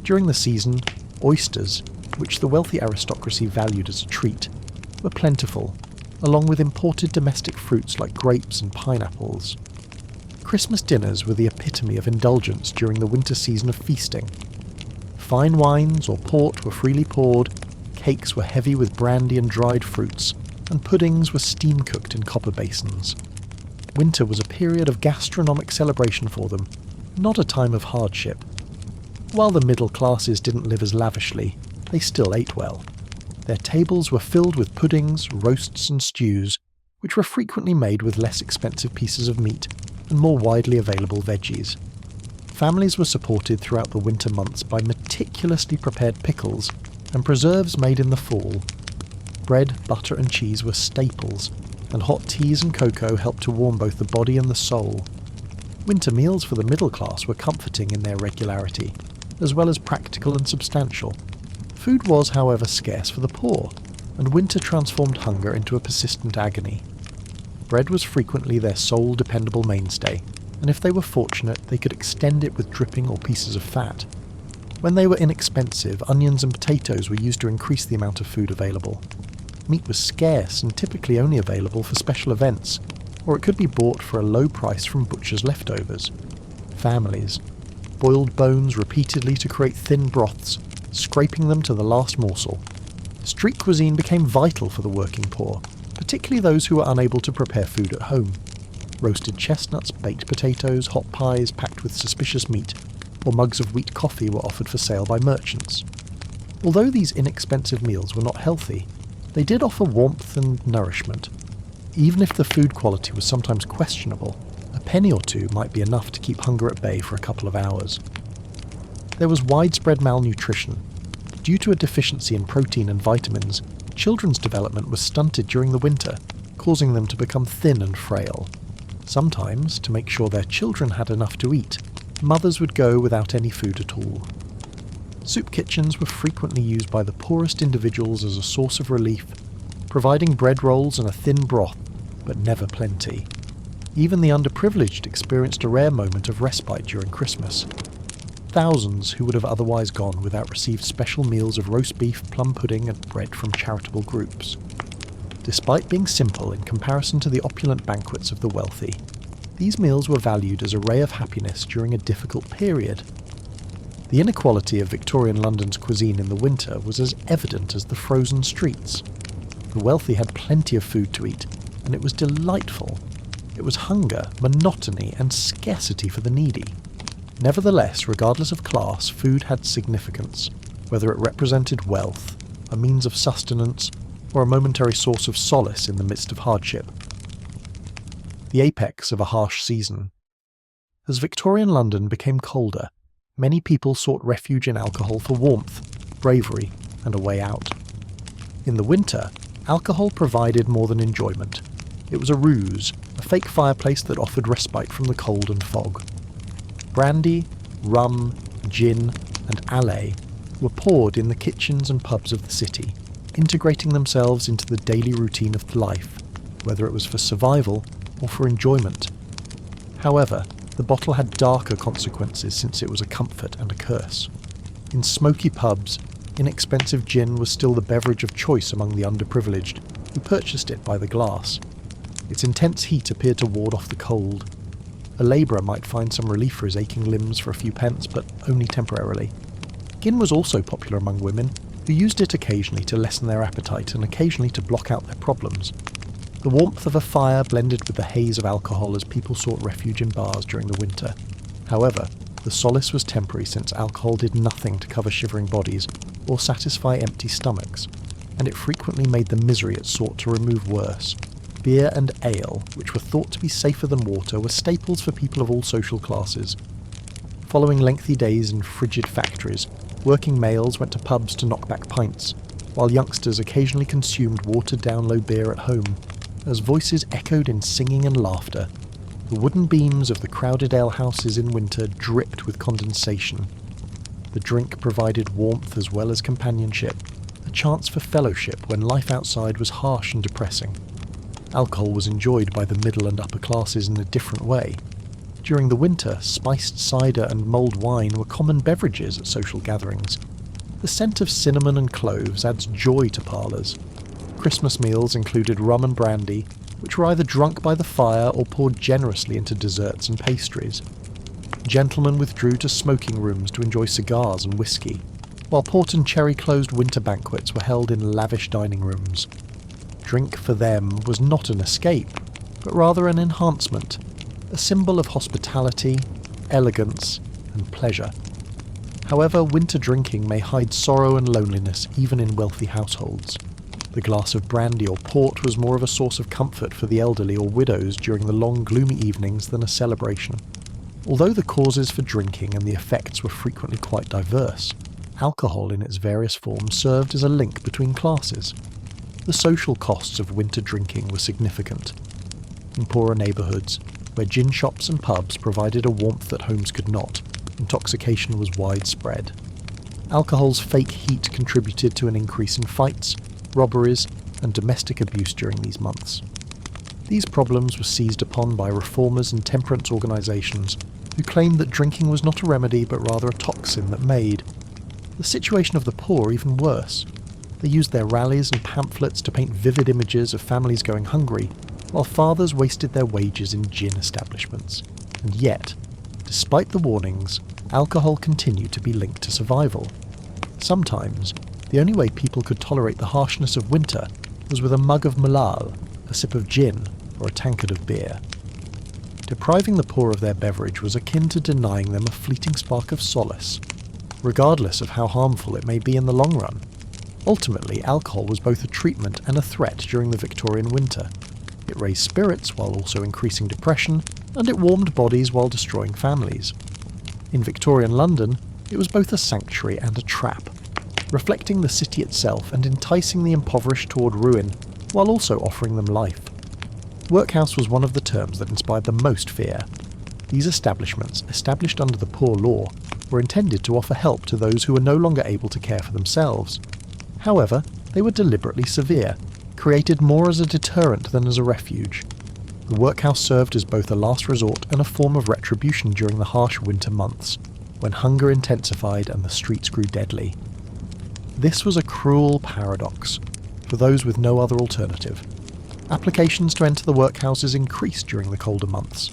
During the season, oysters, which the wealthy aristocracy valued as a treat, were plentiful, along with imported domestic fruits like grapes and pineapples. Christmas dinners were the epitome of indulgence during the winter season of feasting. Fine wines or port were freely poured, cakes were heavy with brandy and dried fruits, and puddings were steam-cooked in copper basins. Winter was a period of gastronomic celebration for them, not a time of hardship. While the middle classes didn't live as lavishly, they still ate well. Their tables were filled with puddings, roasts and stews, which were frequently made with less expensive pieces of meat and more widely available veggies. Families were supported throughout the winter months by meticulously prepared pickles and preserves made in the fall. Bread, butter and cheese were staples, and hot teas and cocoa helped to warm both the body and the soul. Winter meals for the middle class were comforting in their regularity, as well as practical and substantial. Food was, however, scarce for the poor, and winter transformed hunger into a persistent agony. Bread was frequently their sole dependable mainstay, and if they were fortunate, they could extend it with dripping or pieces of fat. When they were inexpensive, onions and potatoes were used to increase the amount of food available. Meat was scarce and typically only available for special events, or it could be bought for a low price from butchers' leftovers. Families boiled bones repeatedly to create thin broths, scraping them to the last morsel. Street cuisine became vital for the working poor, particularly those who were unable to prepare food at home. Roasted chestnuts, baked potatoes, hot pies packed with suspicious meat, or mugs of wheat coffee were offered for sale by merchants. Although these inexpensive meals were not healthy, they did offer warmth and nourishment. Even if the food quality was sometimes questionable, a penny or two might be enough to keep hunger at bay for a couple of hours. There was widespread malnutrition. Due to a deficiency in protein and vitamins, children's development was stunted during the winter, causing them to become thin and frail. Sometimes, to make sure their children had enough to eat, mothers would go without any food at all. Soup kitchens were frequently used by the poorest individuals as a source of relief, providing bread rolls and a thin broth, but never plenty. Even the underprivileged experienced a rare moment of respite during Christmas. Thousands who would have otherwise gone without received special meals of roast beef, plum pudding and bread from charitable groups. Despite being simple in comparison to the opulent banquets of the wealthy, these meals were valued as a ray of happiness during a difficult period. The inequality of Victorian London's cuisine in the winter was as evident as the frozen streets. The wealthy had plenty of food to eat, and it was delightful. It was hunger, monotony, and scarcity for the needy. Nevertheless, regardless of class, food had significance, whether it represented wealth, a means of sustenance, or a momentary source of solace in the midst of hardship. The apex of a harsh season. As Victorian London became colder, many people sought refuge in alcohol for warmth, bravery, and a way out. In the winter, alcohol provided more than enjoyment. It was a ruse, a fake fireplace that offered respite from the cold and fog. Brandy, rum, gin, and allay were poured in the kitchens and pubs of the city, integrating themselves into the daily routine of life, whether it was for survival or for enjoyment. However, the bottle had darker consequences since it was a comfort and a curse. In smoky pubs, inexpensive gin was still the beverage of choice among the underprivileged, who purchased it by the glass. Its intense heat appeared to ward off the cold. A labourer might find some relief for his aching limbs for a few pence, but only temporarily. Gin was also popular among women, who used it occasionally to lessen their appetite and occasionally to block out their problems. The warmth of a fire blended with the haze of alcohol as people sought refuge in bars during the winter. However, the solace was temporary since alcohol did nothing to cover shivering bodies or satisfy empty stomachs, and it frequently made the misery it sought to remove worse. Beer and ale, which were thought to be safer than water, were staples for people of all social classes. Following lengthy days in frigid factories, working males went to pubs to knock back pints, while youngsters occasionally consumed watered-down low beer at home. As voices echoed in singing and laughter, the wooden beams of the crowded alehouses in winter dripped with condensation. The drink provided warmth as well as companionship, a chance for fellowship when life outside was harsh and depressing. Alcohol was enjoyed by the middle and upper classes in a different way. During the winter, spiced cider and mulled wine were common beverages at social gatherings. The scent of cinnamon and cloves adds joy to parlours. Christmas meals included rum and brandy, which were either drunk by the fire or poured generously into desserts and pastries. Gentlemen withdrew to smoking rooms to enjoy cigars and whiskey, while port and cherry-closed winter banquets were held in lavish dining rooms. Drink for them was not an escape, but rather an enhancement, a symbol of hospitality, elegance, and pleasure. However, winter drinking may hide sorrow and loneliness even in wealthy households. The glass of brandy or port was more of a source of comfort for the elderly or widows during the long, gloomy evenings than a celebration. Although the causes for drinking and the effects were frequently quite diverse, alcohol in its various forms served as a link between classes. The social costs of winter drinking were significant. In poorer neighbourhoods, where gin shops and pubs provided a warmth that homes could not, intoxication was widespread. Alcohol's fake heat contributed to an increase in fights, robberies, and domestic abuse during these months. These problems were seized upon by reformers and temperance organisations who claimed that drinking was not a remedy but rather a toxin that made the situation of the poor even worse. They used their rallies and pamphlets to paint vivid images of families going hungry, while fathers wasted their wages in gin establishments. And yet, despite the warnings, alcohol continued to be linked to survival. Sometimes, the only way people could tolerate the harshness of winter was with a mug of malal, a sip of gin, or a tankard of beer. Depriving the poor of their beverage was akin to denying them a fleeting spark of solace, regardless of how harmful it may be in the long run. Ultimately, alcohol was both a treatment and a threat during the Victorian winter. It raised spirits while also increasing depression, and it warmed bodies while destroying families. In Victorian London, it was both a sanctuary and a trap, reflecting the city itself and enticing the impoverished toward ruin, while also offering them life. Workhouse was one of the terms that inspired the most fear. These establishments, established under the Poor Law, were intended to offer help to those who were no longer able to care for themselves. However, they were deliberately severe, created more as a deterrent than as a refuge. The workhouse served as both a last resort and a form of retribution during the harsh winter months, when hunger intensified and the streets grew deadly. This was a cruel paradox, for those with no other alternative. Applications to enter the workhouses increased during the colder months.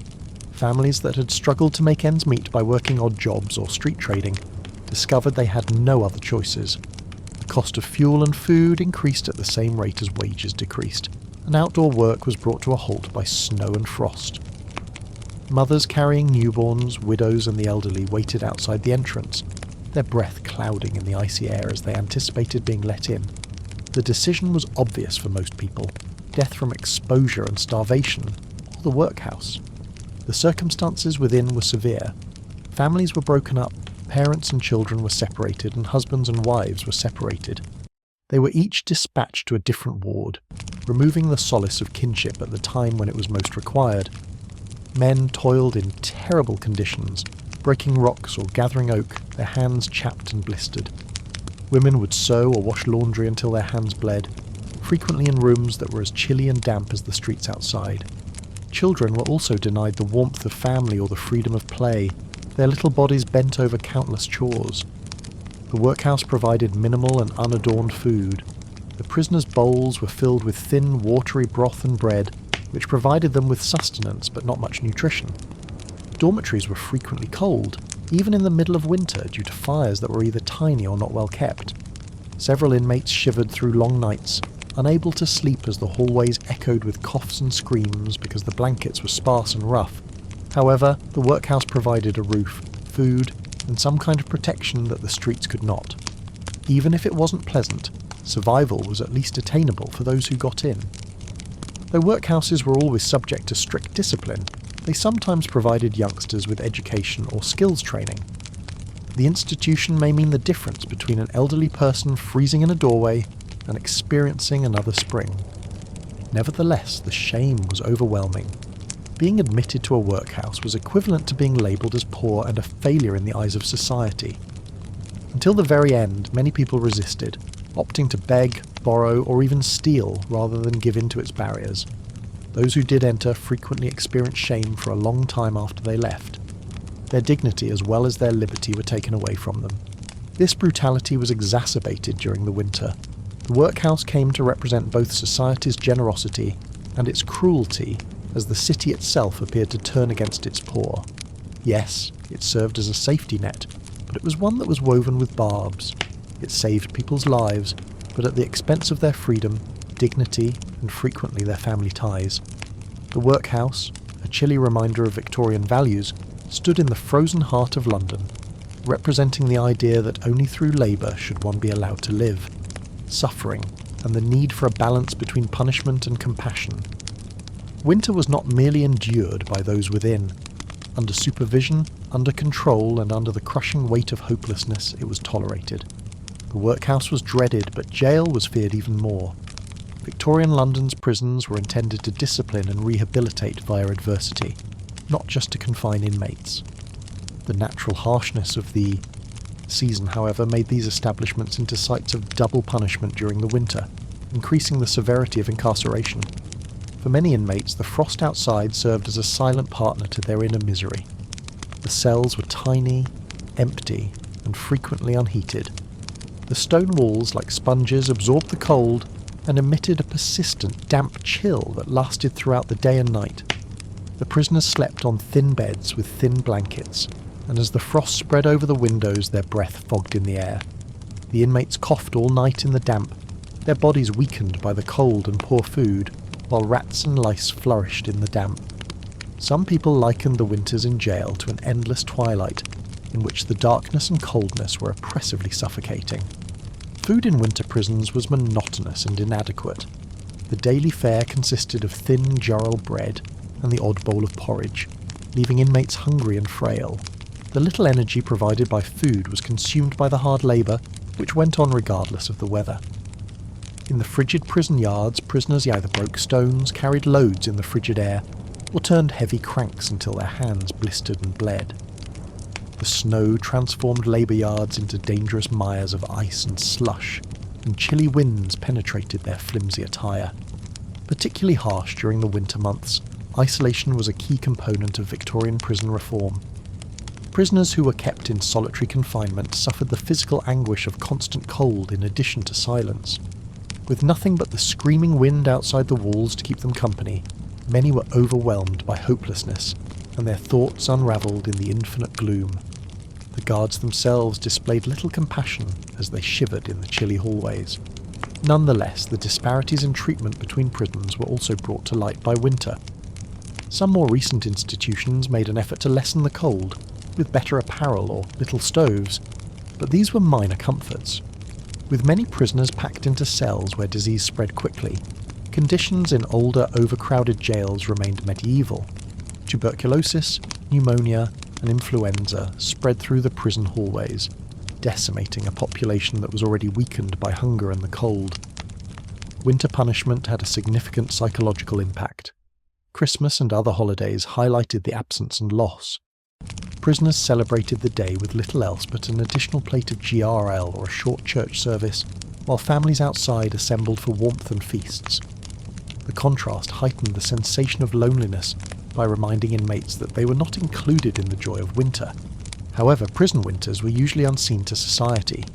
Families that had struggled to make ends meet by working odd jobs or street trading discovered they had no other choices. The cost of fuel and food increased at the same rate as wages decreased, and outdoor work was brought to a halt by snow and frost. Mothers carrying newborns, widows and the elderly waited outside the entrance, their breath clouding in the icy air as they anticipated being let in. The decision was obvious for most people: death from exposure and starvation, or the workhouse. The circumstances within were severe. Families were broken up, parents and children were separated, and husbands and wives were separated. They were each dispatched to a different ward, removing the solace of kinship at the time when it was most required. Men toiled in terrible conditions, breaking rocks or gathering oak, their hands chapped and blistered. Women would sew or wash laundry until their hands bled, frequently in rooms that were as chilly and damp as the streets outside. Children were also denied the warmth of family or the freedom of play, their little bodies bent over countless chores. The workhouse provided minimal and unadorned food. The prisoners' bowls were filled with thin, watery broth and bread, which provided them with sustenance but not much nutrition. Dormitories were frequently cold, even in the middle of winter due to fires that were either tiny or not well kept. Several inmates shivered through long nights, unable to sleep as the hallways echoed with coughs and screams because the blankets were sparse and rough. However, the workhouse provided a roof, food, and some kind of protection that the streets could not. Even if it wasn't pleasant, survival was at least attainable for those who got in. Though workhouses were always subject to strict discipline, they sometimes provided youngsters with education or skills training. The institution may mean the difference between an elderly person freezing in a doorway and experiencing another spring. Nevertheless, the shame was overwhelming. Being admitted to a workhouse was equivalent to being labelled as poor and a failure in the eyes of society. Until the very end, many people resisted, opting to beg, borrow, or even steal rather than give in to its barriers. Those who did enter frequently experienced shame for a long time after they left. Their dignity as well as their liberty were taken away from them. This brutality was exacerbated during the winter. The workhouse came to represent both society's generosity and its cruelty as the city itself appeared to turn against its poor. Yes, it served as a safety net, but it was one that was woven with barbs. It saved people's lives, but at the expense of their freedom, dignity, and frequently their family ties. The workhouse, a chilly reminder of Victorian values, stood in the frozen heart of London, representing the idea that only through labour should one be allowed to live, suffering, and the need for a balance between punishment and compassion. Winter was not merely endured by those within. Under supervision, Under control and under the crushing weight of hopelessness, it was tolerated. The workhouse was dreaded, but jail was feared even more. Victorian London's prisons were intended to discipline and rehabilitate via adversity, not just to confine inmates. The natural harshness of the season, however, made these establishments into sites of double punishment during the winter, increasing the severity of incarceration. For many inmates, the frost outside served as a silent partner to their inner misery. The cells were tiny, empty, and frequently unheated. The stone walls, like sponges, absorbed the cold and emitted a persistent, damp chill that lasted throughout the day and night. The prisoners slept on thin beds with thin blankets, and as the frost spread over the windows, their breath fogged in the air. The inmates coughed all night in the damp, their bodies weakened by the cold and poor food, while rats and lice flourished in the damp. Some people likened the winters in jail to an endless twilight, in which the darkness and coldness were oppressively suffocating. Food in winter prisons was monotonous and inadequate. The daily fare consisted of thin jurrel bread and the odd bowl of porridge, leaving inmates hungry and frail. The little energy provided by food was consumed by the hard labour, which went on regardless of the weather. In the frigid prison yards, prisoners either broke stones, carried loads in the frigid air, or turned heavy cranks until their hands blistered and bled. The snow transformed labour yards into dangerous mires of ice and slush, and chilly winds penetrated their flimsy attire. Particularly harsh during the winter months, isolation was a key component of Victorian prison reform. Prisoners who were kept in solitary confinement suffered the physical anguish of constant cold in addition to silence. With nothing but the screaming wind outside the walls to keep them company, many were overwhelmed by hopelessness, and their thoughts unravelled in the infinite gloom. The guards themselves displayed little compassion as they shivered in the chilly hallways. Nonetheless, the disparities in treatment between prisons were also brought to light by winter. Some more recent institutions made an effort to lessen the cold, with better apparel or little stoves, but these were minor comforts. With many prisoners packed into cells where disease spread quickly, conditions in older, overcrowded jails remained medieval. Tuberculosis, pneumonia, and influenza spread through the prison hallways, decimating a population that was already weakened by hunger and the cold. Winter punishment had a significant psychological impact. Christmas and other holidays highlighted the absence and loss. Prisoners celebrated the day with little else but an additional plate of GRL or a short church service, while families outside assembled for warmth and feasts. The contrast heightened the sensation of loneliness by reminding inmates that they were not included in the joy of winter. However, prison winters were usually unseen to society.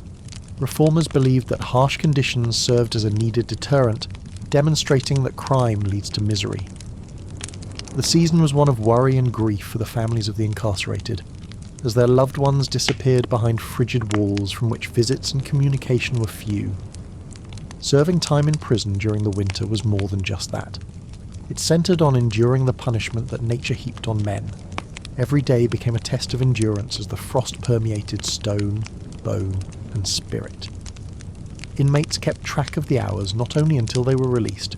Reformers believed that harsh conditions served as a needed deterrent, demonstrating that crime leads to misery. The season was one of worry and grief for the families of the incarcerated, as their loved ones disappeared behind frigid walls from which visits and communication were few. Serving time in prison during the winter was more than just that. It centred on enduring the punishment that nature heaped on men. Every day became a test of endurance as the frost permeated stone, bone, and spirit. Inmates kept track of the hours not only until they were released,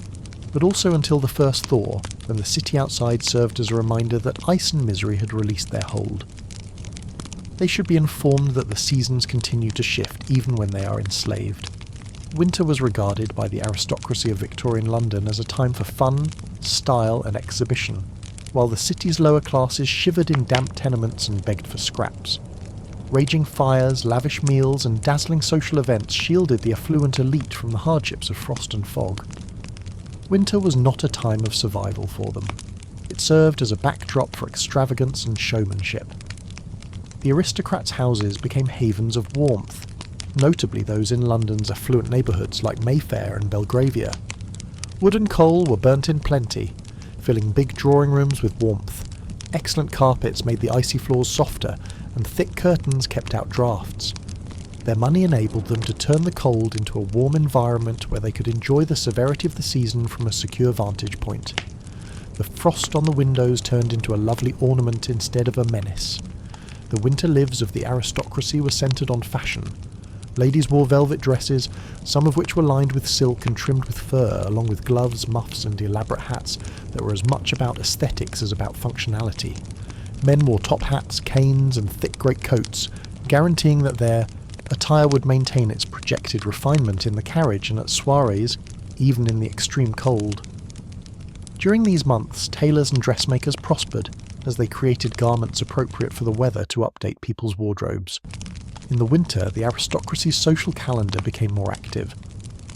but also until the first thaw, when the city outside served as a reminder that ice and misery had released their hold. They should be informed that the seasons continue to shift even when they are enslaved. Winter was regarded by the aristocracy of Victorian London as a time for fun, style and exhibition, while the city's lower classes shivered in damp tenements and begged for scraps. Raging fires, lavish meals and dazzling social events shielded the affluent elite from the hardships of frost and fog. Winter was not a time of survival for them. It served as a backdrop for extravagance and showmanship. The aristocrats' houses became havens of warmth, notably those in London's affluent neighbourhoods like Mayfair and Belgravia. Wood and coal were burnt in plenty, filling big drawing rooms with warmth. Excellent carpets made the icy floors softer, and thick curtains kept out draughts. Their money enabled them to turn the cold into a warm environment where they could enjoy the severity of the season from a secure vantage point. The frost on the windows turned into a lovely ornament instead of a menace. The winter lives of the aristocracy were centred on fashion. Ladies wore velvet dresses, some of which were lined with silk and trimmed with fur, along with gloves, muffs and elaborate hats that were as much about aesthetics as about functionality. Men wore top hats, canes and thick greatcoats, guaranteeing that their attire would maintain its projected refinement in the carriage and at soirees, even in the extreme cold. During these months, tailors and dressmakers prospered as they created garments appropriate for the weather to update people's wardrobes. In the winter, the aristocracy's social calendar became more active.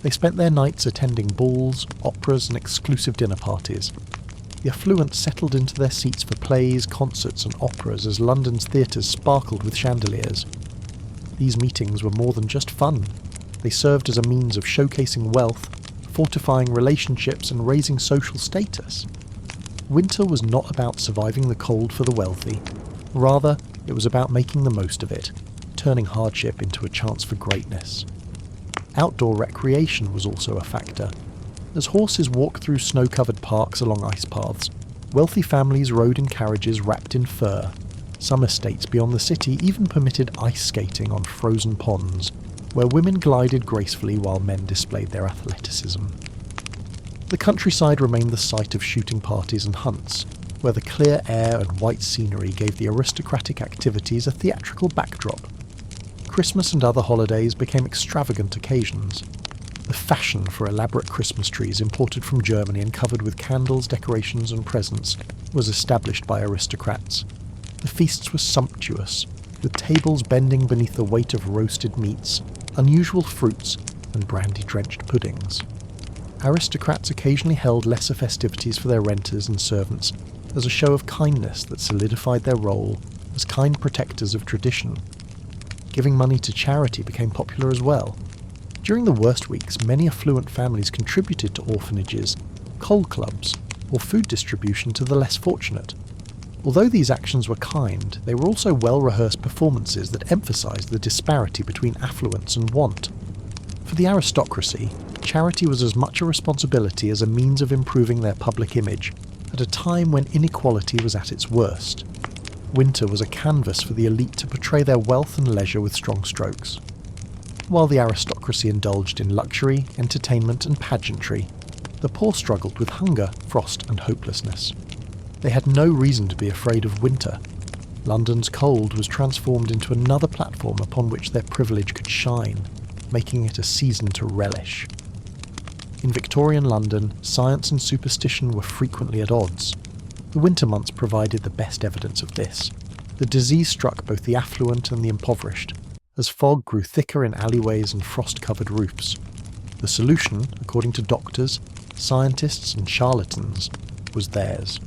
They spent their nights attending balls, operas and exclusive dinner parties. The affluent settled into their seats for plays, concerts and operas as London's theatres sparkled with chandeliers. These meetings were more than just fun. They served as a means of showcasing wealth, fortifying relationships and raising social status. Winter was not about surviving the cold for the wealthy. Rather, it was about making the most of it, turning hardship into a chance for greatness. Outdoor recreation was also a factor. As horses walked through snow-covered parks along ice paths, wealthy families rode in carriages wrapped in fur. Some estates beyond the city even permitted ice skating on frozen ponds, where women glided gracefully while men displayed their athleticism. The countryside remained the site of shooting parties and hunts, where the clear air and white scenery gave the aristocratic activities a theatrical backdrop. Christmas and other holidays became extravagant occasions. The fashion for elaborate Christmas trees imported from Germany and covered with candles, decorations and presents was established by aristocrats. The feasts were sumptuous, with tables bending beneath the weight of roasted meats, unusual fruits and brandy-drenched puddings. Aristocrats occasionally held lesser festivities for their renters and servants as a show of kindness that solidified their role as kind protectors of tradition. Giving money to charity became popular as well. During the worst weeks, many affluent families contributed to orphanages, coal clubs, or food distribution to the less fortunate. Although these actions were kind, they were also well-rehearsed performances that emphasised the disparity between affluence and want. For the aristocracy, charity was as much a responsibility as a means of improving their public image, at a time when inequality was at its worst. Winter was a canvas for the elite to portray their wealth and leisure with strong strokes. While the aristocracy indulged in luxury, entertainment and pageantry, the poor struggled with hunger, frost and hopelessness. They had no reason to be afraid of winter. London's cold was transformed into another platform upon which their privilege could shine, making it a season to relish. In Victorian London, science and superstition were frequently at odds. The winter months provided the best evidence of this. The disease struck both the affluent and the impoverished, as fog grew thicker in alleyways and frost-covered roofs. The solution, according to doctors, scientists and charlatans, was theirs.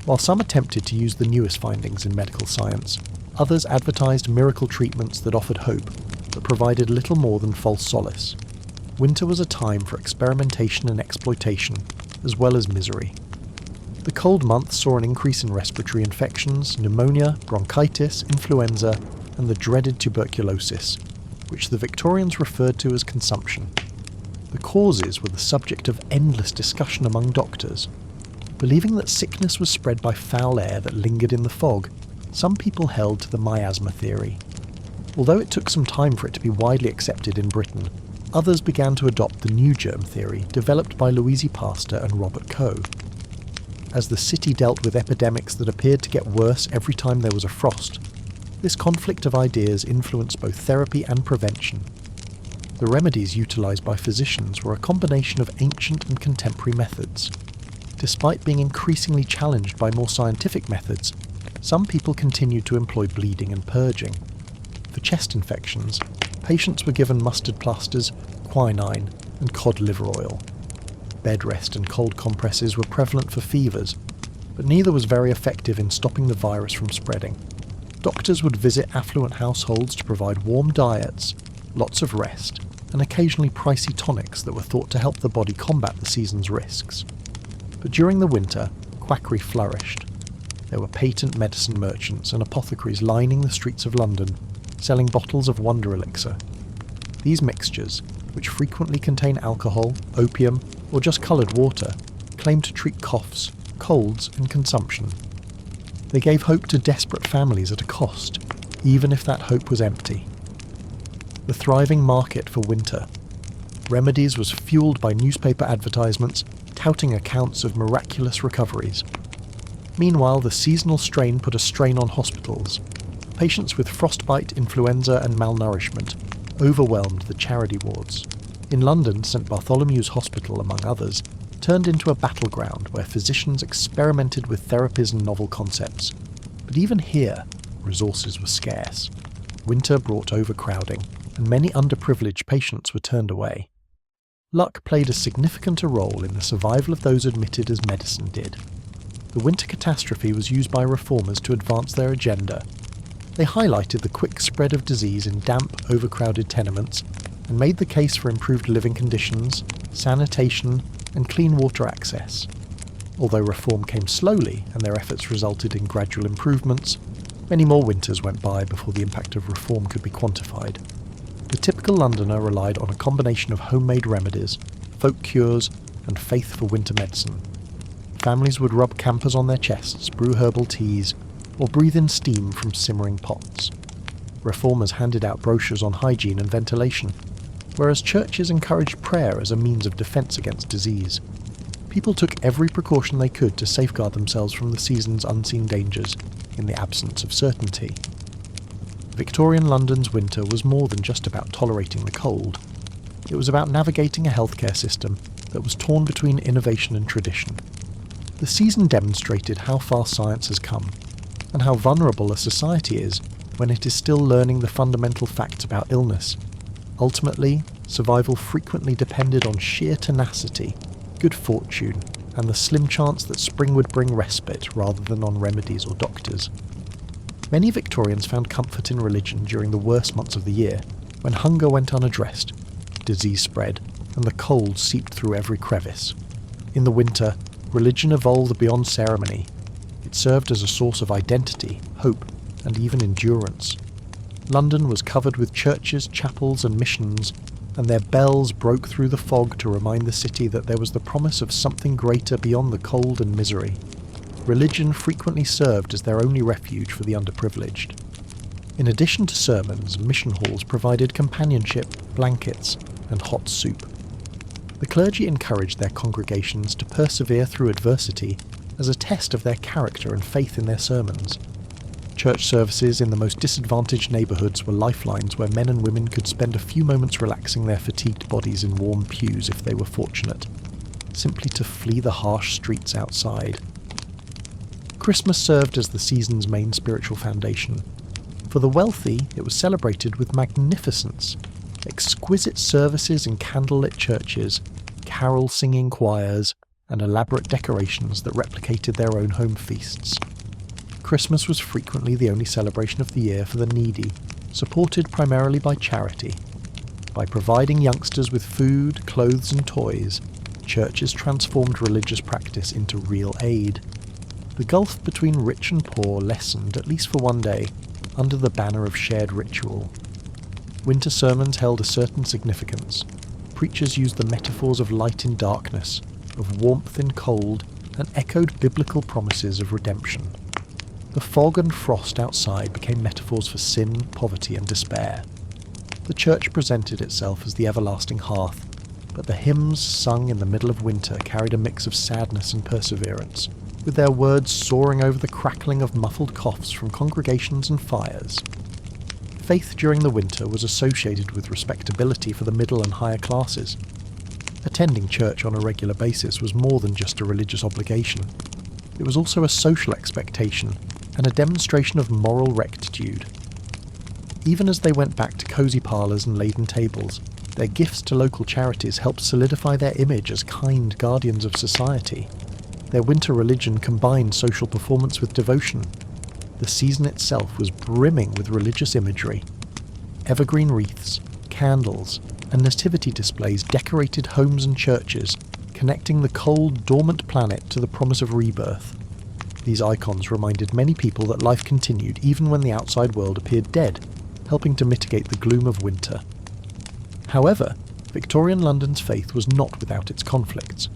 While some attempted to use the newest findings in medical science, others advertised miracle treatments that offered hope, but provided little more than false solace. Winter was a time for experimentation and exploitation, as well as misery. The cold months saw an increase in respiratory infections, pneumonia, bronchitis, influenza, and the dreaded tuberculosis, which the Victorians referred to as consumption. The causes were the subject of endless discussion among doctors. Believing that sickness was spread by foul air that lingered in the fog, some people held to the miasma theory. Although it took some time for it to be widely accepted in Britain, others began to adopt the new germ theory developed by Louise Pasteur and Robert Koch. As the city dealt with epidemics that appeared to get worse every time there was a frost, this conflict of ideas influenced both therapy and prevention. The remedies utilised by physicians were a combination of ancient and contemporary methods. Despite being increasingly challenged by more scientific methods, some people continued to employ bleeding and purging. For chest infections, patients were given mustard plasters, quinine, and cod liver oil. Bed rest and cold compresses were prevalent for fevers, but neither was very effective in stopping the virus from spreading. Doctors would visit affluent households to provide warm diets, lots of rest, and occasionally pricey tonics that were thought to help the body combat the season's risks. But during the winter, quackery flourished. There were patent medicine merchants and apothecaries lining the streets of London, selling bottles of wonder elixir. These mixtures, which frequently contain alcohol, opium, or just coloured water, claimed to treat coughs, colds, and consumption. They gave hope to desperate families at a cost, even if that hope was empty. The thriving market for winter remedies was fueled by newspaper advertisements touting accounts of miraculous recoveries. Meanwhile, the seasonal strain put a strain on hospitals. Patients with frostbite, influenza and malnourishment overwhelmed the charity wards. In London, St Bartholomew's Hospital, among others, turned into a battleground where physicians experimented with therapies and novel concepts. But even here, resources were scarce. Winter brought overcrowding, and many underprivileged patients were turned away. Luck played as significant a role in the survival of those admitted as medicine did. The winter catastrophe was used by reformers to advance their agenda. They highlighted the quick spread of disease in damp, overcrowded tenements and made the case for improved living conditions, sanitation, and clean water access. Although reform came slowly and their efforts resulted in gradual improvements, many more winters went by before the impact of reform could be quantified. The typical Londoner relied on a combination of homemade remedies, folk cures, and faith for winter medicine. Families would rub campers on their chests, brew herbal teas, or breathe in steam from simmering pots. Reformers handed out brochures on hygiene and ventilation, whereas churches encouraged prayer as a means of defence against disease. People took every precaution they could to safeguard themselves from the season's unseen dangers in the absence of certainty. Victorian London's winter was more than just about tolerating the cold. It was about navigating a healthcare system that was torn between innovation and tradition. The season demonstrated how far science has come, and how vulnerable a society is when it is still learning the fundamental facts about illness. Ultimately, survival frequently depended on sheer tenacity, good fortune, and the slim chance that spring would bring respite rather than on remedies or doctors. Many Victorians found comfort in religion during the worst months of the year, when hunger went unaddressed, disease spread, and the cold seeped through every crevice. In the winter, religion evolved beyond ceremony. It served as a source of identity, hope, and even endurance. London was covered with churches, chapels, and missions, and their bells broke through the fog to remind the city that there was the promise of something greater beyond the cold and misery. Religion frequently served as their only refuge for the underprivileged. In addition to sermons, mission halls provided companionship, blankets, and hot soup. The clergy encouraged their congregations to persevere through adversity as a test of their character and faith in their sermons. Church services in the most disadvantaged neighbourhoods were lifelines where men and women could spend a few moments relaxing their fatigued bodies in warm pews if they were fortunate, simply to flee the harsh streets outside. Christmas served as the season's main spiritual foundation. For the wealthy, it was celebrated with magnificence. Exquisite services in candlelit churches, carol-singing choirs, and elaborate decorations that replicated their own home feasts. Christmas was frequently the only celebration of the year for the needy, supported primarily by charity. By providing youngsters with food, clothes and toys, churches transformed religious practice into real aid. The gulf between rich and poor lessened, at least for one day, under the banner of shared ritual. Winter sermons held a certain significance. Preachers used the metaphors of light in darkness, of warmth in cold, and echoed biblical promises of redemption. The fog and frost outside became metaphors for sin, poverty, and despair. The church presented itself as the everlasting hearth, but the hymns sung in the middle of winter carried a mix of sadness and perseverance, with their words soaring over the crackling of muffled coughs from congregations and fires. Faith during the winter was associated with respectability for the middle and higher classes. Attending church on a regular basis was more than just a religious obligation. It was also a social expectation and a demonstration of moral rectitude. Even as they went back to cosy parlours and laden tables, their gifts to local charities helped solidify their image as kind guardians of society. Their winter religion combined social performance with devotion. The season itself was brimming with religious imagery. Evergreen wreaths, candles, and nativity displays decorated homes and churches, connecting the cold, dormant planet to the promise of rebirth. These icons reminded many people that life continued even when the outside world appeared dead, helping to mitigate the gloom of winter. However, Victorian London's faith was not without its conflicts.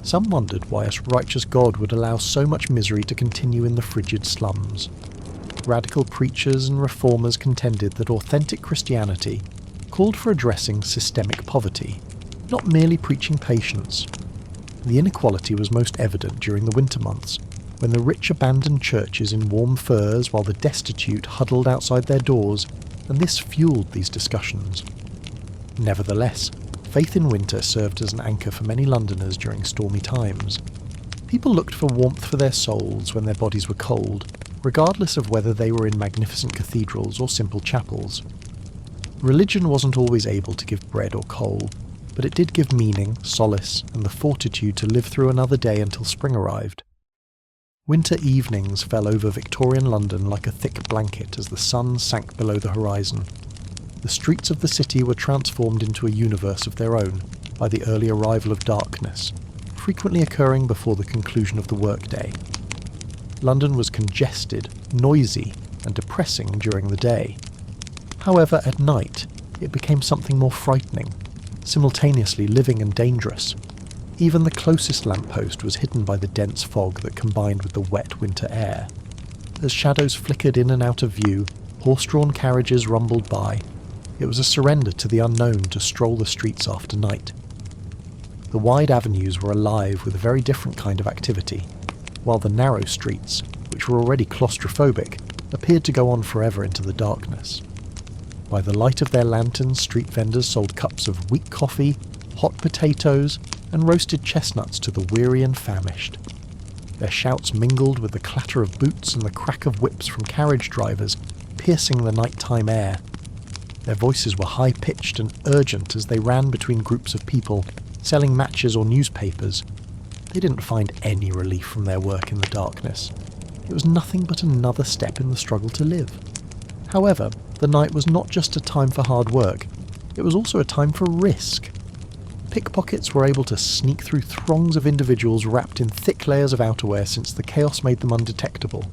Some wondered why a righteous God would allow so much misery to continue in the frigid slums. Radical preachers and reformers contended that authentic Christianity called for addressing systemic poverty, not merely preaching patience. The inequality was most evident during the winter months. when the rich abandoned churches in warm furs while the destitute huddled outside their doors, and this fueled these discussions. Nevertheless, faith in winter served as an anchor for many Londoners during stormy times. People looked for warmth for their souls when their bodies were cold, regardless of whether they were in magnificent cathedrals or simple chapels. Religion wasn't always able to give bread or coal, but it did give meaning, solace, and the fortitude to live through another day until spring arrived. Winter evenings fell over Victorian London like a thick blanket as the sun sank below the horizon. The streets of the city were transformed into a universe of their own by the early arrival of darkness, frequently occurring before the conclusion of the workday. London was congested, noisy, and depressing during the day. However, at night, it became something more frightening, simultaneously living and dangerous. Even the closest lamppost was hidden by the dense fog that combined with the wet winter air. As shadows flickered in and out of view, horse-drawn carriages rumbled by. It was a surrender to the unknown to stroll the streets after night. The wide avenues were alive with a very different kind of activity, while the narrow streets, which were already claustrophobic, appeared to go on forever into the darkness. By the light of their lanterns, street vendors sold cups of weak coffee, hot potatoes, and roasted chestnuts to the weary and famished. Their shouts mingled with the clatter of boots and the crack of whips from carriage drivers, piercing the nighttime air. Their voices were high-pitched and urgent as they ran between groups of people, selling matches or newspapers. They didn't find any relief from their work in the darkness. It was nothing but another step in the struggle to live. However, the night was not just a time for hard work, it was also a time for risk. Pickpockets were able to sneak through throngs of individuals wrapped in thick layers of outerwear since the chaos made them undetectable.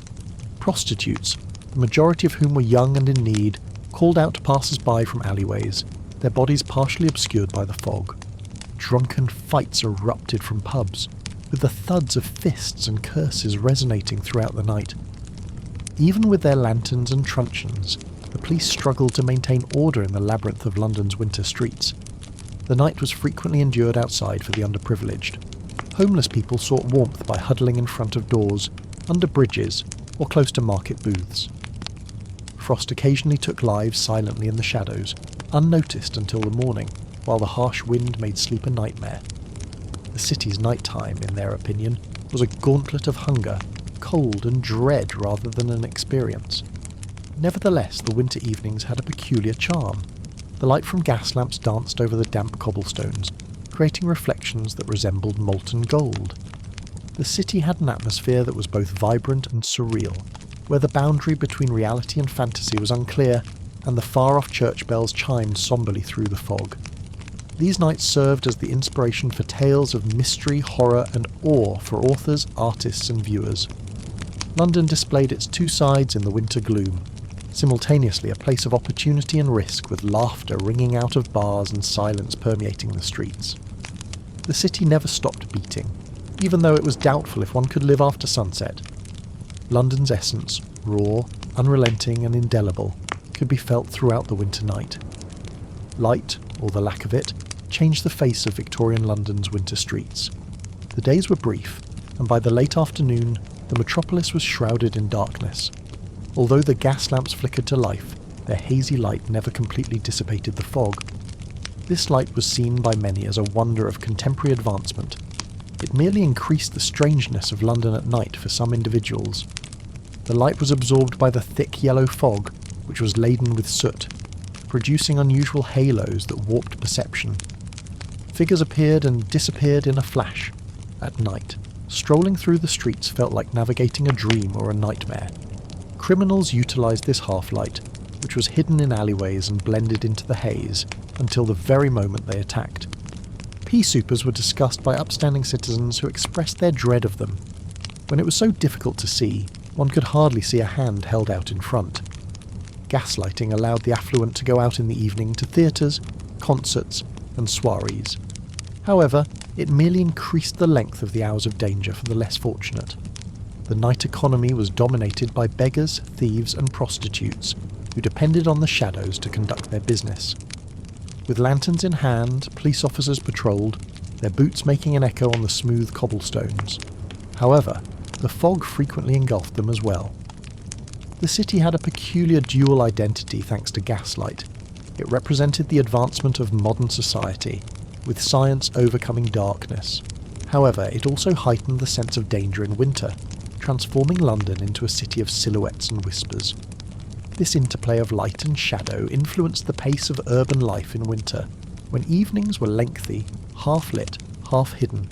Prostitutes, the majority of whom were young and in need, called out passers-by from alleyways, their bodies partially obscured by the fog. Drunken fights erupted from pubs, with the thuds of fists and curses resonating throughout the night. Even with their lanterns and truncheons, the police struggled to maintain order in the labyrinth of London's winter streets. The night was frequently endured outside for the underprivileged. Homeless people sought warmth by huddling in front of doors, under bridges, or close to market booths. Frost occasionally took lives silently in the shadows, unnoticed until the morning, while the harsh wind made sleep a nightmare. The city's nighttime, in their opinion, was a gauntlet of hunger, cold and dread rather than an experience. Nevertheless, the winter evenings had a peculiar charm. The light from gas lamps danced over the damp cobblestones, creating reflections that resembled molten gold. The city had an atmosphere that was both vibrant and surreal, where the boundary between reality and fantasy was unclear, and the far-off church bells chimed somberly through the fog. These nights served as the inspiration for tales of mystery, horror, and awe for authors, artists, and viewers. London displayed its two sides in the winter gloom, simultaneously a place of opportunity and risk, with laughter ringing out of bars and silence permeating the streets. The city never stopped beating, even though it was doubtful if one could live after sunset. London's essence, raw, unrelenting and indelible, could be felt throughout the winter night. Light, or the lack of it, changed the face of Victorian London's winter streets. The days were brief, and by the late afternoon, the metropolis was shrouded in darkness. Although the gas lamps flickered to life, their hazy light never completely dissipated the fog. This light was seen by many as a wonder of contemporary advancement. It merely increased the strangeness of London at night for some individuals. The light was absorbed by the thick yellow fog, which was laden with soot, producing unusual halos that warped perception. Figures appeared and disappeared in a flash. At night, strolling through the streets felt like navigating a dream or a nightmare. Criminals utilised this half-light, which was hidden in alleyways and blended into the haze, until the very moment they attacked. Pea supers were discussed by upstanding citizens who expressed their dread of them. When it was so difficult to see, one could hardly see a hand held out in front. Gaslighting allowed the affluent to go out in the evening to theatres, concerts, and soirees. However, it merely increased the length of the hours of danger for the less fortunate. The night economy was dominated by beggars, thieves, and prostitutes, who depended on the shadows to conduct their business. With lanterns in hand, police officers patrolled, their boots making an echo on the smooth cobblestones. However, the fog frequently engulfed them as well. The city had a peculiar dual identity thanks to gaslight. It represented the advancement of modern society, with science overcoming darkness. However, it also heightened the sense of danger in winter, transforming London into a city of silhouettes and whispers. This interplay of light and shadow influenced the pace of urban life in winter, when evenings were lengthy, half-lit, half-hidden.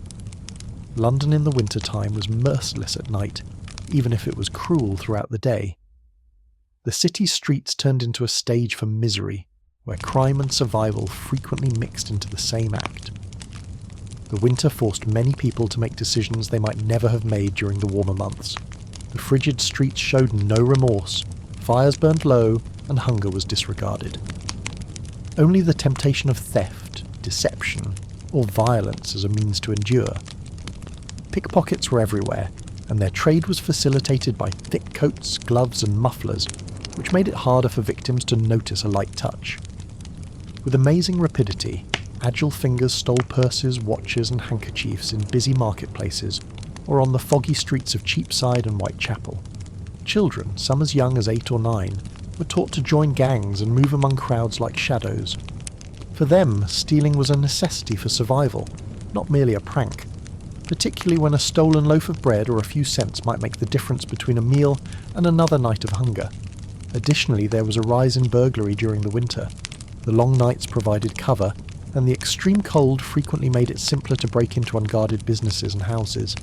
London in the winter-time was merciless at night, even if it was cruel throughout the day. The city's streets turned into a stage for misery, where crime and survival frequently mixed into the same act. The winter forced many people to make decisions they might never have made during the warmer months. The frigid streets showed no remorse, fires burned low, and hunger was disregarded. Only the temptation of theft, deception, or violence as a means to endure. Pickpockets were everywhere, and their trade was facilitated by thick coats, gloves, and mufflers, which made it harder for victims to notice a light touch. With amazing rapidity, agile fingers stole purses, watches, and handkerchiefs in busy marketplaces, or on the foggy streets of Cheapside and Whitechapel. Children, some as young as 8 or 9, were taught to join gangs and move among crowds like shadows. For them, stealing was a necessity for survival, not merely a prank, particularly when a stolen loaf of bread or a few cents might make the difference between a meal and another night of hunger. Additionally, there was a rise in burglary during the winter. The long nights provided cover, and the extreme cold frequently made it simpler to break into unguarded businesses and houses.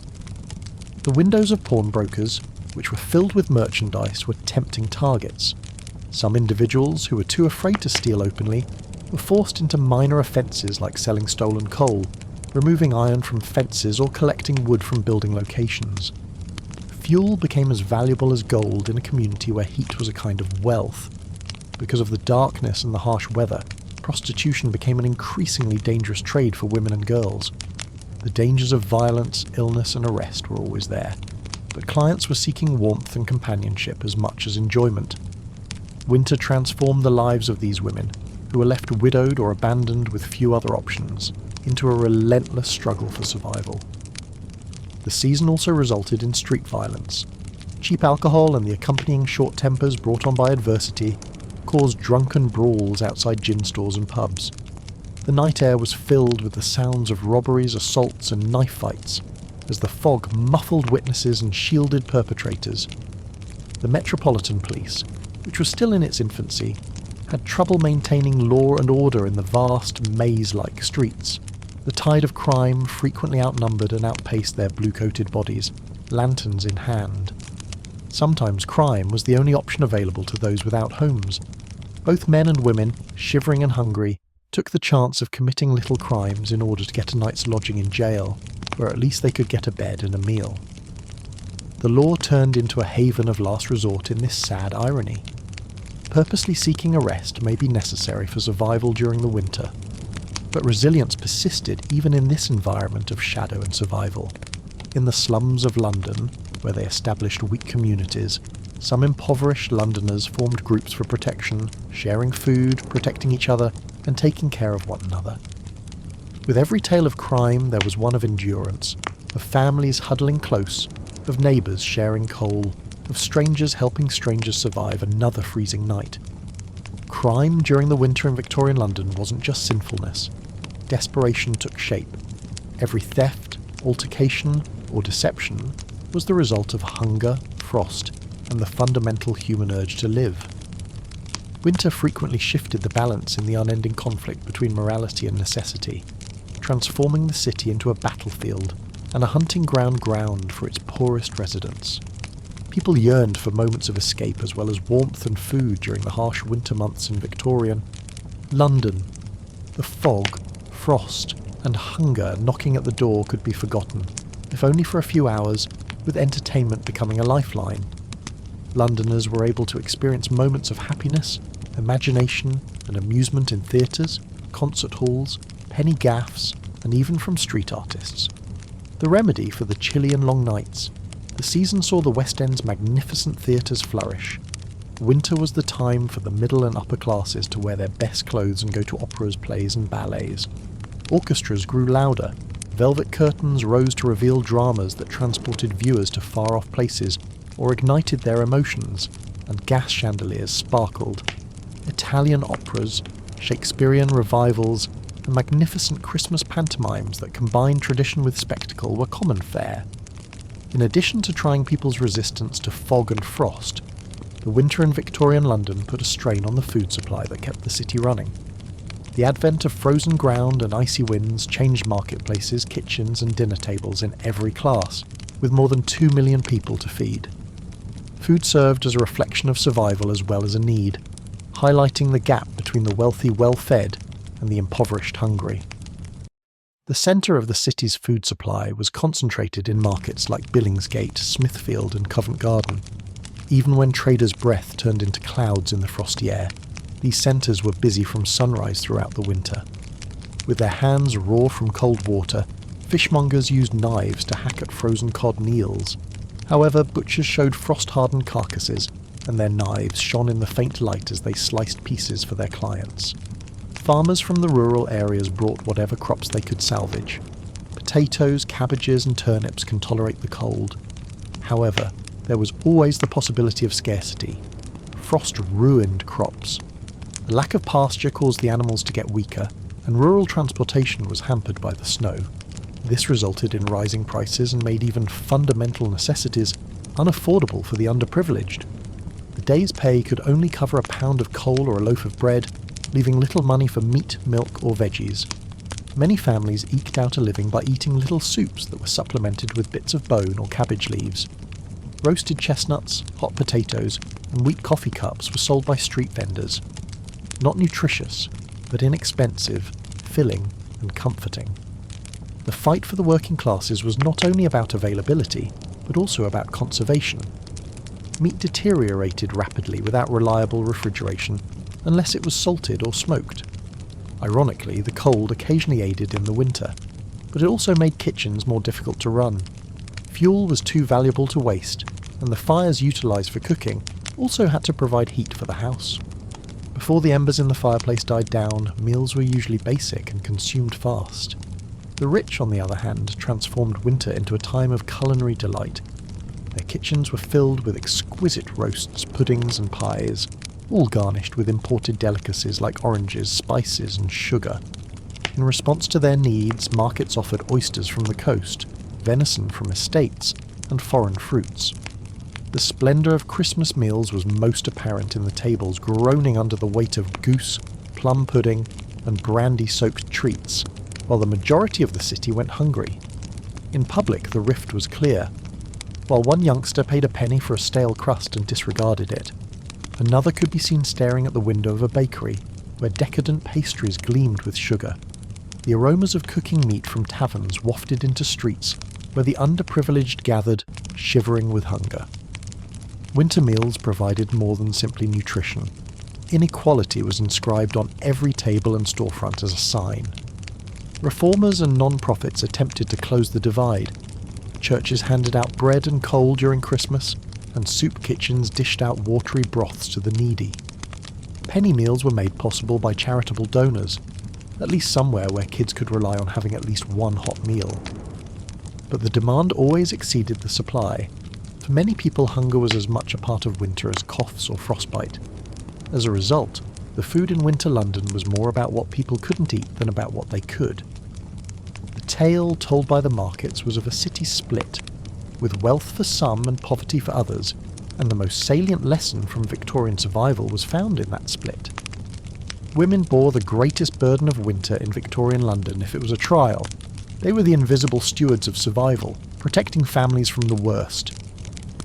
The windows of pawnbrokers, which were filled with merchandise, were tempting targets. Some individuals, who were too afraid to steal openly, were forced into minor offences like selling stolen coal, removing iron from fences, or collecting wood from building locations. Fuel became as valuable as gold in a community where heat was a kind of wealth. Because of the darkness and the harsh weather, prostitution became an increasingly dangerous trade for women and girls. The dangers of violence, illness, and arrest were always there, but clients were seeking warmth and companionship as much as enjoyment. Winter transformed the lives of these women, who were left widowed or abandoned with few other options, into a relentless struggle for survival. The season also resulted in street violence. Cheap alcohol and the accompanying short tempers brought on by adversity caused drunken brawls outside gin stores and pubs. The night air was filled with the sounds of robberies, assaults, and knife fights, as the fog muffled witnesses and shielded perpetrators. The Metropolitan Police, which was still in its infancy, had trouble maintaining law and order in the vast, maze-like streets. The tide of crime frequently outnumbered and outpaced their blue-coated bodies, lanterns in hand. Sometimes crime was the only option available to those without homes. Both men and women, shivering and hungry, took the chance of committing little crimes in order to get a night's lodging in jail, where at least they could get a bed and a meal. The law turned into a haven of last resort in this sad irony. Purposely seeking arrest may be necessary for survival during the winter, but resilience persisted even in this environment of shadow and survival. In the slums of London, where they established weak communities, some impoverished Londoners formed groups for protection, sharing food, protecting each other, and taking care of one another. With every tale of crime, there was one of endurance, of families huddling close, of neighbours sharing coal, of strangers helping strangers survive another freezing night. Crime during the winter in Victorian London wasn't just sinfulness. Desperation took shape. Every theft, altercation, or deception was the result of hunger, frost, and the fundamental human urge to live. Winter frequently shifted the balance in the unending conflict between morality and necessity, transforming the city into a battlefield and a hunting ground for its poorest residents. People yearned for moments of escape as well as warmth and food during the harsh winter months in Victorian London. The fog, frost, and hunger knocking at the door could be forgotten, if only for a few hours, with entertainment becoming a lifeline. Londoners were able to experience moments of happiness, imagination, and amusement in theatres, concert halls, penny gaffes, and even from street artists. The remedy for the chilly and long nights, the season saw the West End's magnificent theatres flourish. Winter was the time for the middle and upper classes to wear their best clothes and go to operas, plays, and ballets. Orchestras grew louder, Velvet curtains rose to reveal dramas that transported viewers to far-off places or ignited their emotions, and gas chandeliers sparkled. Italian operas, Shakespearean revivals, and magnificent Christmas pantomimes that combined tradition with spectacle were common fare. In addition to trying people's resistance to fog and frost, the winter in Victorian London put a strain on the food supply that kept the city running. The advent of frozen ground and icy winds changed marketplaces, kitchens and dinner tables in every class, with more than 2 million people to feed. Food served as a reflection of survival as well as a need, highlighting the gap between the wealthy well-fed and the impoverished hungry. The centre of the city's food supply was concentrated in markets like Billingsgate, Smithfield and Covent Garden. Even when traders' breath turned into clouds in the frosty air, these centres were busy from sunrise throughout the winter. With their hands raw from cold water, fishmongers used knives to hack at frozen cod and eels. However, butchers showed frost-hardened carcasses, and their knives shone in the faint light as they sliced pieces for their clients. Farmers from the rural areas brought whatever crops they could salvage. Potatoes, cabbages and turnips can tolerate the cold. However, there was always the possibility of scarcity. Frost ruined crops. The lack of pasture caused the animals to get weaker, and rural transportation was hampered by the snow. This resulted in rising prices and made even fundamental necessities unaffordable for the underprivileged. The day's pay could only cover a pound of coal or a loaf of bread, leaving little money for meat, milk or veggies. Many families eked out a living by eating little soups that were supplemented with bits of bone or cabbage leaves. Roasted chestnuts, hot potatoes and wheat coffee cups were sold by street vendors. Not nutritious, but inexpensive, filling and comforting. The fight for the working classes was not only about availability, but also about conservation. Meat deteriorated rapidly without reliable refrigeration, unless it was salted or smoked. Ironically, the cold occasionally aided in the winter, but it also made kitchens more difficult to run. Fuel was too valuable to waste, and the fires utilised for cooking also had to provide heat for the house. Before the embers in the fireplace died down, meals were usually basic and consumed fast. The rich, on the other hand, transformed winter into a time of culinary delight. Their kitchens were filled with exquisite roasts, puddings and pies, all garnished with imported delicacies like oranges, spices and sugar. In response to their needs, markets offered oysters from the coast, venison from estates, and foreign fruits. The splendour of Christmas meals was most apparent in the tables groaning under the weight of goose, plum pudding, and brandy-soaked treats, while the majority of the city went hungry. In public, the rift was clear. While one youngster paid a penny for a stale crust and disregarded it, another could be seen staring at the window of a bakery, where decadent pastries gleamed with sugar. The aromas of cooking meat from taverns wafted into streets, where the underprivileged gathered, shivering with hunger. Winter meals provided more than simply nutrition. Inequality was inscribed on every table and storefront as a sign. Reformers and non-profits attempted to close the divide. Churches handed out bread and coal during Christmas, and soup kitchens dished out watery broths to the needy. Penny meals were made possible by charitable donors, at least somewhere where kids could rely on having at least one hot meal. But the demand always exceeded the supply. For many people, hunger was as much a part of winter as coughs or frostbite. As a result, the food in winter London was more about what people couldn't eat than about what they could. The tale told by the markets was of a city split, with wealth for some and poverty for others, and the most salient lesson from Victorian survival was found in that split. Women bore the greatest burden of winter in Victorian London if it was a trial. They were the invisible stewards of survival, protecting families from the worst,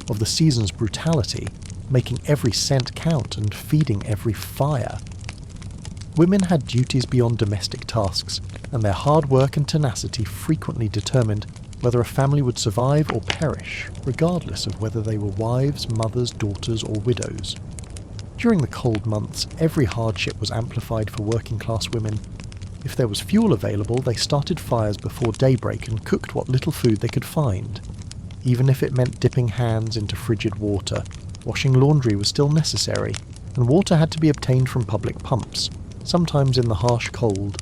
of the season's brutality, making every cent count and feeding every fire. Women had duties beyond domestic tasks, and their hard work and tenacity frequently determined whether a family would survive or perish, regardless of whether they were wives, mothers, daughters or widows. During the cold months, every hardship was amplified for working-class women. If there was fuel available, they started fires before daybreak and cooked what little food they could find. Even if it meant dipping hands into frigid water, washing laundry was still necessary, and water had to be obtained from public pumps, sometimes in the harsh cold.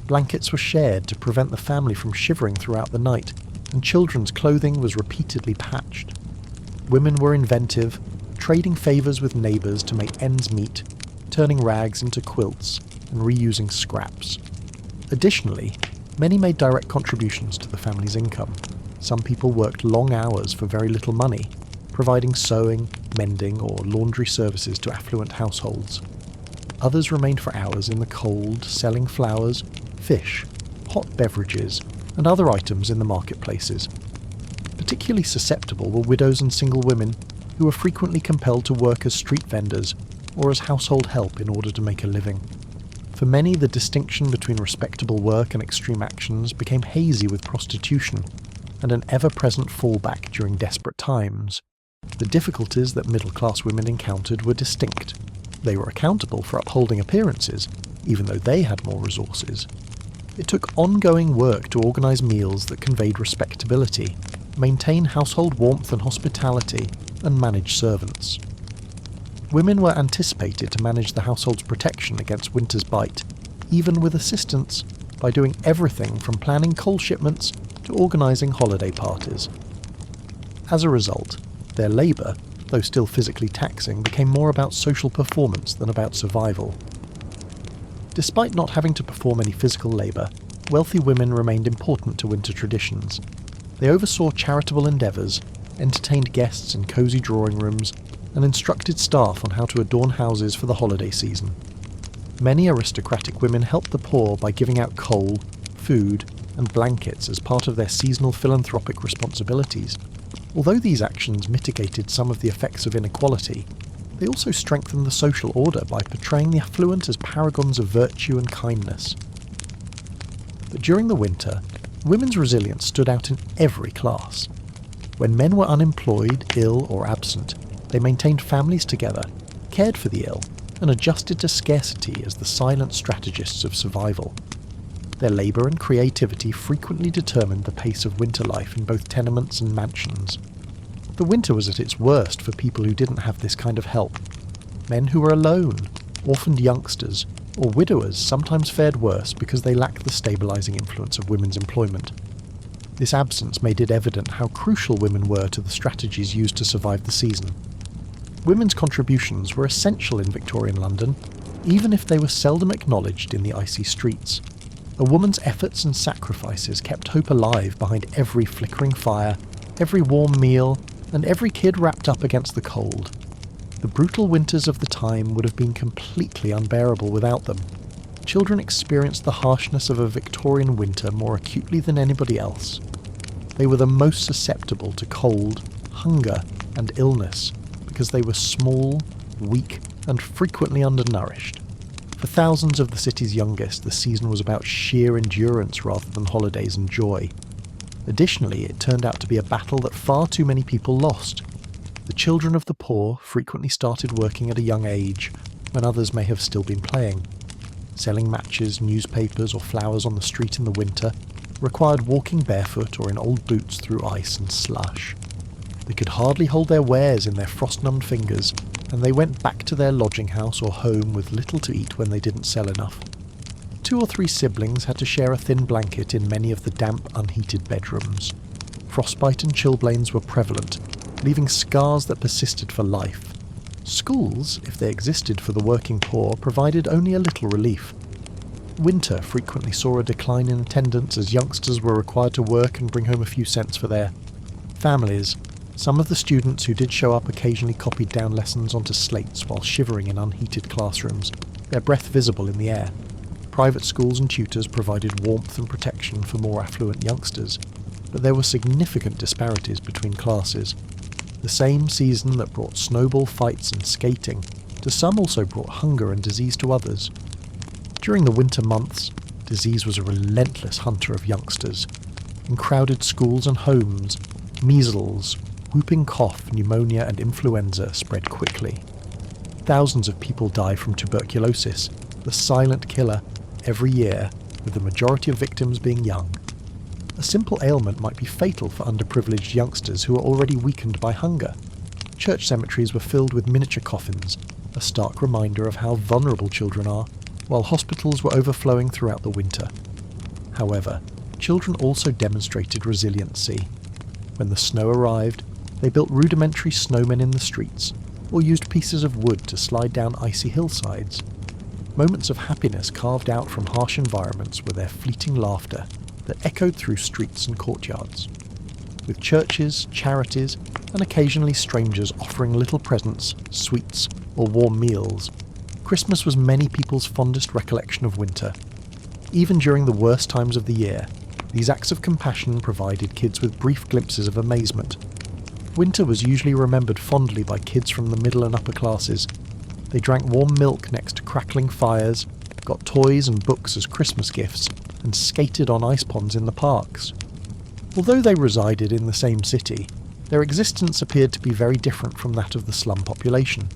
Blankets were shared to prevent the family from shivering throughout the night, and children's clothing was repeatedly patched. Women were inventive, trading favours with neighbours to make ends meet, turning rags into quilts and reusing scraps. Additionally, many made direct contributions to the family's income. Some people worked long hours for very little money, providing sewing, mending or laundry services to affluent households. Others remained for hours in the cold, selling flowers, fish, hot beverages, and other items in the marketplaces. Particularly susceptible were widows and single women, who were frequently compelled to work as street vendors or as household help in order to make a living. For many, the distinction between respectable work and extreme actions became hazy with prostitution, and an ever-present fallback during desperate times. The difficulties that middle-class women encountered were distinct. They were accountable for upholding appearances, even though they had more resources. It took ongoing work to organise meals that conveyed respectability, maintain household warmth and hospitality, and manage servants. Women were anticipated to manage the household's protection against winter's bite, even with assistance, by doing everything from planning coal shipments to organising holiday parties. As a result, their labour, though still physically taxing, became more about social performance than about survival. Despite not having to perform any physical labour, wealthy women remained important to winter traditions. They oversaw charitable endeavours, entertained guests in cosy drawing rooms, and instructed staff on how to adorn houses for the holiday season. Many aristocratic women helped the poor by giving out coal, food, and blankets as part of their seasonal philanthropic responsibilities. Although these actions mitigated some of the effects of inequality, they also strengthened the social order by portraying the affluent as paragons of virtue and kindness. But during the winter, women's resilience stood out in every class. When men were unemployed, ill, or absent, they maintained families together, cared for the ill, and adjusted to scarcity as the silent strategists of survival. Their labour and creativity frequently determined the pace of winter life in both tenements and mansions. The winter was at its worst for people who didn't have this kind of help. Men who were alone, orphaned youngsters, or widowers sometimes fared worse because they lacked the stabilising influence of women's employment. This absence made it evident how crucial women were to the strategies used to survive the season. Women's contributions were essential in Victorian London, even if they were seldom acknowledged in the icy streets. A woman's efforts and sacrifices kept hope alive behind every flickering fire, every warm meal, and every kid wrapped up against the cold. The brutal winters of the time would have been completely unbearable without them. Children experienced the harshness of a Victorian winter more acutely than anybody else. They were the most susceptible to cold, hunger, and illness because they were small, weak, and frequently undernourished. For thousands of the city's youngest, the season was about sheer endurance rather than holidays and joy. Additionally, it turned out to be a battle that far too many people lost. The children of the poor frequently started working at a young age, when others may have still been playing. Selling matches, newspapers, or flowers on the street in the winter required walking barefoot or in old boots through ice and slush. They could hardly hold their wares in their frost-numbed fingers, and they went back to their lodging house or home with little to eat when they didn't sell enough. 2 or 3 siblings had to share a thin blanket in many of the damp, unheated bedrooms. Frostbite and chilblains were prevalent, leaving scars that persisted for life. Schools, if they existed for the working poor, provided only a little relief. Winter frequently saw a decline in attendance as youngsters were required to work and bring home a few cents for their families. Some of the students who did show up occasionally copied down lessons onto slates while shivering in unheated classrooms, their breath visible in the air. Private schools and tutors provided warmth and protection for more affluent youngsters, but there were significant disparities between classes. The same season that brought snowball fights and skating, to some also brought hunger and disease to others. During the winter months, disease was a relentless hunter of youngsters. In crowded schools and homes, measles, whooping cough, pneumonia and influenza spread quickly. Thousands of people die from tuberculosis, the silent killer, every year, with the majority of victims being young. A simple ailment might be fatal for underprivileged youngsters who are already weakened by hunger. Church cemeteries were filled with miniature coffins, a stark reminder of how vulnerable children are, while hospitals were overflowing throughout the winter. However, children also demonstrated resiliency. When the snow arrived, they built rudimentary snowmen in the streets, or used pieces of wood to slide down icy hillsides. Moments of happiness carved out from harsh environments were their fleeting laughter that echoed through streets and courtyards. With churches, charities, and occasionally strangers offering little presents, sweets, or warm meals, Christmas was many people's fondest recollection of winter. Even during the worst times of the year, these acts of compassion provided kids with brief glimpses of amazement. Winter was usually remembered fondly by kids from the middle and upper classes. They drank warm milk next to crackling fires, got toys and books as Christmas gifts, and skated on ice ponds in the parks. Although they resided in the same city, their existence appeared to be very different from that of the slum population.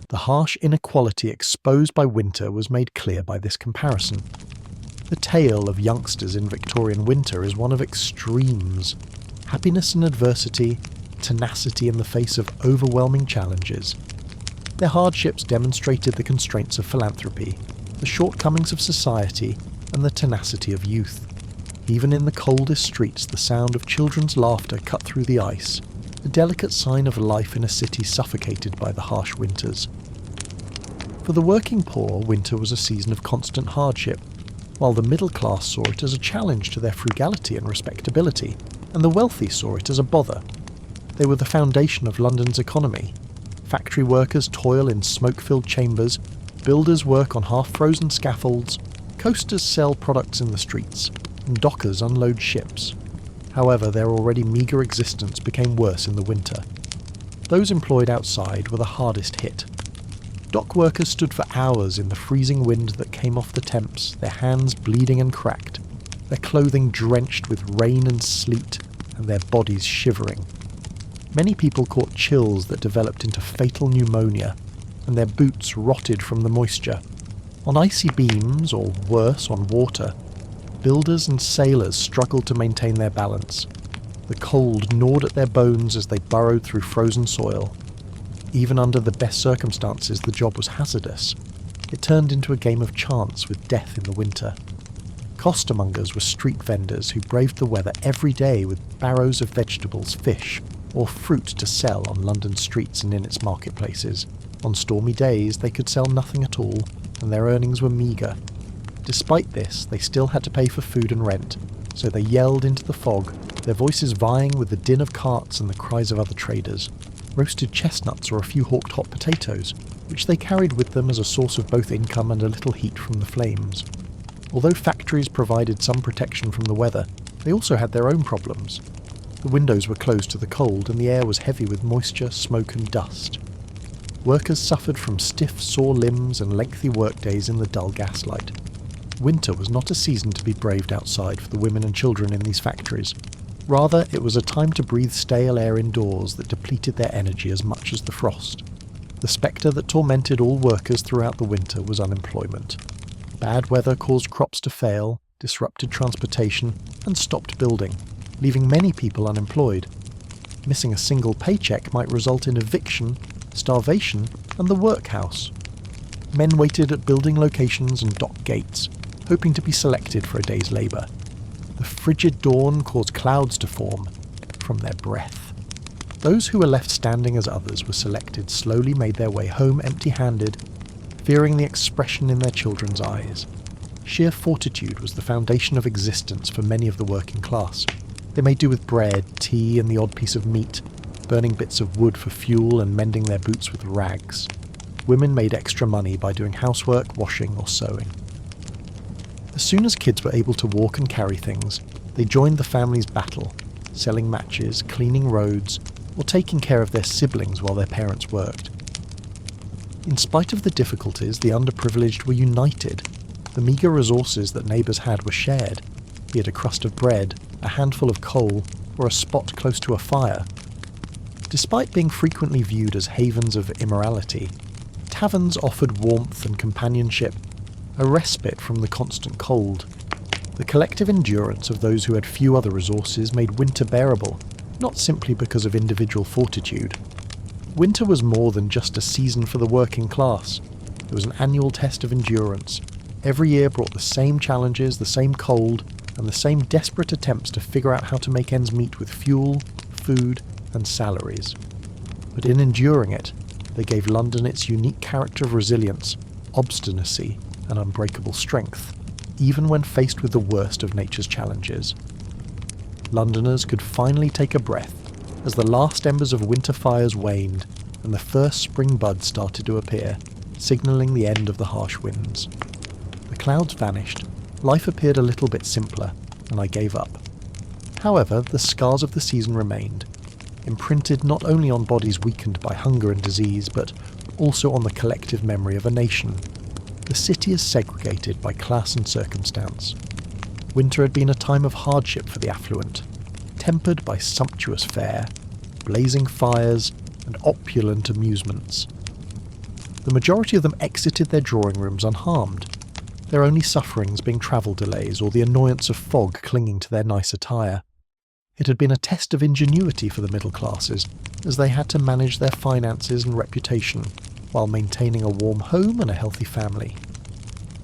The harsh inequality exposed by winter was made clear by this comparison. The tale of youngsters in Victorian winter is one of extremes: happiness in adversity, tenacity in the face of overwhelming challenges. Their hardships demonstrated the constraints of philanthropy, the shortcomings of society, and the tenacity of youth. Even in the coldest streets, the sound of children's laughter cut through the ice, a delicate sign of life in a city suffocated by the harsh winters. For the working poor, winter was a season of constant hardship, while the middle class saw it as a challenge to their frugality and respectability, and the wealthy saw it as a bother. They were the foundation of London's economy. Factory workers toil in smoke-filled chambers, builders work on half-frozen scaffolds, coasters sell products in the streets, and dockers unload ships. However, their already meagre existence became worse in the winter. Those employed outside were the hardest hit. Dock workers stood for hours in the freezing wind that came off the Thames, their hands bleeding and cracked, their clothing drenched with rain and sleet, and their bodies shivering. Many people caught chills that developed into fatal pneumonia, and their boots rotted from the moisture. On icy beams, or worse, on water, builders and sailors struggled to maintain their balance. The cold gnawed at their bones as they burrowed through frozen soil. Even under the best circumstances, the job was hazardous. It turned into a game of chance with death in the winter. Costermongers were street vendors who braved the weather every day with barrows of vegetables, fish, or fruit to sell on London streets and in its marketplaces. On stormy days, they could sell nothing at all, and their earnings were meagre. Despite this, they still had to pay for food and rent, so they yelled into the fog, their voices vying with the din of carts and the cries of other traders. Roasted chestnuts or a few hawked hot potatoes, which they carried with them as a source of both income and a little heat from the flames. Although factories provided some protection from the weather, they also had their own problems. The windows were closed to the cold, and the air was heavy with moisture, smoke and dust. Workers suffered from stiff, sore limbs and lengthy workdays in the dull gaslight. Winter was not a season to be braved outside for the women and children in these factories. Rather, it was a time to breathe stale air indoors that depleted their energy as much as the frost. The spectre that tormented all workers throughout the winter was unemployment. Bad weather caused crops to fail, disrupted transportation, and stopped building, leaving many people unemployed. Missing a single paycheck might result in eviction, starvation, and the workhouse. Men waited at building locations and dock gates, hoping to be selected for a day's labour. The frigid dawn caused clouds to form from their breath. Those who were left standing as others were selected slowly made their way home empty-handed, fearing the expression in their children's eyes. Sheer fortitude was the foundation of existence for many of the working class. They made do with bread, tea, and the odd piece of meat, burning bits of wood for fuel and mending their boots with rags. Women made extra money by doing housework, washing, or sewing. As soon as kids were able to walk and carry things, they joined the family's battle, selling matches, cleaning roads, or taking care of their siblings while their parents worked. In spite of the difficulties, the underprivileged were united. The meagre resources that neighbours had were shared, be it a crust of bread, a handful of coal, or a spot close to a fire. Despite being frequently viewed as havens of immorality, taverns offered warmth and companionship, a respite from the constant cold. The collective endurance of those who had few other resources made winter bearable, not simply because of individual fortitude. Winter was more than just a season for the working class. It was an annual test of endurance. Every year brought the same challenges, the same cold, and the same desperate attempts to figure out how to make ends meet with fuel, food, and salaries. But in enduring it, they gave London its unique character of resilience, obstinacy, and unbreakable strength, even when faced with the worst of nature's challenges. Londoners could finally take a breath as the last embers of winter fires waned and the first spring buds started to appear, signalling the end of the harsh winds. The clouds vanished, life appeared a little bit simpler, and I gave up. However, the scars of the season remained, imprinted not only on bodies weakened by hunger and disease, but also on the collective memory of a nation. The city is segregated by class and circumstance. Winter had been a time of hardship for the affluent, tempered by sumptuous fare, blazing fires, and opulent amusements. The majority of them exited their drawing rooms unharmed, their only sufferings being travel delays or the annoyance of fog clinging to their nice attire. It had been a test of ingenuity for the middle classes, as they had to manage their finances and reputation, while maintaining a warm home and a healthy family.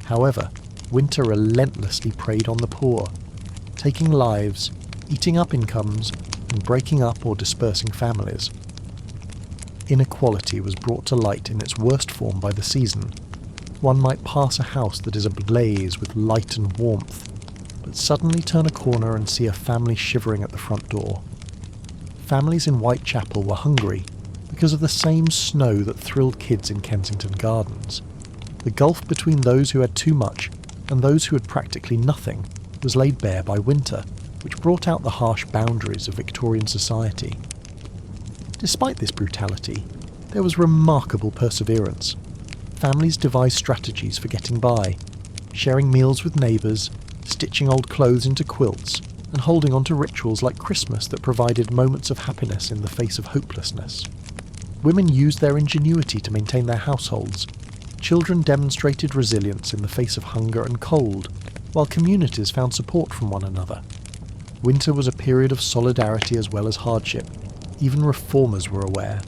However, winter relentlessly preyed on the poor, taking lives, eating up incomes, and breaking up or dispersing families. Inequality was brought to light in its worst form by the season. One might pass a house that is ablaze with light and warmth, but suddenly turn a corner and see a family shivering at the front door. Families in Whitechapel were hungry because of the same snow that thrilled kids in Kensington Gardens. The gulf between those who had too much and those who had practically nothing was laid bare by winter, which brought out the harsh boundaries of Victorian society. Despite this brutality, there was remarkable perseverance. Families devised strategies for getting by, sharing meals with neighbours, stitching old clothes into quilts, and holding on to rituals like Christmas that provided moments of happiness in the face of hopelessness. Women used their ingenuity to maintain their households. Children demonstrated resilience in the face of hunger and cold, while communities found support from one another. Winter was a period of solidarity as well as hardship. Even reformers were aware.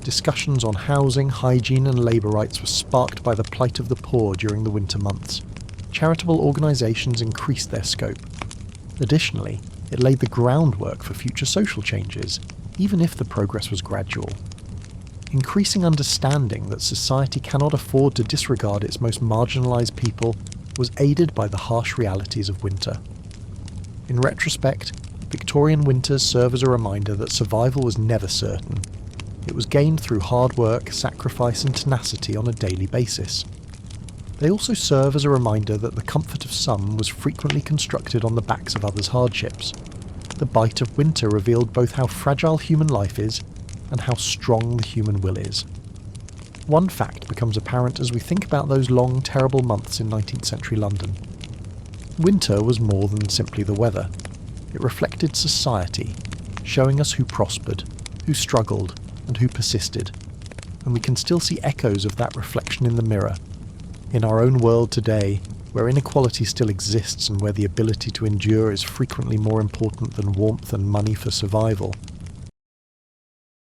Discussions on housing, hygiene and labour rights were sparked by the plight of the poor during the winter months. Charitable organisations increased their scope. Additionally, it laid the groundwork for future social changes, even if the progress was gradual. Increasing understanding that society cannot afford to disregard its most marginalised people was aided by the harsh realities of winter. In retrospect, Victorian winters serve as a reminder that survival was never certain. It was gained through hard work, sacrifice and tenacity on a daily basis. They also serve as a reminder that the comfort of some was frequently constructed on the backs of others' hardships. The bite of winter revealed both how fragile human life is and how strong the human will is. One fact becomes apparent as we think about those long, terrible months in 19th century London. Winter was more than simply the weather. It reflected society, showing us who prospered, who struggled, and who persisted. And we can still see echoes of that reflection in the mirror. In our own world today, where inequality still exists and where the ability to endure is frequently more important than warmth and money for survival,